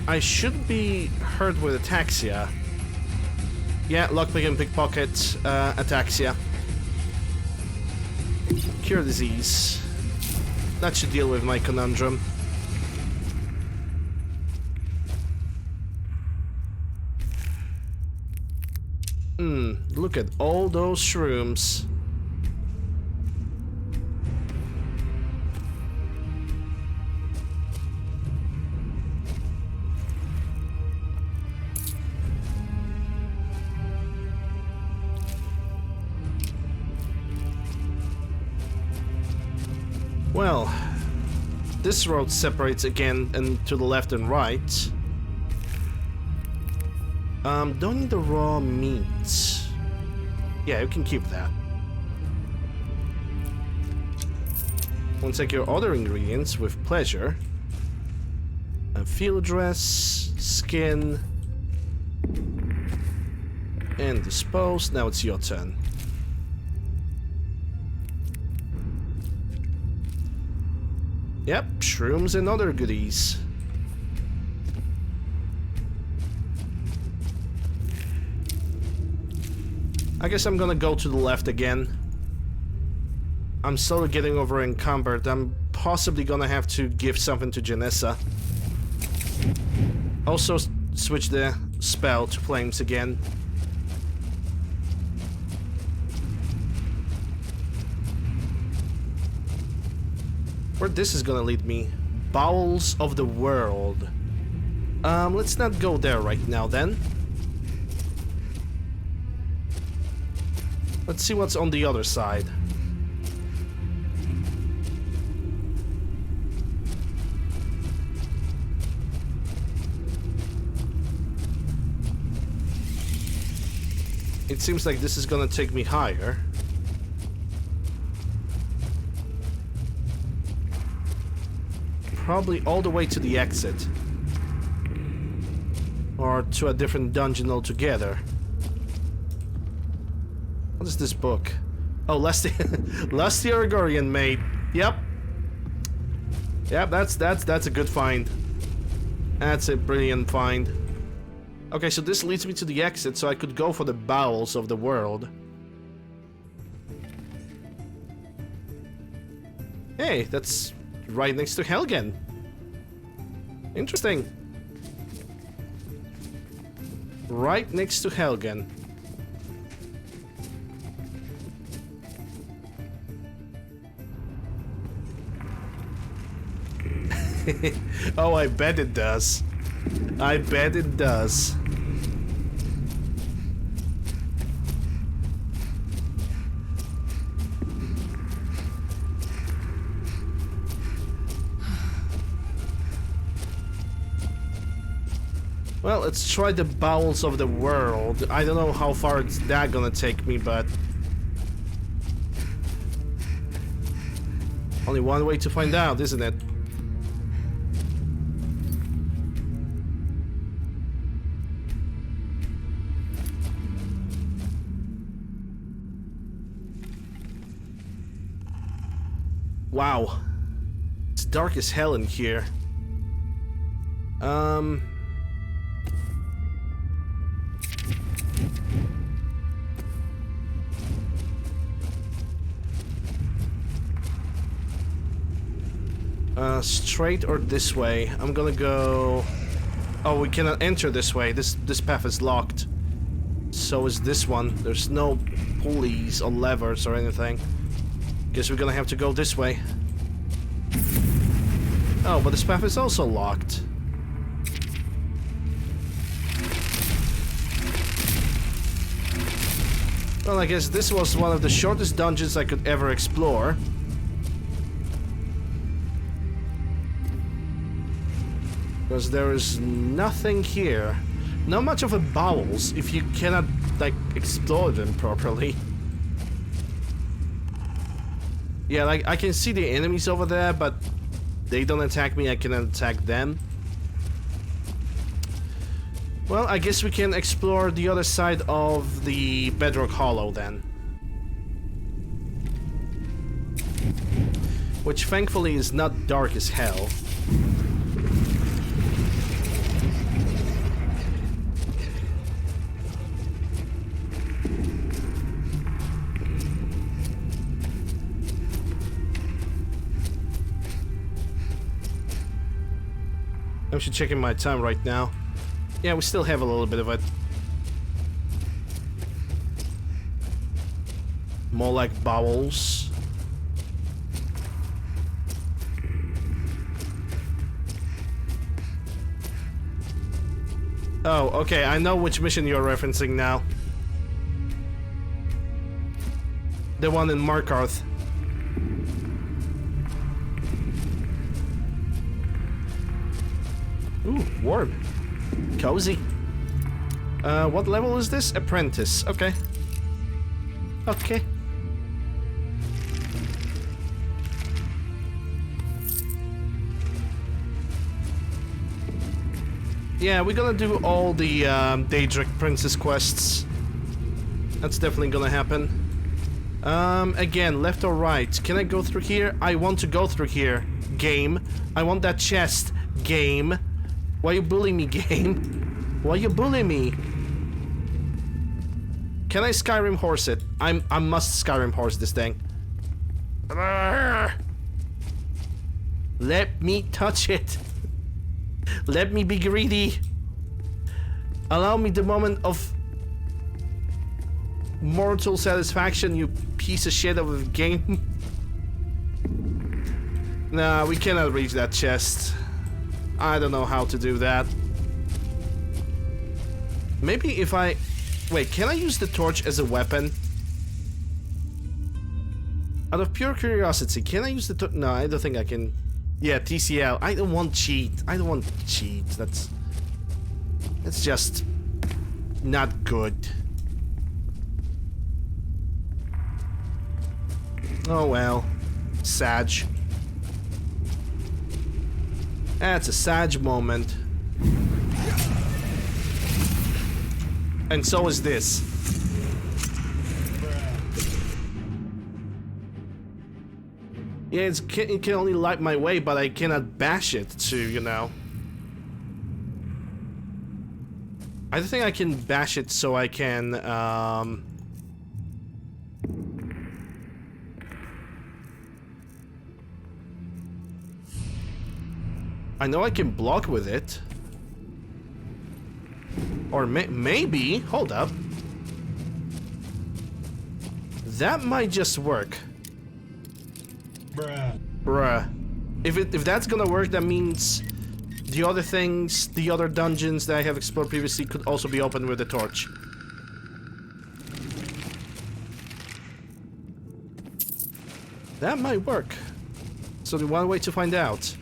I should be hurt with ataxia. Yeah, lockpick and pickpocket, ataxia. Cure disease. That should deal with my conundrum. Look at all those shrooms. Well, this road separates again and to the left and right. Don't need the raw meat. Yeah, you can keep that. We'll take your other ingredients with pleasure. A field dress, skin, and dispose. Now it's your turn. Yep, shrooms and other goodies. I guess I'm gonna go to the left again. I'm slowly getting over encumbered. I'm possibly gonna have to give something to Janessa. Also switch the spell to flames again. Where this is gonna lead me? Bowels of the world. Let's not go there right now then. Let's see what's on the other side. It seems like this is gonna take me higher. Probably all the way to the exit. Or to a different dungeon altogether. What is this book? Oh, Lusty Aragorian, mate. Yep. Yep, that's a good find. That's a brilliant find. Okay, so this leads me to the exit, so I could go for the bowels of the world. Hey, that's right next to Helgen. Interesting. Right next to Helgen. Oh, I bet it does. I bet it does. Well, let's try the bowels of the world. I don't know how far it's that gonna take me, but only one way to find out, isn't it? Wow. It's dark as hell in here. Straight or this way? I'm gonna go... Oh, we cannot enter this way. This path is locked. So is this one. There's no pulleys or levers or anything. Guess we're gonna have to go this way. Oh, but this path is also locked. Well, I guess this was one of the shortest dungeons I could ever explore. Because there is nothing here. Not much of a bowels if you cannot, like, explore them properly. Yeah, like, I can see the enemies over there, but they don't attack me, I cannot attack them. Well, I guess we can explore the other side of the Bedrock Hollow then. Which thankfully is not dark as hell. I'm just checking my time right now. Yeah, we still have a little bit of it. More like bowels. Oh, okay, I know which mission you're referencing now. The one in Markarth. Ooh, warm. Cozy. What level is this? Apprentice. Okay. Okay. Yeah, we're gonna do all the Daedric Princess quests. That's definitely gonna happen. Again, left or right? Can I go through here? I want to go through here. Game. I want that chest. Game. Why you bullying me, game? Why you bullying me? Can I Skyrim horse it? I must Skyrim horse this thing. Let me touch it. Let me be greedy. Allow me the moment of mortal satisfaction, you piece of shit of a game. Nah, we cannot reach that chest. I don't know how to do that. Maybe if I... Wait, can I use the torch as a weapon? Out of pure curiosity, can I use the torch? No, I don't think I can. Yeah, TCL. I don't want cheat. I don't want cheat. That's just not good. Oh well. Sag. That's a Sag moment. And so is this. Yeah, it can only light my way, but I cannot bash it to, you know. I don't think I can bash it so I can, I know I can block with it. Or maybe, hold up. That might just work. Bruh. If that's gonna work, that means the other things, the other dungeons that I have explored previously could also be opened with a torch. That might work. So the one way to find out.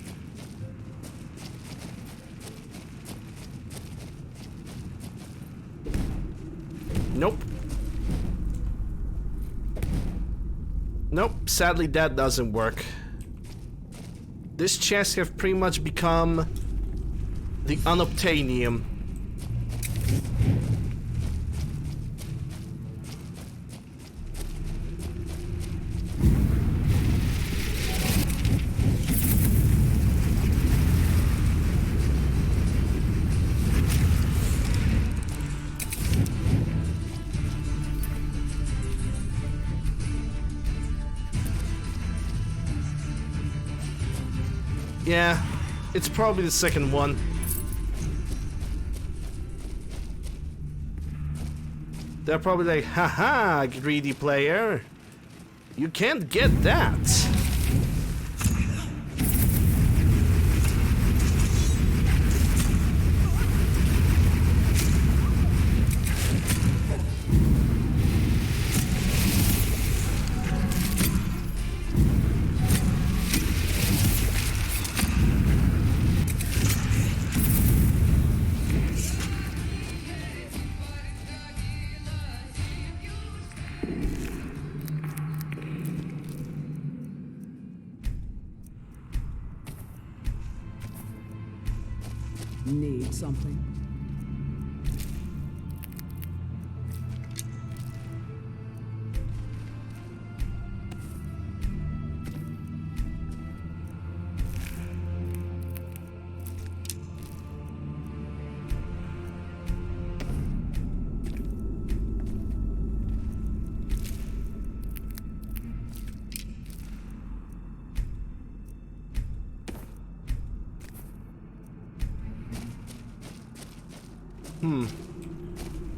Nope. Nope, sadly that doesn't work. This chest have pretty much become the unobtainium. Yeah, it's probably the second one. They're probably like, haha, greedy player. You can't get that. Need something?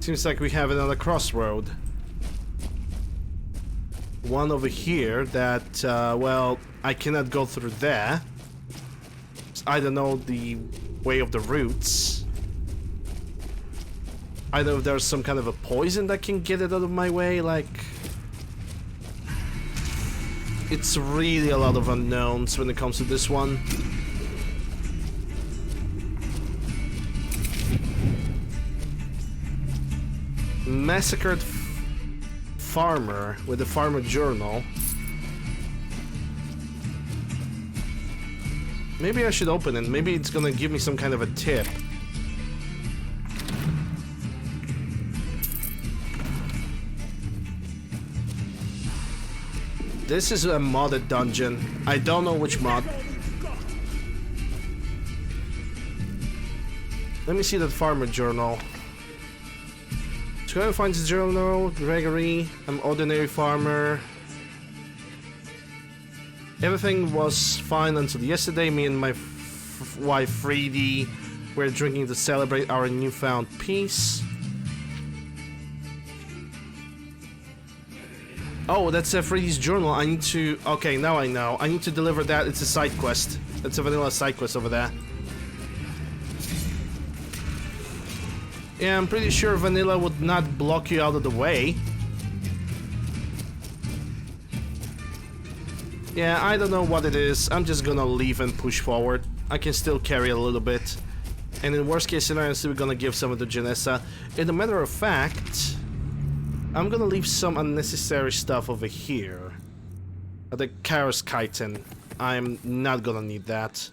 Seems like we have another crossroad. One over here that, well, I cannot go through there. I don't know the way of the routes. I don't know if there's some kind of a poison that can get it out of my way, like... It's really a lot of unknowns when it comes to this one. Massacred farmer with the farmer journal. Maybe I should open it. Maybe it's gonna give me some kind of a tip. This is a modded dungeon. I don't know which mod. Let me see that farmer journal. Skyrim finds the journal. Gregory, I'm ordinary farmer. Everything was fine until yesterday. Me and my wife Freedy were drinking to celebrate our newfound peace. Oh, that's Freedy's journal. I need to... Okay, now I know. I need to deliver that. It's a side quest. It's a vanilla side quest over there. Yeah, I'm pretty sure vanilla would not block you out of the way. Yeah, I don't know what it is. I'm just gonna leave and push forward. I can still carry a little bit. And in worst case scenario, we're gonna give some to Janessa. In a matter of fact, I'm gonna leave some unnecessary stuff over here. The Karos Chitin. I'm not gonna need that.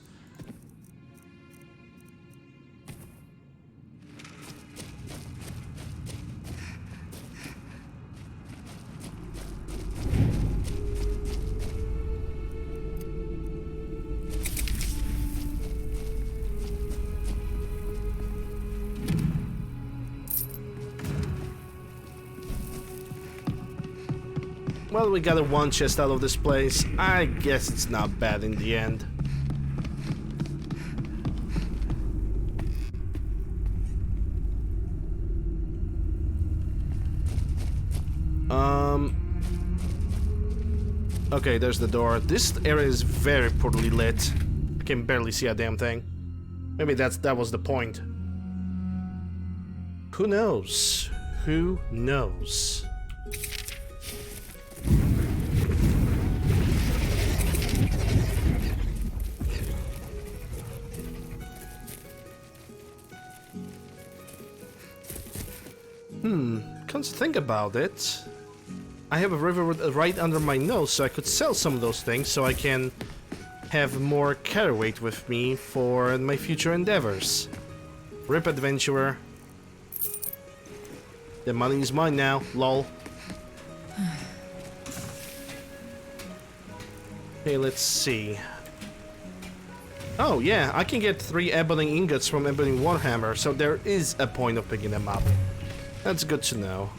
Well, we got a one chest out of this place. I guess it's not bad in the end. Okay, there's the door. This area is very poorly lit. I can barely see a damn thing. Maybe that was the point. Who knows? Who knows? Come to think about it, I have a river right under my nose, so I could sell some of those things so I can have more carry weight with me for my future endeavors. Rip adventurer. The money is mine now, lol. Okay, let's see. Oh yeah, I can get 3 ebony ingots from ebony warhammer, so there is a point of picking them up. That's good to know.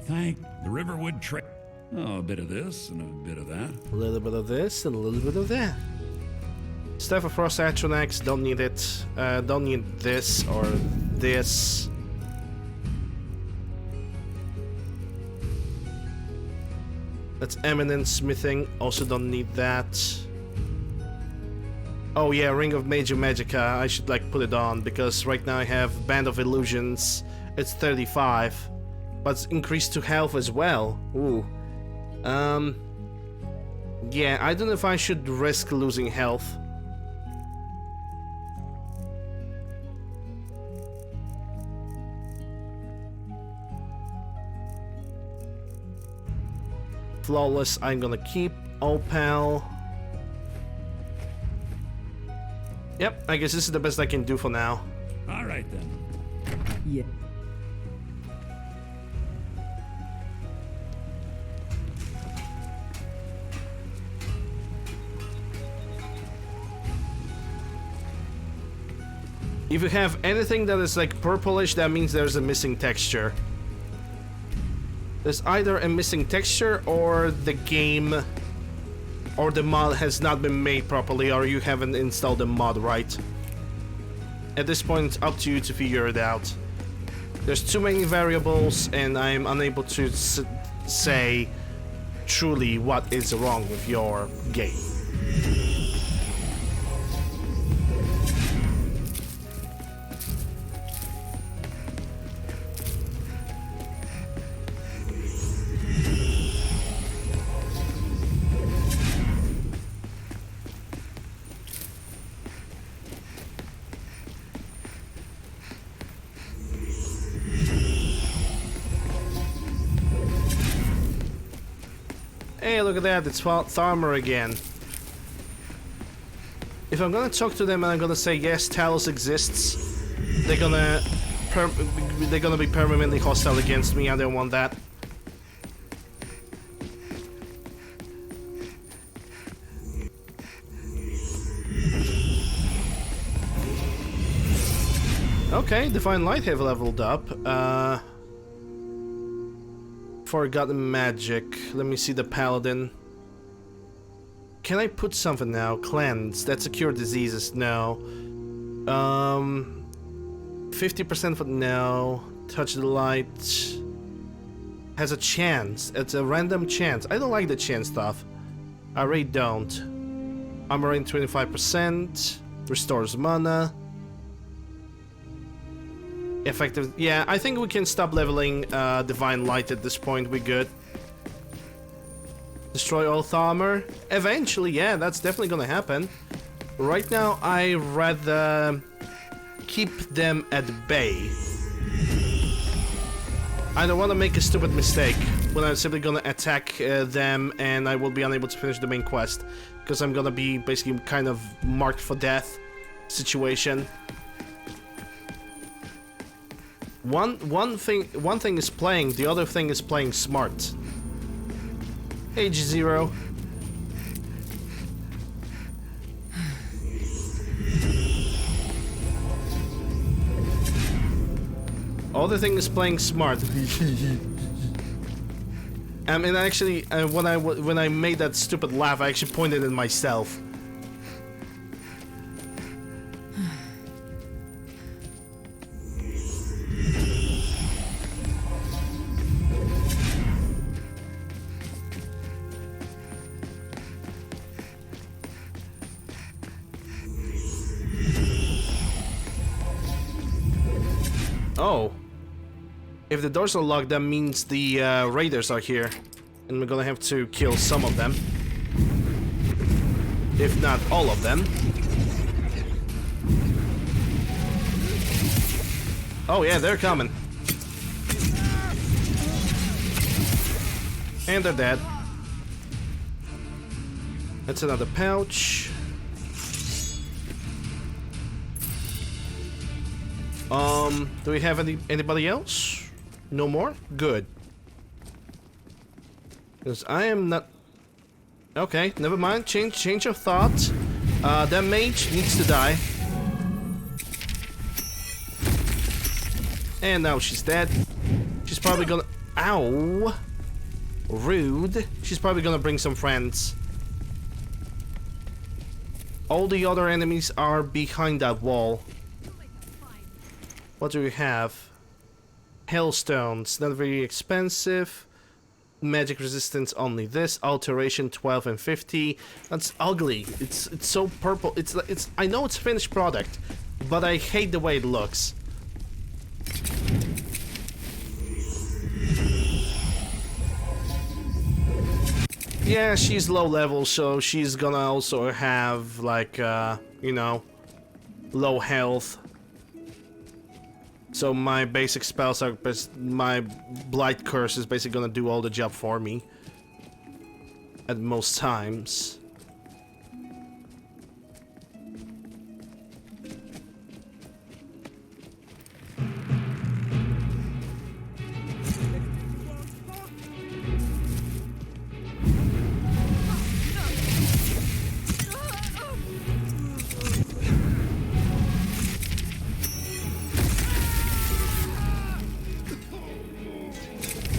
Thank the Riverwood Trail. Oh, a bit of this and a bit of that. A little bit of this and a little bit of that. Staff of Frost Atronax, don't need it. Don't need this or this. That's Eminent Smithing, also don't need that. Oh yeah, Ring of Major Magica, I should like put it on, because right now I have Band of Illusions, it's 35. But it's increased to health as well. Ooh. Yeah, I don't know if I should risk losing health. Flawless, I'm gonna keep. Opal. Yep, I guess this is the best I can do for now. All right then. Yeah. If you have anything that is like purplish, that means there's a missing texture. There's either a missing texture or the game or the mod has not been made properly or you haven't installed the mod right. At this point, it's up to you to figure it out. There's too many variables and I'm unable to say truly what is wrong with your game. Hey, look at that, it's Tharmer again. If I'm gonna talk to them and I'm gonna say yes, Talos exists, they're gonna be permanently hostile against me. I don't want that. Okay, Divine Light have leveled up. Forgotten Magic. Let me see the Paladin. Can I put something now? Cleanse. That's a cure diseases. No. 50% for no. Touch the light. Has a chance. It's a random chance. I don't like the chance stuff. I really don't. Armor in 25%. Restores mana. Effective. Yeah, I think we can stop leveling Divine Light at this point. We're good. Destroy all Tharmer. Eventually, yeah, that's definitely gonna happen. Right now, I rather keep them at bay. I don't want to make a stupid mistake when I'm simply gonna attack them and I will be unable to finish the main quest because I'm gonna be basically kind of marked for death situation. One thing is playing, the other thing is playing smart. Age 0. Other thing is playing smart. I mean, actually, when I made that stupid laugh, I actually pointed at myself. Oh. If the doors are locked, that means the raiders are here. And we're gonna have to kill some of them. If not all of them. Oh yeah, they're coming. And they're dead. That's another pouch. Do we have anybody else? No more? Good. Because I am not... Okay, never mind. Change of thought. That mage needs to die. And now she's dead. She's probably gonna... Ow! Rude. She's probably gonna bring some friends. All the other enemies are behind that wall. What do we have? Hailstones, not very expensive. Magic resistance only this. Alteration 12 and 50. That's ugly. It's so purple. It's I know it's finished product, but I hate the way it looks. Yeah, she's low level, so she's gonna also have like you know, low health. So my basic spells are, my Blight Curse is basically gonna do all the job for me. At most times.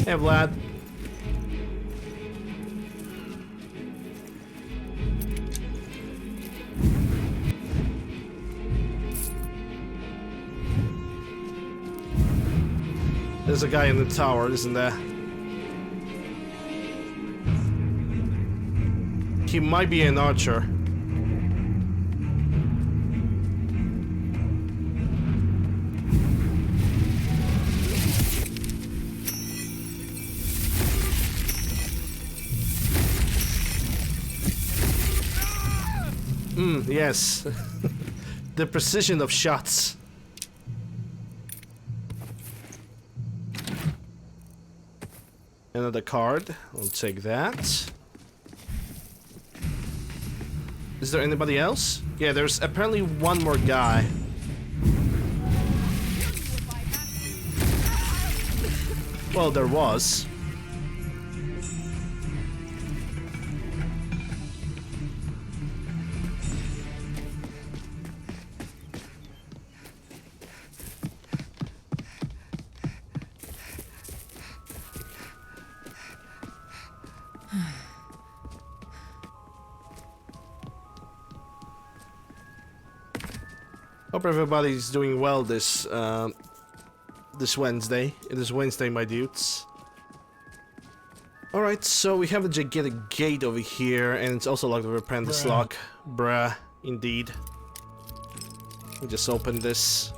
Hey, Vlad. There's a guy in the tower, isn't there? He might be an archer. Yes. The precision of shots. Another card. I'll take that. Is there anybody else? Yeah, there's apparently one more guy. Well, there was. Hope everybody's doing well this this Wednesday. It is Wednesday, my dudes. Alright, so we have a gigantic gate over here, and it's also locked with apprentice lock. Bruh, indeed. We just opened this.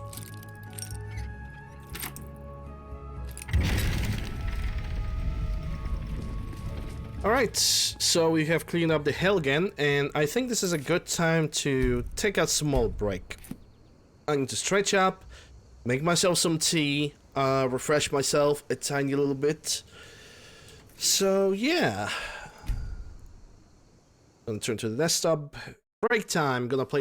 Alright, so we have cleaned up the Helgen, and I think this is a good time to take a small break. I need to stretch up, make myself some tea, refresh myself a tiny little bit. So yeah. Gonna turn to the desktop. Break time, gonna play